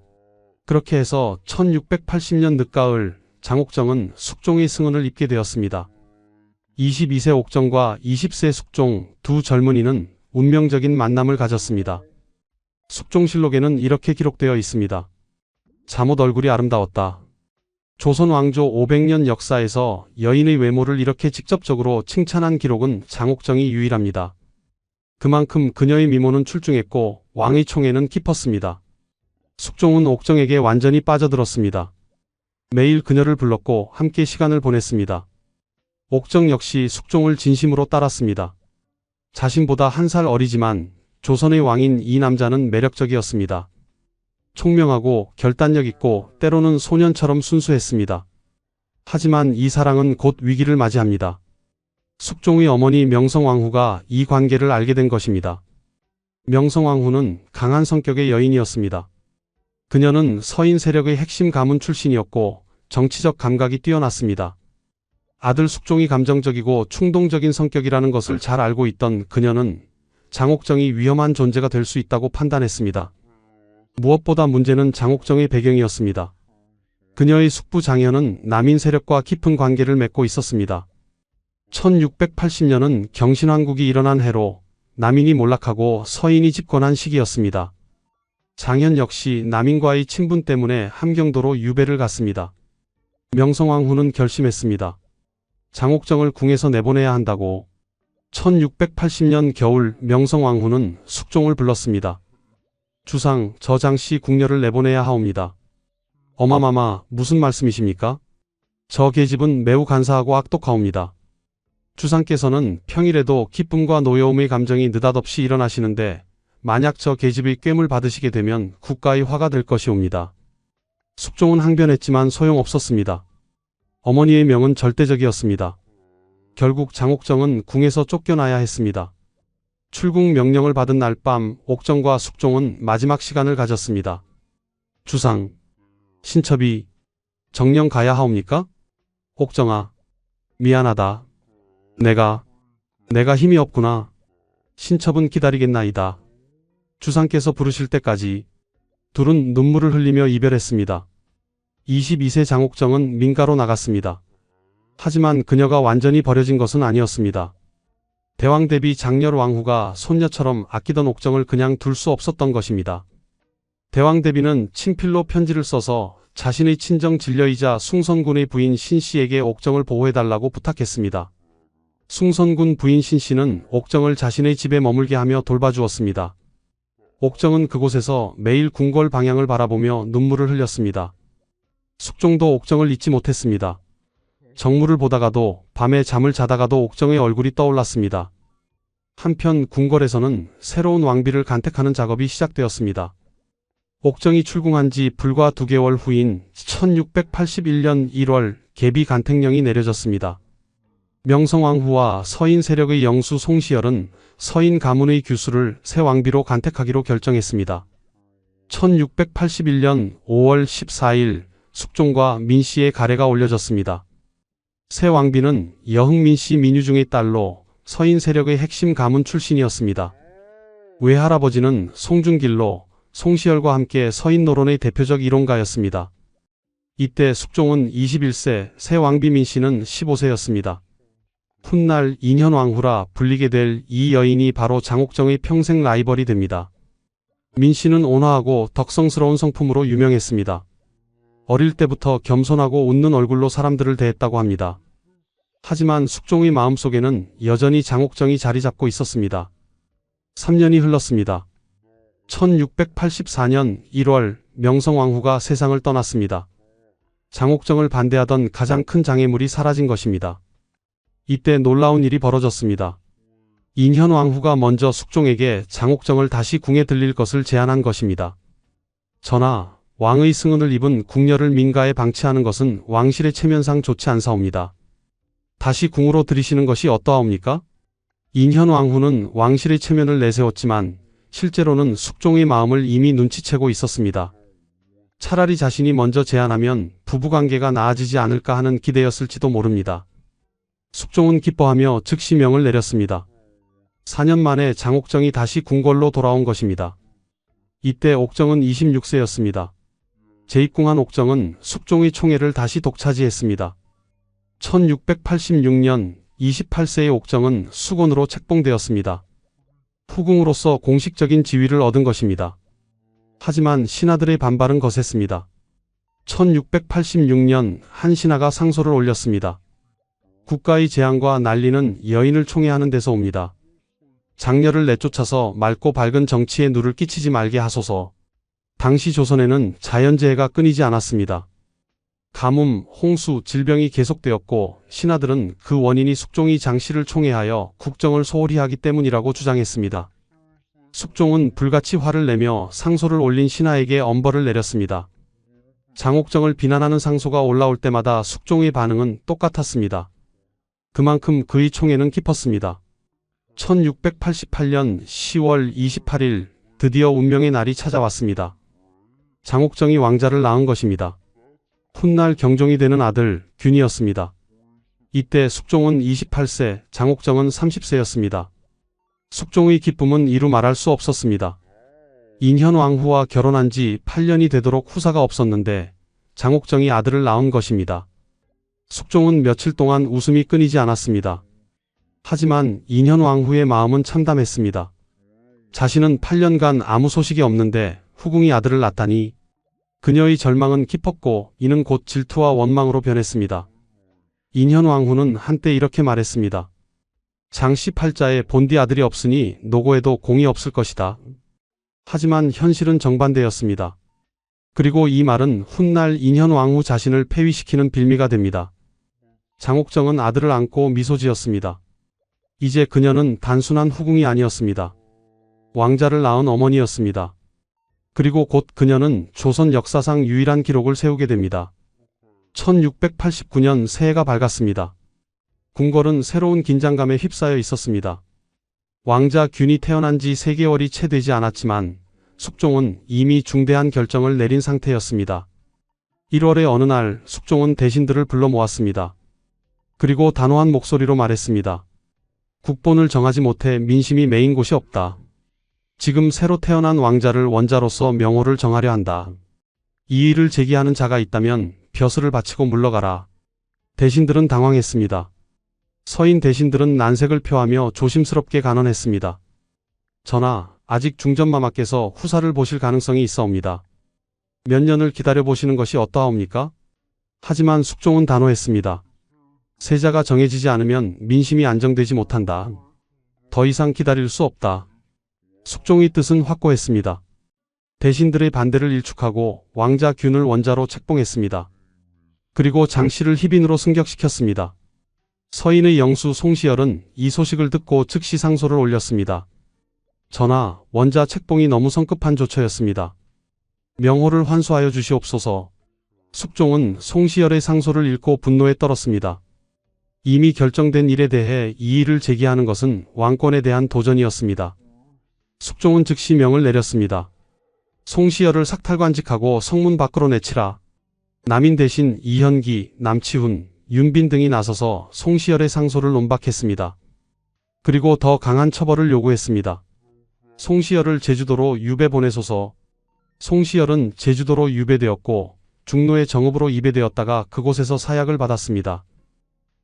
그렇게 해서 1680년 늦가을 장옥정은 숙종의 승은을 입게 되었습니다. 22세 옥정과 20세 숙종 두 젊은이는 운명적인 만남을 가졌습니다. 숙종실록에는 이렇게 기록되어 있습니다. 잠옷 얼굴이 아름다웠다. 조선 왕조 500년 역사에서 여인의 외모를 이렇게 직접적으로 칭찬한 기록은 장옥정이 유일합니다. 그만큼 그녀의 미모는 출중했고 왕의 총애는 깊었습니다. 숙종은 옥정에게 완전히 빠져들었습니다. 매일 그녀를 불렀고 함께 시간을 보냈습니다. 옥정 역시 숙종을 진심으로 따랐습니다. 자신보다 한 살 어리지만 조선의 왕인 이 남자는 매력적이었습니다. 총명하고 결단력 있고 때로는 소년처럼 순수했습니다. 하지만 이 사랑은 곧 위기를 맞이합니다. 숙종의 어머니 명성왕후가 이 관계를 알게 된 것입니다. 명성왕후는 강한 성격의 여인이었습니다. 그녀는 서인 세력의 핵심 가문 출신이었고 정치적 감각이 뛰어났습니다. 아들 숙종이 감정적이고 충동적인 성격이라는 것을 잘 알고 있던 그녀는 장옥정이 위험한 존재가 될 수 있다고 판단했습니다. 무엇보다 문제는 장옥정의 배경이었습니다. 그녀의 숙부 장현은 남인 세력과 깊은 관계를 맺고 있었습니다. 1680년은 경신왕국이 일어난 해로 남인이 몰락하고 서인이 집권한 시기였습니다. 장현 역시 남인과의 친분 때문에 함경도로 유배를 갔습니다. 명성왕후는 결심했습니다. 장옥정을 궁에서 내보내야 한다고. 1680년 겨울 명성왕후는 숙종을 불렀습니다. 주상, 저 장씨 궁녀를 내보내야 하옵니다. 어마마마, 무슨 말씀이십니까? 저 계집은 매우 간사하고 악독하옵니다. 주상께서는 평일에도 기쁨과 노여움의 감정이 느닷없이 일어나시는데 만약 저 계집의 꿰물 받으시게 되면 국가의 화가 될 것이옵니다. 숙종은 항변했지만 소용없었습니다. 어머니의 명은 절대적이었습니다. 결국 장옥정은 궁에서 쫓겨나야 했습니다. 출궁 명령을 받은 날 밤 옥정과 숙종은 마지막 시간을 가졌습니다. 주상, 신첩이 정령 가야 하옵니까? 옥정아, 미안하다. 내가 힘이 없구나. 신첩은 기다리겠나이다. 주상께서 부르실 때까지. 둘은 눈물을 흘리며 이별했습니다. 22세 장옥정은 민가로 나갔습니다. 하지만 그녀가 완전히 버려진 것은 아니었습니다. 대왕 대비 장렬 왕후가 손녀처럼 아끼던 옥정을 그냥 둘 수 없었던 것입니다. 대왕 대비는 친필로 편지를 써서 자신의 친정 진려이자 숭선군의 부인 신씨에게 옥정을 보호해달라고 부탁했습니다. 숭선군 부인 신씨는 옥정을 자신의 집에 머물게 하며 돌봐주었습니다. 옥정은 그곳에서 매일 궁궐 방향을 바라보며 눈물을 흘렸습니다. 숙종도 옥정을 잊지 못했습니다. 정무를 보다가도 밤에 잠을 자다가도 옥정의 얼굴이 떠올랐습니다. 한편 궁궐에서는 새로운 왕비를 간택하는 작업이 시작되었습니다. 옥정이 출궁한 지 불과 2개월 후인 1681년 1월 계비 간택령이 내려졌습니다. 명성왕후와 서인 세력의 영수 송시열은 서인 가문의 규수를 새 왕비로 간택하기로 결정했습니다. 1681년 5월 14일 숙종과 민씨의 가례가 올려졌습니다. 새 왕비는 여흥민씨 민유중의 딸로 서인 세력의 핵심 가문 출신이었습니다. 외할아버지는 송중길로, 송시열과 함께 서인 노론의 대표적 이론가였습니다. 이때 숙종은 21세, 새 왕비 민씨는 15세였습니다. 훗날 인현왕후라 불리게 될 이 여인이 바로 장옥정의 평생 라이벌이 됩니다. 민씨는 온화하고 덕성스러운 성품으로 유명했습니다. 어릴 때부터 겸손하고 웃는 얼굴로 사람들을 대했다고 합니다. 하지만 숙종의 마음속에는 여전히 장옥정이 자리 잡고 있었습니다. 3년이 흘렀습니다. 1684년 1월 명성왕후가 세상을 떠났습니다. 장옥정을 반대하던 가장 큰 장애물이 사라진 것입니다. 이때 놀라운 일이 벌어졌습니다. 인현왕후가 먼저 숙종에게 장옥정을 다시 궁에 들릴 것을 제안한 것입니다. 전하, 왕의 승은을 입은 궁녀를 민가에 방치하는 것은 왕실의 체면상 좋지 않사옵니다. 다시 궁으로 들이시는 것이 어떠하옵니까? 인현왕후는 왕실의 체면을 내세웠지만 실제로는 숙종의 마음을 이미 눈치채고 있었습니다. 차라리 자신이 먼저 제안하면 부부관계가 나아지지 않을까 하는 기대였을지도 모릅니다. 숙종은 기뻐하며 즉시 명을 내렸습니다. 4년 만에 장옥정이 다시 궁궐로 돌아온 것입니다. 이때 옥정은 26세였습니다. 재입궁한 옥정은 숙종의 총애를 다시 독차지했습니다. 1686년 28세의 옥정은 수곤으로 책봉되었습니다. 후궁으로서 공식적인 지위를 얻은 것입니다. 하지만 신하들의 반발은 거셌습니다. 1686년 한 신하가 상소를 올렸습니다. 국가의 재앙과 난리는 여인을 총애하는 데서 옵니다. 장녀를 내쫓아서 맑고 밝은 정치에 누를 끼치지 말게 하소서. 당시 조선에는 자연재해가 끊이지 않았습니다. 가뭄, 홍수, 질병이 계속되었고 신하들은 그 원인이 숙종이 장씨를 총애하여 국정을 소홀히 하기 때문이라고 주장했습니다. 숙종은 불같이 화를 내며 상소를 올린 신하에게 엄벌을 내렸습니다. 장옥정을 비난하는 상소가 올라올 때마다 숙종의 반응은 똑같았습니다. 그만큼 그의 총애는 깊었습니다. 1688년 10월 28일 드디어 운명의 날이 찾아왔습니다. 장옥정이 왕자를 낳은 것입니다. 훗날 경종이 되는 아들 균이었습니다. 이때 숙종은 28세, 장옥정은 30세였습니다. 숙종의 기쁨은 이루 말할 수 없었습니다. 인현왕후와 결혼한 지 8년이 되도록 후사가 없었는데 장옥정이 아들을 낳은 것입니다. 숙종은 며칠 동안 웃음이 끊이지 않았습니다. 하지만 인현왕후의 마음은 참담했습니다. 자신은 8년간 아무 소식이 없는데 후궁이 아들을 낳다니. 그녀의 절망은 깊었고 이는 곧 질투와 원망으로 변했습니다. 인현왕후는 한때 이렇게 말했습니다. 장씨 팔자에 본디 아들이 없으니 노고에도 공이 없을 것이다. 하지만 현실은 정반대였습니다. 그리고 이 말은 훗날 인현왕후 자신을 폐위시키는 빌미가 됩니다. 장옥정은 아들을 안고 미소 지었습니다. 이제 그녀는 단순한 후궁이 아니었습니다. 왕자를 낳은 어머니였습니다. 그리고 곧 그녀는 조선 역사상 유일한 기록을 세우게 됩니다. 1689년 새해가 밝았습니다. 궁궐은 새로운 긴장감에 휩싸여 있었습니다. 왕자 균이 태어난 지 3개월이 채 되지 않았지만 숙종은 이미 중대한 결정을 내린 상태였습니다. 1월의 어느 날 숙종은 대신들을 불러 모았습니다. 그리고 단호한 목소리로 말했습니다. 국본을 정하지 못해 민심이 매인 곳이 없다. 지금 새로 태어난 왕자를 원자로서 명호를 정하려 한다. 이의를 제기하는 자가 있다면 벼슬을 바치고 물러가라. 대신들은 당황했습니다. 서인 대신들은 난색을 표하며 조심스럽게 간언했습니다. 전하, 아직 중전마마께서 후사를 보실 가능성이 있사옵니다. 몇 년을 기다려보시는 것이 어떠하옵니까? 하지만 숙종은 단호했습니다. 세자가 정해지지 않으면 민심이 안정되지 못한다. 더 이상 기다릴 수 없다. 숙종의 뜻은 확고했습니다. 대신들의 반대를 일축하고 왕자 균을 원자로 책봉했습니다. 그리고 장씨를 희빈으로 승격시켰습니다. 서인의 영수 송시열은 이 소식을 듣고 즉시 상소를 올렸습니다. 전하, 원자 책봉이 너무 성급한 조처였습니다. 명호를 환수하여 주시옵소서. 숙종은 송시열의 상소를 읽고 분노에 떨었습니다. 이미 결정된 일에 대해 이의를 제기하는 것은 왕권에 대한 도전이었습니다. 숙종은 즉시 명을 내렸습니다. 송시열을 삭탈관직하고 성문 밖으로 내치라. 남인 대신 이현기, 남치훈, 윤빈 등이 나서서 송시열의 상소를 논박했습니다. 그리고 더 강한 처벌을 요구했습니다. 송시열을 제주도로 유배 보내소서. 송시열은 제주도로 유배되었고 중노의 정읍으로 입예되었다가 그곳에서 사약을 받았습니다.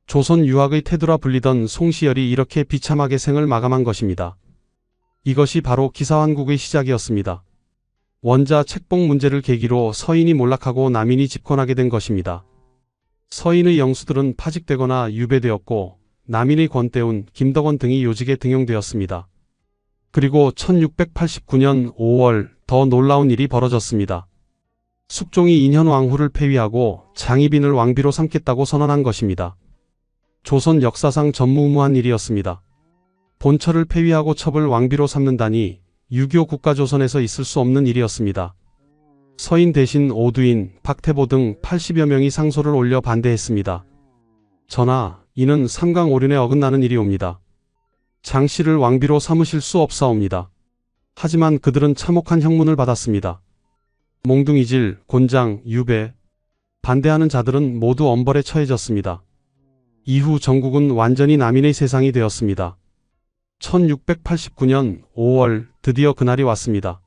조선 유학의 태두라 불리던 송시열이 이렇게 비참하게 생을 마감한 것입니다. 이것이 바로 기사환국의 시작이었습니다. 원자 책봉 문제를 계기로 서인이 몰락하고 남인이 집권하게 된 것입니다. 서인의 영수들은 파직되거나 유배되었고 남인의 권대운, 김덕원 등이 요직에 등용되었습니다. 그리고 1689년 5월 더 놀라운 일이 벌어졌습니다. 숙종이 인현왕후를 폐위하고 장희빈을 왕비로 삼겠다고 선언한 것입니다. 조선 역사상 전무후무한 일이었습니다. 본처를 폐위하고 첩을 왕비로 삼는다니 유교 국가조선에서 있을 수 없는 일이었습니다. 서인 대신 오두인, 박태보 등 80여 명이 상소를 올려 반대했습니다. 전하, 이는 삼강오륜에 어긋나는 일이옵니다. 장씨를 왕비로 삼으실 수 없사옵니다. 하지만 그들은 참혹한 형문을 받았습니다. 몽둥이질, 곤장, 유배. 반대하는 자들은 모두 엄벌에 처해졌습니다. 이후 전국은 완전히 남인의 세상이 되었습니다. 1689년 5월 드디어 그날이 왔습니다.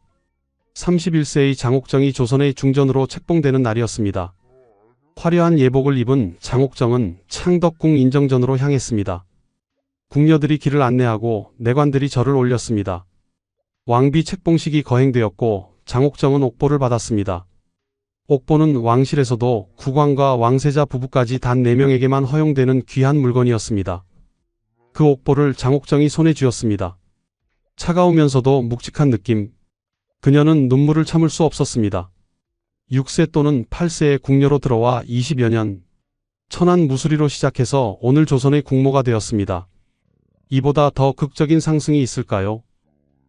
31세의 장옥정이 조선의 중전으로 책봉되는 날이었습니다. 화려한 예복을 입은 장옥정은 창덕궁 인정전으로 향했습니다. 궁녀들이 길을 안내하고 내관들이 절을 올렸습니다. 왕비 책봉식이 거행되었고 장옥정은 옥보를 받았습니다. 옥보는 왕실에서도 국왕과 왕세자 부부까지 단 4명에게만 허용되는 귀한 물건이었습니다. 그 옥보를 장옥정이 손에 쥐었습니다. 차가우면서도 묵직한 느낌. 그녀는 눈물을 참을 수 없었습니다. 6세 또는 8세의 궁녀로 들어와 20여 년. 천안 무수리로 시작해서 오늘 조선의 국모가 되었습니다. 이보다 더 극적인 상승이 있을까요?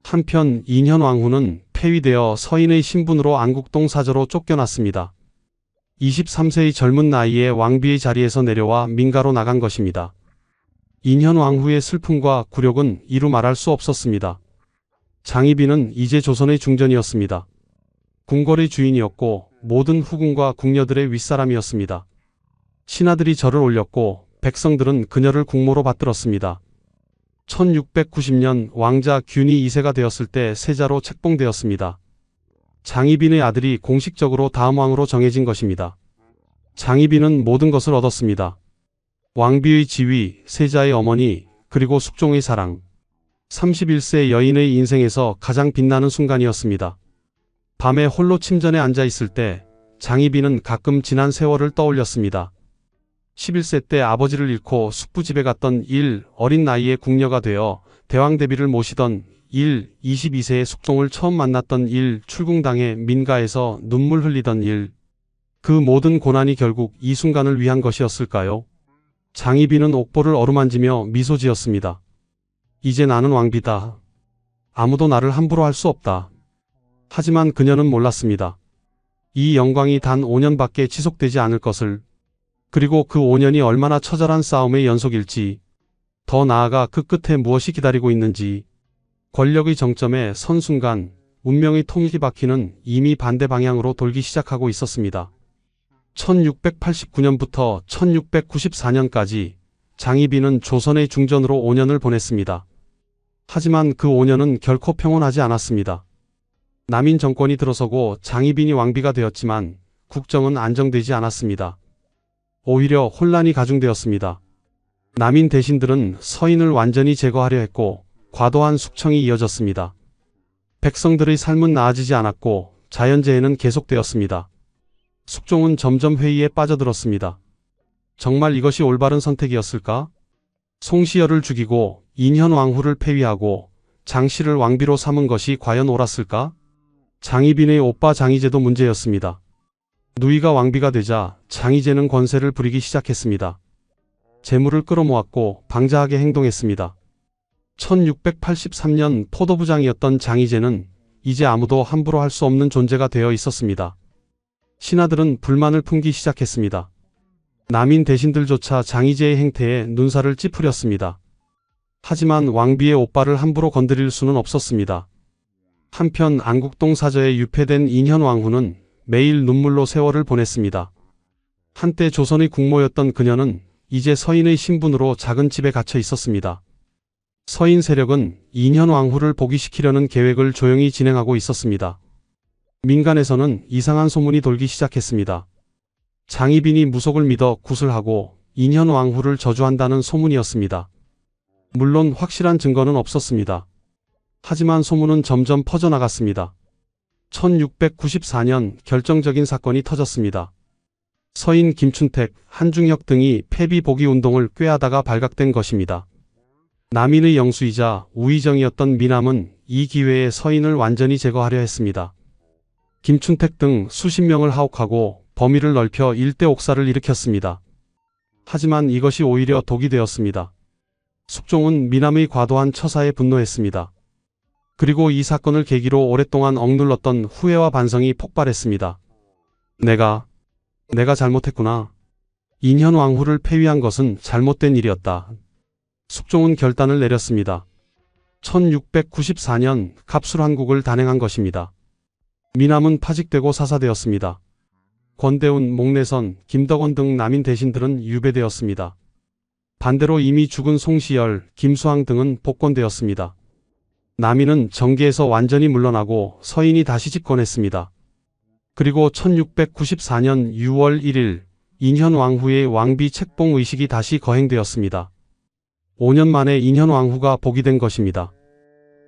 한편 인현왕후는 폐위되어 서인의 신분으로 안국동 사저로 쫓겨났습니다. 23세의 젊은 나이에 왕비의 자리에서 내려와 민가로 나간 것입니다. 인현왕후의 슬픔과 굴욕은 이루 말할 수 없었습니다. 장희빈은 이제 조선의 중전이었습니다. 궁궐의 주인이었고 모든 후궁과 궁녀들의 윗사람이었습니다. 신하들이 절을 올렸고 백성들은 그녀를 국모로 받들었습니다. 1690년 왕자 균이 2세가 되었을 때 세자로 책봉되었습니다. 장희빈의 아들이 공식적으로 다음 왕으로 정해진 것입니다. 장희빈은 모든 것을 얻었습니다. 왕비의 지위, 세자의 어머니, 그리고 숙종의 사랑. 31세 여인의 인생에서 가장 빛나는 순간이었습니다. 밤에 홀로 침전에 앉아 있을 때 장희빈은 가끔 지난 세월을 떠올렸습니다. 11세 때 아버지를 잃고 숙부집에 갔던 어린 나이에 궁녀가 되어 대왕대비를 모시던 22세의 숙종을 처음 만났던 출궁당에 민가에서 눈물 흘리던 그 모든 고난이 결국 이 순간을 위한 것이었을까요? 장희빈은 옥보를 어루만지며 미소 지었습니다. 이제 나는 왕비다. 아무도 나를 함부로 할 수 없다. 하지만 그녀는 몰랐습니다. 이 영광이 단 5년밖에 지속되지 않을 것을. 그리고 그 5년이 얼마나 처절한 싸움의 연속일지, 더 나아가 그 끝에 무엇이 기다리고 있는지. 권력의 정점에 선 순간 운명의 통일기 바퀴는 이미 반대 방향으로 돌기 시작하고 있었습니다. 1689년부터 1694년까지 장희빈은 조선의 중전으로 5년을 보냈습니다. 하지만 그 5년은 결코 평온하지 않았습니다. 남인 정권이 들어서고 장희빈이 왕비가 되었지만 국정은 안정되지 않았습니다. 오히려 혼란이 가중되었습니다. 남인 대신들은 서인을 완전히 제거하려 했고 과도한 숙청이 이어졌습니다. 백성들의 삶은 나아지지 않았고 자연재해는 계속되었습니다. 숙종은 점점 회의에 빠져들었습니다. 정말 이것이 올바른 선택이었을까? 송시열을 죽이고 인현왕후를 폐위하고 장씨를 왕비로 삼은 것이 과연 옳았을까? 장희빈의 오빠 장희제도 문제였습니다. 누이가 왕비가 되자 장희제는 권세를 부리기 시작했습니다. 재물을 끌어모았고 방자하게 행동했습니다. 1683년 포도부장이었던 장희제는 이제 아무도 함부로 할 수 없는 존재가 되어 있었습니다. 신하들은 불만을 품기 시작했습니다. 남인 대신들조차 장희제의 행태에 눈살을 찌푸렸습니다. 하지만 왕비의 오빠를 함부로 건드릴 수는 없었습니다. 한편 안국동 사저에 유폐된 인현왕후는 매일 눈물로 세월을 보냈습니다. 한때 조선의 국모였던 그녀는 이제 서인의 신분으로 작은 집에 갇혀 있었습니다. 서인 세력은 인현 왕후를 복위시키려는 계획을 조용히 진행하고 있었습니다. 민간에서는 이상한 소문이 돌기 시작했습니다. 장희빈이 무속을 믿어 구슬하고 인현 왕후를 저주한다는 소문이었습니다. 물론 확실한 증거는 없었습니다. 하지만 소문은 점점 퍼져나갔습니다. 1694년 결정적인 사건이 터졌습니다. 서인 김춘택, 한중혁 등이 패비 복위 운동을 꾀하다가 발각된 것입니다. 남인의 영수이자 우의정이었던 미남은 이 기회에 서인을 완전히 제거하려 했습니다. 김춘택 등 수십 명을 하옥하고 범위를 넓혀 일대 옥사를 일으켰습니다. 하지만 이것이 오히려 독이 되었습니다. 숙종은 미남의 과도한 처사에 분노했습니다. 그리고 이 사건을 계기로 오랫동안 억눌렀던 후회와 반성이 폭발했습니다. 내가 잘못했구나. 인현 왕후를 폐위한 것은 잘못된 일이었다. 숙종은 결단을 내렸습니다. 1694년 갑술한국을 단행한 것입니다. 미남은 파직되고 사사되었습니다. 권대운, 목내선, 김덕원 등 남인 대신들은 유배되었습니다. 반대로 이미 죽은 송시열, 김수항 등은 복권되었습니다. 남인은 정계에서 완전히 물러나고 서인이 다시 집권했습니다. 그리고 1694년 6월 1일 인현 왕후의 왕비 책봉 의식이 다시 거행되었습니다. 5년 만에 인현 왕후가 복위된 것입니다.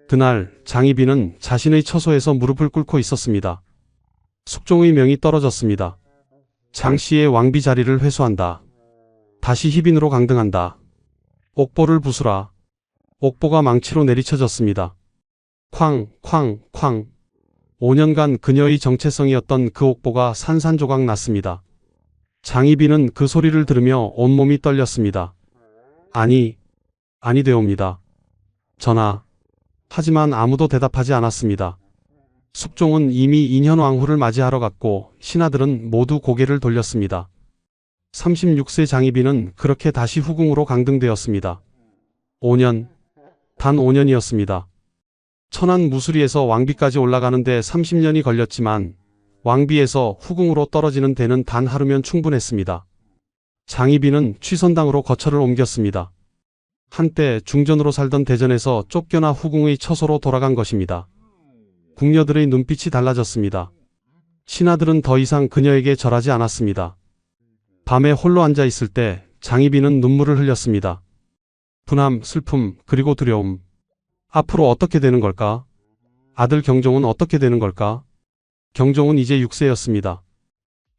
그날 장희빈은 자신의 처소에서 무릎을 꿇고 있었습니다. 숙종의 명이 떨어졌습니다. 장씨의 왕비 자리를 회수한다. 다시 희빈으로 강등한다. 옥보를 부수라. 옥보가 망치로 내리쳐졌습니다. 쾅, 쾅, 쾅. 5년간 그녀의 정체성이었던 그 옥보가 산산조각 났습니다. 장희빈은 그 소리를 들으며 온몸이 떨렸습니다. 아니 되옵니다. 전하. 하지만 아무도 대답하지 않았습니다. 숙종은 이미 인현 왕후를 맞이하러 갔고 신하들은 모두 고개를 돌렸습니다. 36세 장희빈은 그렇게 다시 후궁으로 강등되었습니다. 5년, 단 5년이었습니다. 천안 무수리에서 왕비까지 올라가는데 30년이 걸렸지만 왕비에서 후궁으로 떨어지는 데는 단 하루면 충분했습니다. 장희빈은 취선당으로 거처를 옮겼습니다. 한때 중전으로 살던 대전에서 쫓겨나 후궁의 처소로 돌아간 것입니다. 궁녀들의 눈빛이 달라졌습니다. 신하들은 더 이상 그녀에게 절하지 않았습니다. 밤에 홀로 앉아 있을 때 장희빈은 눈물을 흘렸습니다. 분함, 슬픔, 그리고 두려움. 앞으로 어떻게 되는 걸까? 아들 경종은 어떻게 되는 걸까? 경종은 이제 6세였습니다.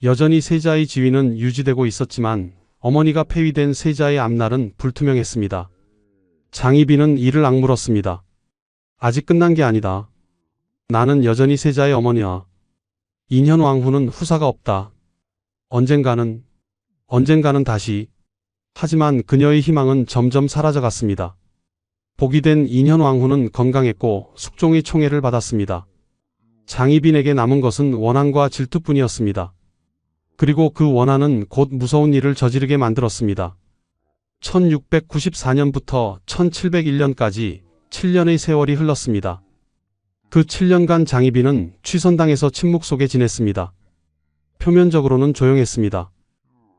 여전히 세자의 지위는 유지되고 있었지만 어머니가 폐위된 세자의 앞날은 불투명했습니다. 장희빈은 이를 악물었습니다. 아직 끝난 게 아니다. 나는 여전히 세자의 어머니야. 인현 왕후는 후사가 없다. 언젠가는 다시. 하지만 그녀의 희망은 점점 사라져갔습니다. 복위된 인현 왕후는 건강했고 숙종의 총애를 받았습니다. 장희빈에게 남은 것은 원한과 질투뿐이었습니다. 그리고 그 원한은 곧 무서운 일을 저지르게 만들었습니다. 1694년부터 1701년까지 7년의 세월이 흘렀습니다. 그 7년간 장희빈은 취선당에서 침묵 속에 지냈습니다. 표면적으로는 조용했습니다.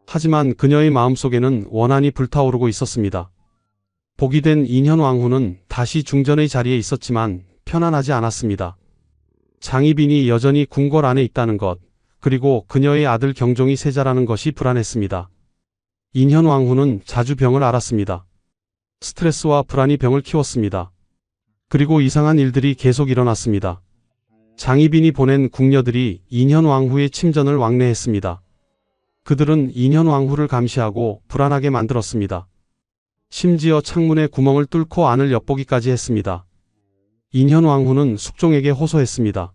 하지만 그녀의 마음속에는 원한이 불타오르고 있었습니다. 복위된 인현 왕후는 다시 중전의 자리에 있었지만 편안하지 않았습니다. 장희빈이 여전히 궁궐 안에 있다는 것, 그리고 그녀의 아들 경종이 세자라는 것이 불안했습니다. 인현 왕후는 자주 병을 앓았습니다. 스트레스와 불안이 병을 키웠습니다. 그리고 이상한 일들이 계속 일어났습니다. 장희빈이 보낸 궁녀들이 인현 왕후의 침전을 왕래했습니다. 그들은 인현 왕후를 감시하고 불안하게 만들었습니다. 심지어 창문에 구멍을 뚫고 안을 엿보기까지 했습니다. 인현 왕후는 숙종에게 호소했습니다.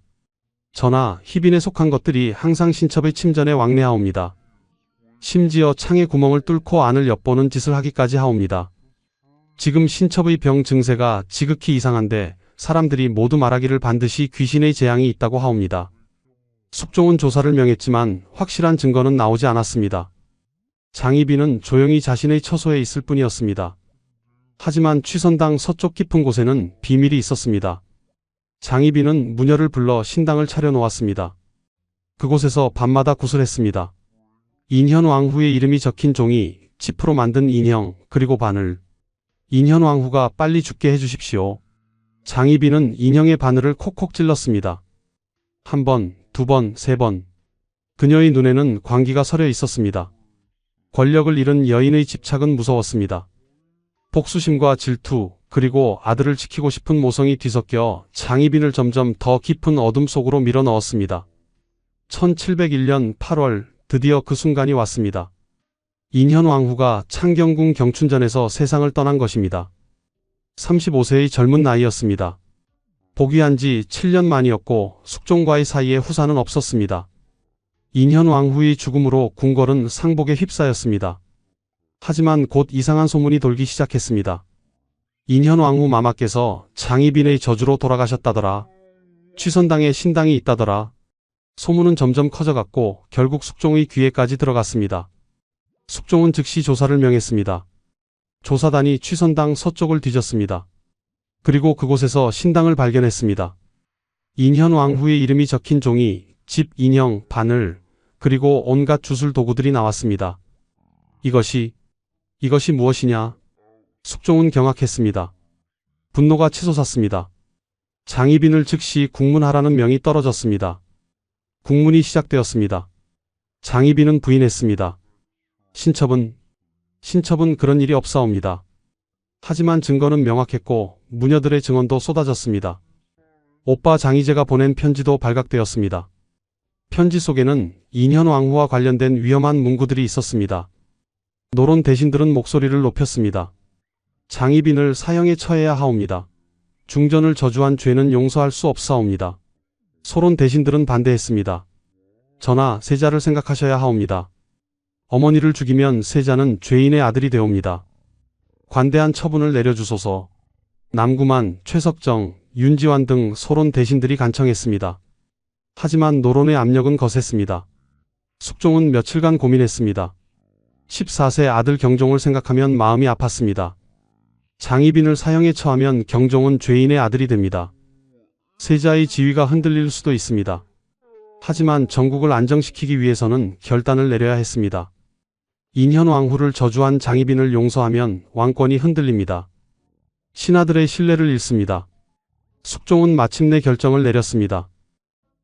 전하, 희빈에 속한 것들이 항상 신첩의 침전에 왕래하옵니다. 심지어 창에 구멍을 뚫고 안을 엿보는 짓을 하기까지 하옵니다. 지금 신첩의 병 증세가 지극히 이상한데 사람들이 모두 말하기를 반드시 귀신의 재앙이 있다고 하옵니다. 숙종은 조사를 명했지만 확실한 증거는 나오지 않았습니다. 장희빈은 조용히 자신의 처소에 있을 뿐이었습니다. 하지만 취선당 서쪽 깊은 곳에는 비밀이 있었습니다. 장희빈은 무녀를 불러 신당을 차려놓았습니다. 그곳에서 밤마다 구슬했습니다. 인현 왕후의 이름이 적힌 종이 지프로 만든 인형, 그리고 바늘. 인현왕후가 빨리 죽게 해주십시오. 장희빈은 인형의 바늘을 콕콕 찔렀습니다. 한 번, 두 번, 세 번. 그녀의 눈에는 광기가 서려 있었습니다. 권력을 잃은 여인의 집착은 무서웠습니다. 복수심과 질투, 그리고 아들을 지키고 싶은 모성이 뒤섞여 장희빈을 점점 더 깊은 어둠 속으로 밀어넣었습니다. 1701년 8월 드디어 그 순간이 왔습니다. 인현왕후가 창경궁 경춘전에서 세상을 떠난 것입니다. 35세의 젊은 나이였습니다. 복위한 지 7년 만이었고 숙종과의 사이에 후사는 없었습니다. 인현왕후의 죽음으로 궁궐은 상복에 휩싸였습니다. 하지만 곧 이상한 소문이 돌기 시작했습니다. 인현왕후 마마께서 장희빈의 저주로 돌아가셨다더라. 취선당에 신당이 있다더라. 소문은 점점 커져갔고 결국 숙종의 귀에까지 들어갔습니다. 숙종은 즉시 조사를 명했습니다. 조사단이 취선당 서쪽을 뒤졌습니다. 그리고 그곳에서 신당을 발견했습니다. 인현왕후의 이름이 적힌 종이, 집, 인형, 바늘, 그리고 온갖 주술 도구들이 나왔습니다. 이것이 무엇이냐? 숙종은 경악했습니다. 분노가 치솟았습니다. 장희빈을 즉시 국문하라는 명이 떨어졌습니다. 국문이 시작되었습니다. 장희빈은 부인했습니다. 신첩은 그런 일이 없사옵니다. 하지만 증거는 명확했고 무녀들의 증언도 쏟아졌습니다. 오빠 장희재가 보낸 편지도 발각되었습니다. 편지 속에는 인현왕후와 관련된 위험한 문구들이 있었습니다. 노론 대신들은 목소리를 높였습니다. 장희빈을 사형에 처해야 하옵니다. 중전을 저주한 죄는 용서할 수 없사옵니다. 소론 대신들은 반대했습니다. 전하, 세자를 생각하셔야 하옵니다. 어머니를 죽이면 세자는 죄인의 아들이 되옵니다. 관대한 처분을 내려주소서. 남구만, 최석정, 윤지환 등 소론 대신들이 간청했습니다. 하지만 노론의 압력은 거셌습니다. 숙종은 며칠간 고민했습니다. 14세 아들 경종을 생각하면 마음이 아팠습니다. 장희빈을 사형에 처하면 경종은 죄인의 아들이 됩니다. 세자의 지위가 흔들릴 수도 있습니다. 하지만 전국을 안정시키기 위해서는 결단을 내려야 했습니다. 인현왕후를 저주한 장희빈을 용서하면 왕권이 흔들립니다. 신하들의 신뢰를 잃습니다. 숙종은 마침내 결정을 내렸습니다.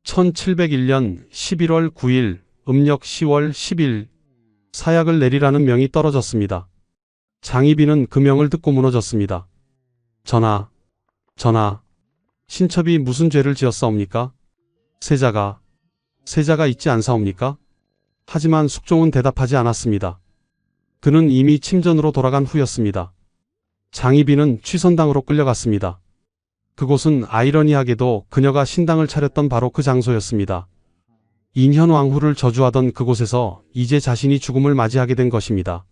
1701년 11월 9일, 음력 10월 10일, 사약을 내리라는 명이 떨어졌습니다. 장희빈은 그 명을 듣고 무너졌습니다. 전하, 신첩이 무슨 죄를 지었사옵니까? 세자가 있지 않사옵니까? 하지만 숙종은 대답하지 않았습니다. 그는 이미 침전으로 돌아간 후였습니다. 장희빈은 취선당으로 끌려갔습니다. 그곳은 아이러니하게도 그녀가 신당을 차렸던 바로 그 장소였습니다. 인현왕후를 저주하던 그곳에서 이제 자신이 죽음을 맞이하게 된 것입니다.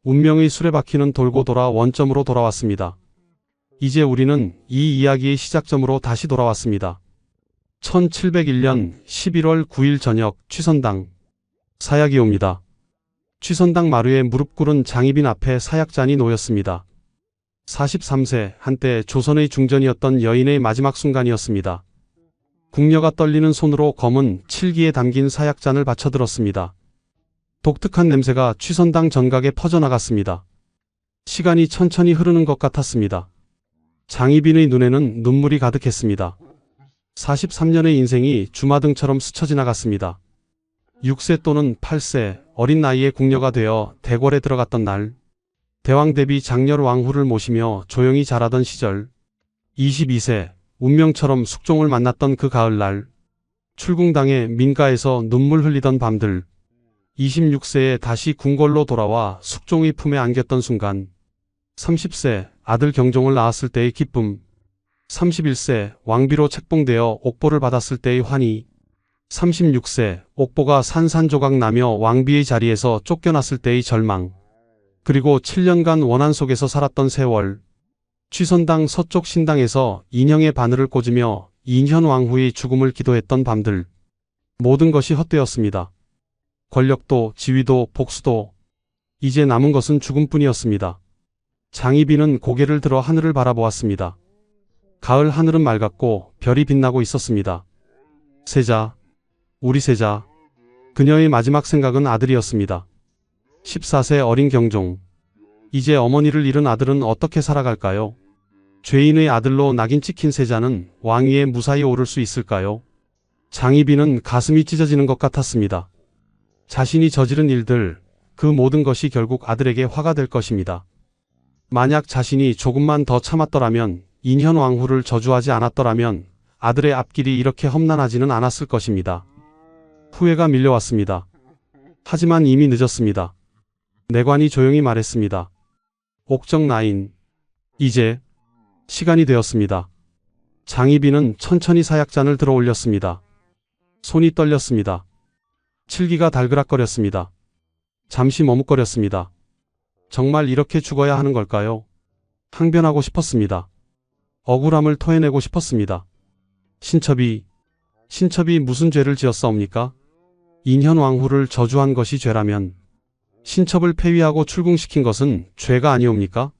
운명의 수레바퀴는 돌고 돌아 원점으로 돌아왔습니다. 이제 우리는 이 이야기의 시작점으로 다시 돌아왔습니다. 1701년 11월 9일 저녁 취선당. 사약이 옵니다. 취선당 마루에 무릎 꿇은 장희빈 앞에 사약잔이 놓였습니다. 43세, 한때 조선의 중전이었던 여인의 마지막 순간이었습니다. 궁녀가 떨리는 손으로 검은 칠기에 담긴 사약잔을 받쳐들었습니다. 독특한 냄새가 취선당 전각에 퍼져나갔습니다. 시간이 천천히 흐르는 것 같았습니다. 장희빈의 눈에는 눈물이 가득했습니다. 43년의 인생이 주마등처럼 스쳐 지나갔습니다. 6세 또는 8세 어린 나이에 궁녀가 되어 대궐에 들어갔던 날, 대왕 대비 장렬 왕후를 모시며 조용히 자라던 시절, 22세 운명처럼 숙종을 만났던 그 가을날, 출궁당의 민가에서 눈물 흘리던 밤들, 26세에 다시 궁궐로 돌아와 숙종의 품에 안겼던 순간, 30세 아들 경종을 낳았을 때의 기쁨, 31세 왕비로 책봉되어 옥보를 받았을 때의 환희, 36세 옥보가 산산조각 나며 왕비의 자리에서 쫓겨났을 때의 절망, 그리고 7년간 원한 속에서 살았던 세월, 취선당 서쪽 신당에서 인형의 바늘을 꽂으며 인현왕후의 죽음을 기도했던 밤들, 모든 것이 헛되었습니다. 권력도 지위도 복수도 이제 남은 것은 죽음뿐이었습니다. 장희빈은 고개를 들어 하늘을 바라보았습니다. 가을 하늘은 맑았고 별이 빛나고 있었습니다. 세자, 우리 세자. 그녀의 마지막 생각은 아들이었습니다. 14세 어린 경종. 이제 어머니를 잃은 아들은 어떻게 살아갈까요? 죄인의 아들로 낙인 찍힌 세자는 왕위에 무사히 오를 수 있을까요? 장희빈은 가슴이 찢어지는 것 같았습니다. 자신이 저지른 일들, 그 모든 것이 결국 아들에게 화가 될 것입니다. 만약 자신이 조금만 더 참았더라면, 인현왕후를 저주하지 않았더라면 아들의 앞길이 이렇게 험난하지는 않았을 것입니다. 후회가 밀려왔습니다. 하지만 이미 늦었습니다. 내관이 조용히 말했습니다. 옥정 나인, 이제 시간이 되었습니다. 장희빈은 천천히 사약잔을 들어 올렸습니다. 손이 떨렸습니다. 칠기가 달그락거렸습니다. 잠시 머뭇거렸습니다. 정말 이렇게 죽어야 하는 걸까요? 항변하고 싶었습니다. 억울함을 토해내고 싶었습니다. 신첩이 무슨 죄를 지었사옵니까? 인현왕후를 저주한 것이 죄라면 신첩을 폐위하고 출궁시킨 것은 죄가 아니옵니까?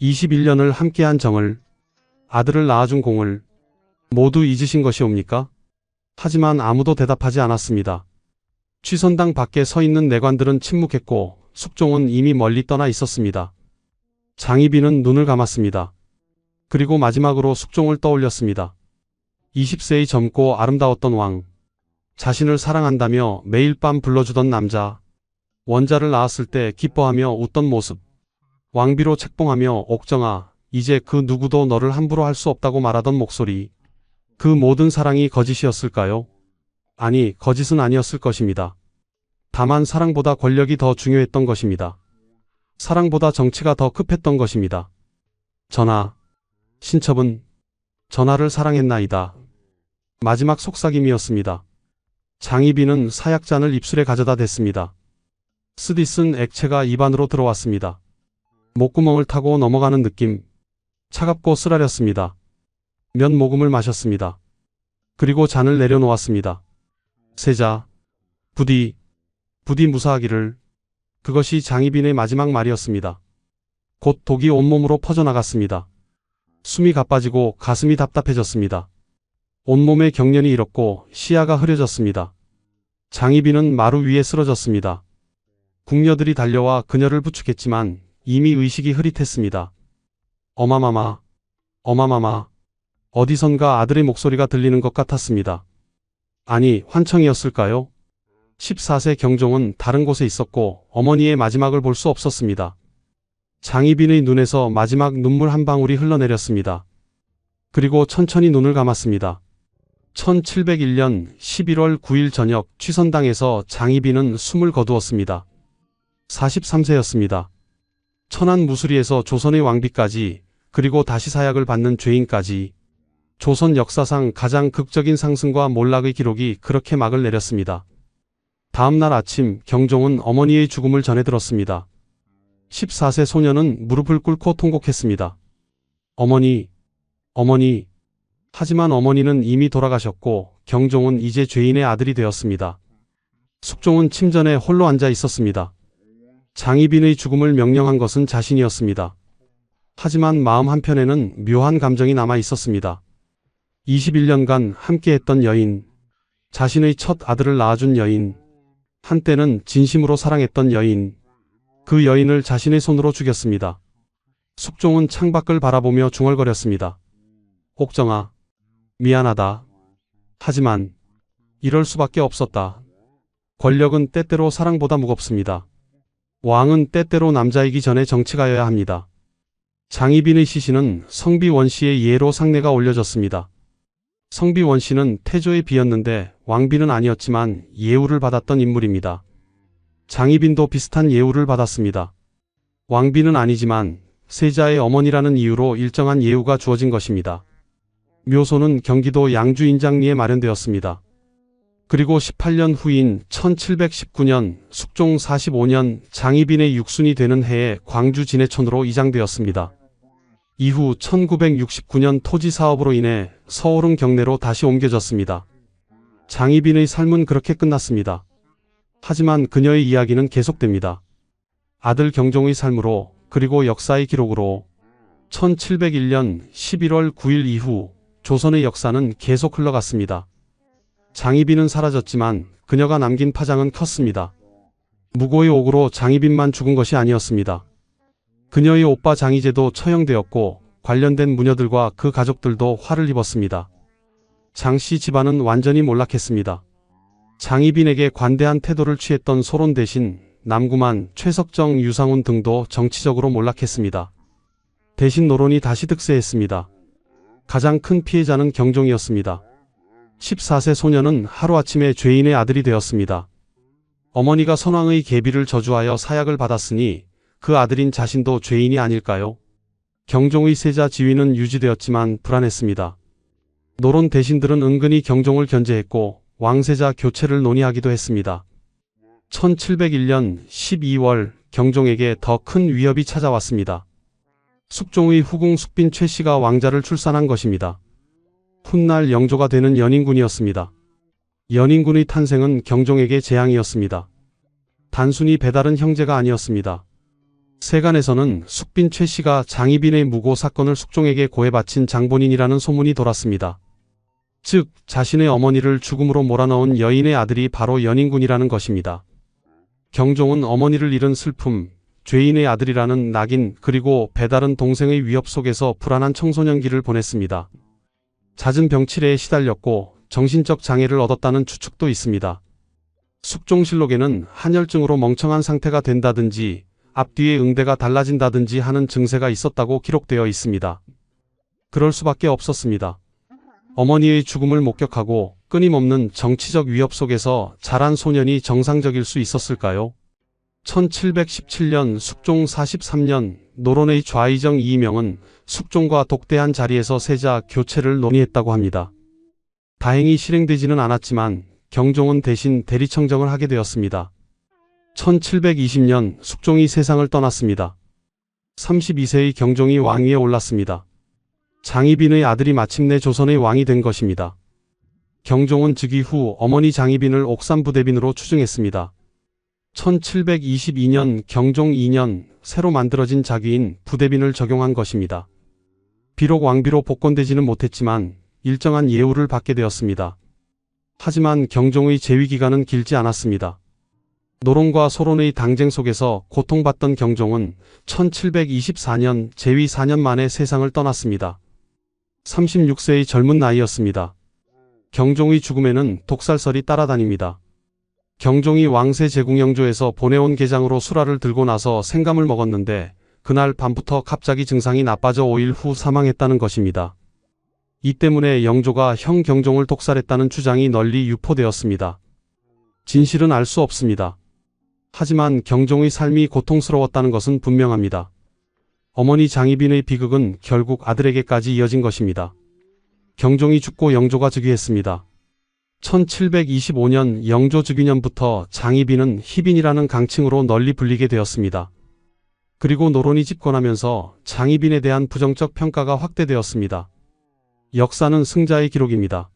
21년을 함께한 정을, 아들을 낳아준 공을 모두 잊으신 것이옵니까? 하지만 아무도 대답하지 않았습니다. 취선당 밖에 서 있는 내관들은 침묵했고 숙종은 이미 멀리 떠나 있었습니다. 장희빈은 눈을 감았습니다. 그리고 마지막으로 숙종을 떠올렸습니다. 20세의 젊고 아름다웠던 왕, 자신을 사랑한다며 매일 밤 불러주던 남자, 원자를 낳았을 때 기뻐하며 웃던 모습, 왕비로 책봉하며 옥정아, 이제 그 누구도 너를 함부로 할 수 없다고 말하던 목소리, 그 모든 사랑이 거짓이었을까요? 아니, 거짓은 아니었을 것입니다. 다만 사랑보다 권력이 더 중요했던 것입니다. 사랑보다 정치가 더 급했던 것입니다. 전하, 신첩은 전하를 사랑했나이다. 마지막 속삭임이었습니다. 장희빈은 사약잔을 입술에 가져다 댔습니다. 쓰디쓴 액체가 입안으로 들어왔습니다. 목구멍을 타고 넘어가는 느낌, 차갑고 쓰라렸습니다. 몇 모금을 마셨습니다. 그리고 잔을 내려놓았습니다. 세자, 부디 무사하기를. 그것이 장희빈의 마지막 말이었습니다. 곧 독이 온몸으로 퍼져나갔습니다. 숨이 가빠지고 가슴이 답답해졌습니다. 온몸의 경련이 일었고 시야가 흐려졌습니다. 장희빈은 마루 위에 쓰러졌습니다. 궁녀들이 달려와 그녀를 부축했지만 이미 의식이 흐릿했습니다. 어마마마, 어마마마. 어디선가 아들의 목소리가 들리는 것 같았습니다. 아니, 환청이었을까요? 14세 경종은 다른 곳에 있었고 어머니의 마지막을 볼 수 없었습니다. 장희빈의 눈에서 마지막 눈물 한 방울이 흘러내렸습니다. 그리고 천천히 눈을 감았습니다. 1701년 11월 9일 저녁 취선당에서 장희빈은 숨을 거두었습니다. 43세였습니다. 천안 무수리에서 조선의 왕비까지, 그리고 다시 사약을 받는 죄인까지, 조선 역사상 가장 극적인 상승과 몰락의 기록이 그렇게 막을 내렸습니다. 다음 날 아침 경종은 어머니의 죽음을 전해 들었습니다. 14세 소녀는 무릎을 꿇고 통곡했습니다. 어머니, 어머니. 하지만 어머니는 이미 돌아가셨고 경종은 이제 죄인의 아들이 되었습니다. 숙종은 침전에 홀로 앉아 있었습니다. 장희빈의 죽음을 명령한 것은 자신이었습니다. 하지만 마음 한편에는 묘한 감정이 남아 있었습니다. 21년간 함께했던 여인, 자신의 첫 아들을 낳아준 여인, 한때는 진심으로 사랑했던 여인, 그 여인을 자신의 손으로 죽였습니다. 숙종은 창밖을 바라보며 중얼거렸습니다. 옥정아, 미안하다. 하지만 이럴 수밖에 없었다. 권력은 때때로 사랑보다 무겁습니다. 왕은 때때로 남자이기 전에 정치가여야 합니다. 장희빈의 시신은 성비원 씨의 예로 상례가 올려졌습니다. 성비원 씨는 태조의 비였는데 왕비는 아니었지만 예우를 받았던 인물입니다. 장희빈도 비슷한 예우를 받았습니다. 왕비는 아니지만 세자의 어머니라는 이유로 일정한 예우가 주어진 것입니다. 묘소는 경기도 양주 인장리에 마련되었습니다. 그리고 18년 후인 1719년 숙종 45년 장희빈의 육순이 되는 해에 광주 진해촌으로 이장되었습니다. 이후 1969년 토지 사업으로 인해 서울은 경내로 다시 옮겨졌습니다. 장희빈의 삶은 그렇게 끝났습니다. 하지만 그녀의 이야기는 계속됩니다. 아들 경종의 삶으로, 그리고 역사의 기록으로 1701년 11월 9일 이후 조선의 역사는 계속 흘러갔습니다. 장희빈은 사라졌지만 그녀가 남긴 파장은 컸습니다. 무고의 옥으로 장희빈만 죽은 것이 아니었습니다. 그녀의 오빠 장희재도 처형되었고 관련된 무녀들과 그 가족들도 화를 입었습니다. 장씨 집안은 완전히 몰락했습니다. 장희빈에게 관대한 태도를 취했던 소론 대신 남구만, 최석정, 유상훈 등도 정치적으로 몰락했습니다. 대신 노론이 다시 득세했습니다. 가장 큰 피해자는 경종이었습니다. 14세 소녀는 하루아침에 죄인의 아들이 되었습니다. 어머니가 선왕의 계비를 저주하여 사약을 받았으니 그 아들인 자신도 죄인이 아닐까요? 경종의 세자 지위는 유지되었지만 불안했습니다. 노론 대신들은 은근히 경종을 견제했고 왕세자 교체를 논의하기도 했습니다. 1701년 12월 경종에게 더 큰 위협이 찾아왔습니다. 숙종의 후궁 숙빈 최씨가 왕자를 출산한 것입니다. 훗날 영조가 되는 연인군이었습니다. 연인군의 탄생은 경종에게 재앙이었습니다. 단순히 배다른 형제가 아니었습니다. 세간에서는 숙빈 최씨가 장희빈의 무고 사건을 숙종에게 고해 바친 장본인이라는 소문이 돌았습니다. 즉 자신의 어머니를 죽음으로 몰아넣은 여인의 아들이 바로 연인군이라는 것입니다. 경종은 어머니를 잃은 슬픔, 죄인의 아들이라는 낙인, 그리고 배다른 동생의 위협 속에서 불안한 청소년기를 보냈습니다. 잦은 병치레에 시달렸고 정신적 장애를 얻었다는 추측도 있습니다. 숙종실록에는 한혈증으로 멍청한 상태가 된다든지 앞뒤의 응대가 달라진다든지 하는 증세가 있었다고 기록되어 있습니다. 그럴 수밖에 없었습니다. 어머니의 죽음을 목격하고 끊임없는 정치적 위협 속에서 자란 소년이 정상적일 수 있었을까요? 1717년 숙종 43년 노론의 좌의정 이명은 숙종과 독대한 자리에서 세자 교체를 논의했다고 합니다. 다행히 실행되지는 않았지만 경종은 대신 대리청정을 하게 되었습니다. 1720년 숙종이 세상을 떠났습니다. 32세의 경종이 왕위에 올랐습니다. 장희빈의 아들이 마침내 조선의 왕이 된 것입니다. 경종은 즉위 후 어머니 장희빈을 옥산부대빈으로 추증했습니다. 1722년 경종 2년 새로 만들어진 자귀인 부대빈을 적용한 것입니다. 비록 왕비로 복권되지는 못했지만 일정한 예우를 받게 되었습니다. 하지만 경종의 재위기간은 길지 않았습니다. 노론과 소론의 당쟁 속에서 고통받던 경종은 1724년 재위 4년 만에 세상을 떠났습니다. 36세의 젊은 나이였습니다. 경종의 죽음에는 독살설이 따라다닙니다. 경종이 왕세 제궁영조에서 보내온 게장으로 수라를 들고 나서 생감을 먹었는데 그날 밤부터 갑자기 증상이 나빠져 5일 후 사망했다는 것입니다. 이 때문에 영조가 형 경종을 독살했다는 주장이 널리 유포되었습니다. 진실은 알 수 없습니다. 하지만 경종의 삶이 고통스러웠다는 것은 분명합니다. 어머니 장희빈의 비극은 결국 아들에게까지 이어진 것입니다. 경종이 죽고 영조가 즉위했습니다. 1725년 영조 즉위년부터 장희빈은 희빈이라는 강칭으로 널리 불리게 되었습니다. 그리고 노론이 집권하면서 장희빈에 대한 부정적 평가가 확대되었습니다. 역사는 승자의 기록입니다.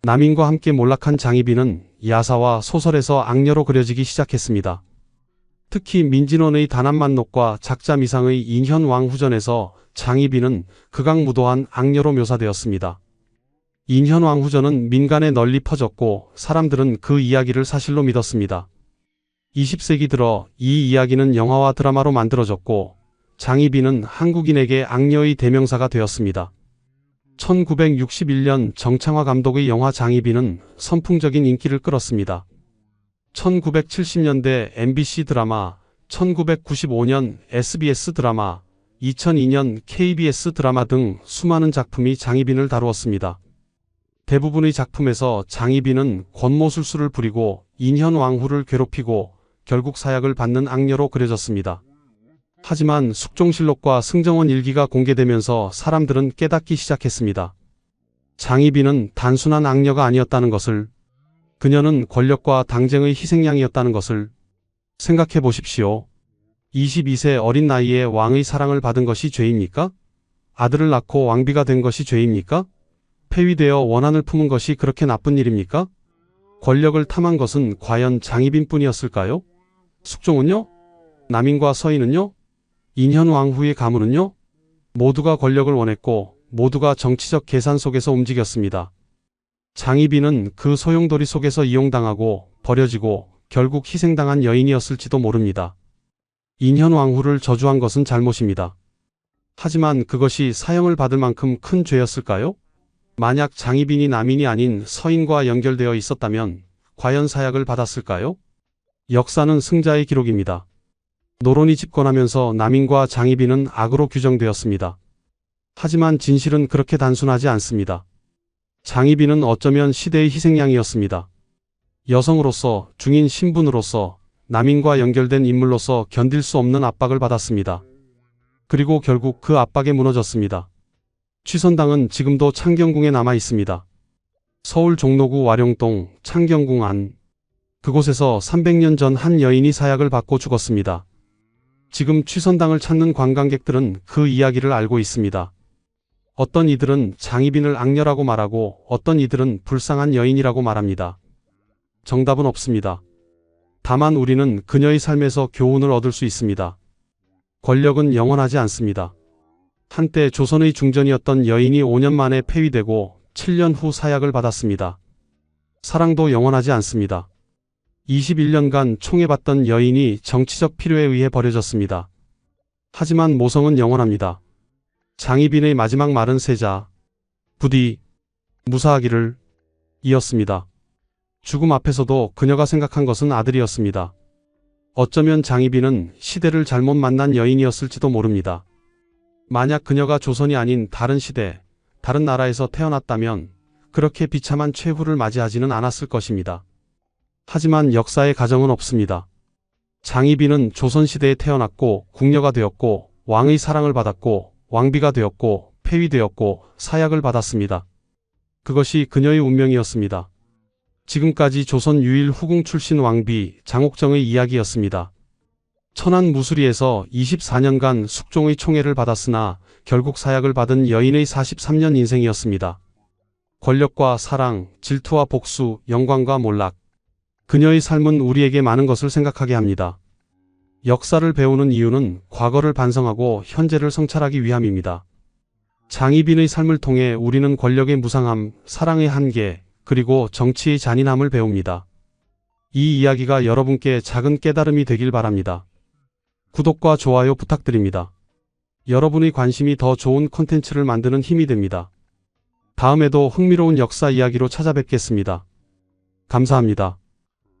남인과 함께 몰락한 장희빈은 야사와 소설에서 악녀로 그려지기 시작했습니다. 특히 민진원의 단한만록과 작자미상의 인현왕후전에서 장희빈은 극악무도한 악녀로 묘사되었습니다. 인현왕후전은 민간에 널리 퍼졌고 사람들은 그 이야기를 사실로 믿었습니다. 20세기 들어 이 이야기는 영화와 드라마로 만들어졌고 장희빈은 한국인에게 악녀의 대명사가 되었습니다. 1961년 정창화 감독의 영화 장희빈은 선풍적인 인기를 끌었습니다. 1970년대 MBC 드라마, 1995년 SBS 드라마, 2002년 KBS 드라마 등 수많은 작품이 장희빈을 다루었습니다. 대부분의 작품에서 장희빈은 권모술수를 부리고 인현왕후를 괴롭히고 결국 사약을 받는 악녀로 그려졌습니다. 하지만 숙종실록과 승정원 일기가 공개되면서 사람들은 깨닫기 시작했습니다. 장희빈은 단순한 악녀가 아니었다는 것을, 그녀는 권력과 당쟁의 희생양이었다는 것을 생각해 보십시오. 22세 어린 나이에 왕의 사랑을 받은 것이 죄입니까? 아들을 낳고 왕비가 된 것이 죄입니까? 폐위되어 원한을 품은 것이 그렇게 나쁜 일입니까? 권력을 탐한 것은 과연 장희빈 뿐이었을까요? 숙종은요? 남인과 서인은요? 인현왕후의 가문은요? 모두가 권력을 원했고 모두가 정치적 계산 속에서 움직였습니다. 장희빈은 그 소용돌이 속에서 이용당하고 버려지고 결국 희생당한 여인이었을지도 모릅니다. 인현왕후를 저주한 것은 잘못입니다. 하지만 그것이 사형을 받을 만큼 큰 죄였을까요? 만약 장희빈이 남인이 아닌 서인과 연결되어 있었다면 과연 사약을 받았을까요? 역사는 승자의 기록입니다. 노론이 집권하면서 남인과 장희빈은 악으로 규정되었습니다. 하지만 진실은 그렇게 단순하지 않습니다. 장희빈은 어쩌면 시대의 희생양이었습니다. 여성으로서, 중인 신분으로서, 남인과 연결된 인물로서 견딜 수 없는 압박을 받았습니다. 그리고 결국 그 압박에 무너졌습니다. 취선당은 지금도 창경궁에 남아 있습니다. 서울 종로구 와룡동 창경궁 안. 그곳에서 300년 전 한 여인이 사약을 받고 죽었습니다. 지금 취선당을 찾는 관광객들은 그 이야기를 알고 있습니다. 어떤 이들은 장희빈을 악녀라고 말하고 어떤 이들은 불쌍한 여인이라고 말합니다. 정답은 없습니다. 다만 우리는 그녀의 삶에서 교훈을 얻을 수 있습니다. 권력은 영원하지 않습니다. 한때 조선의 중전이었던 여인이 5년 만에 폐위되고 7년 후 사약을 받았습니다. 사랑도 영원하지 않습니다. 21년간 총애받던 여인이 정치적 필요에 의해 버려졌습니다. 하지만 모성은 영원합니다. 장희빈의 마지막 말은 세자, 부디, 무사하기를 이었습니다. 죽음 앞에서도 그녀가 생각한 것은 아들이었습니다. 어쩌면 장희빈은 시대를 잘못 만난 여인이었을지도 모릅니다. 만약 그녀가 조선이 아닌 다른 시대, 다른 나라에서 태어났다면 그렇게 비참한 최후를 맞이하지는 않았을 것입니다. 하지만 역사의 가정은 없습니다. 장희빈은 조선시대에 태어났고 궁녀가 되었고 왕의 사랑을 받았고 왕비가 되었고 폐위되었고 사약을 받았습니다. 그것이 그녀의 운명이었습니다. 지금까지 조선 유일 후궁 출신 왕비 장옥정의 이야기였습니다. 천안 무수리에서 24년간 숙종의 총애를 받았으나 결국 사약을 받은 여인의 43년 인생이었습니다. 권력과 사랑, 질투와 복수, 영광과 몰락. 그녀의 삶은 우리에게 많은 것을 생각하게 합니다. 역사를 배우는 이유는 과거를 반성하고 현재를 성찰하기 위함입니다. 장희빈의 삶을 통해 우리는 권력의 무상함, 사랑의 한계, 그리고 정치의 잔인함을 배웁니다. 이 이야기가 여러분께 작은 깨달음이 되길 바랍니다. 구독과 좋아요 부탁드립니다. 여러분의 관심이 더 좋은 콘텐츠를 만드는 힘이 됩니다. 다음에도 흥미로운 역사 이야기로 찾아뵙겠습니다. 감사합니다.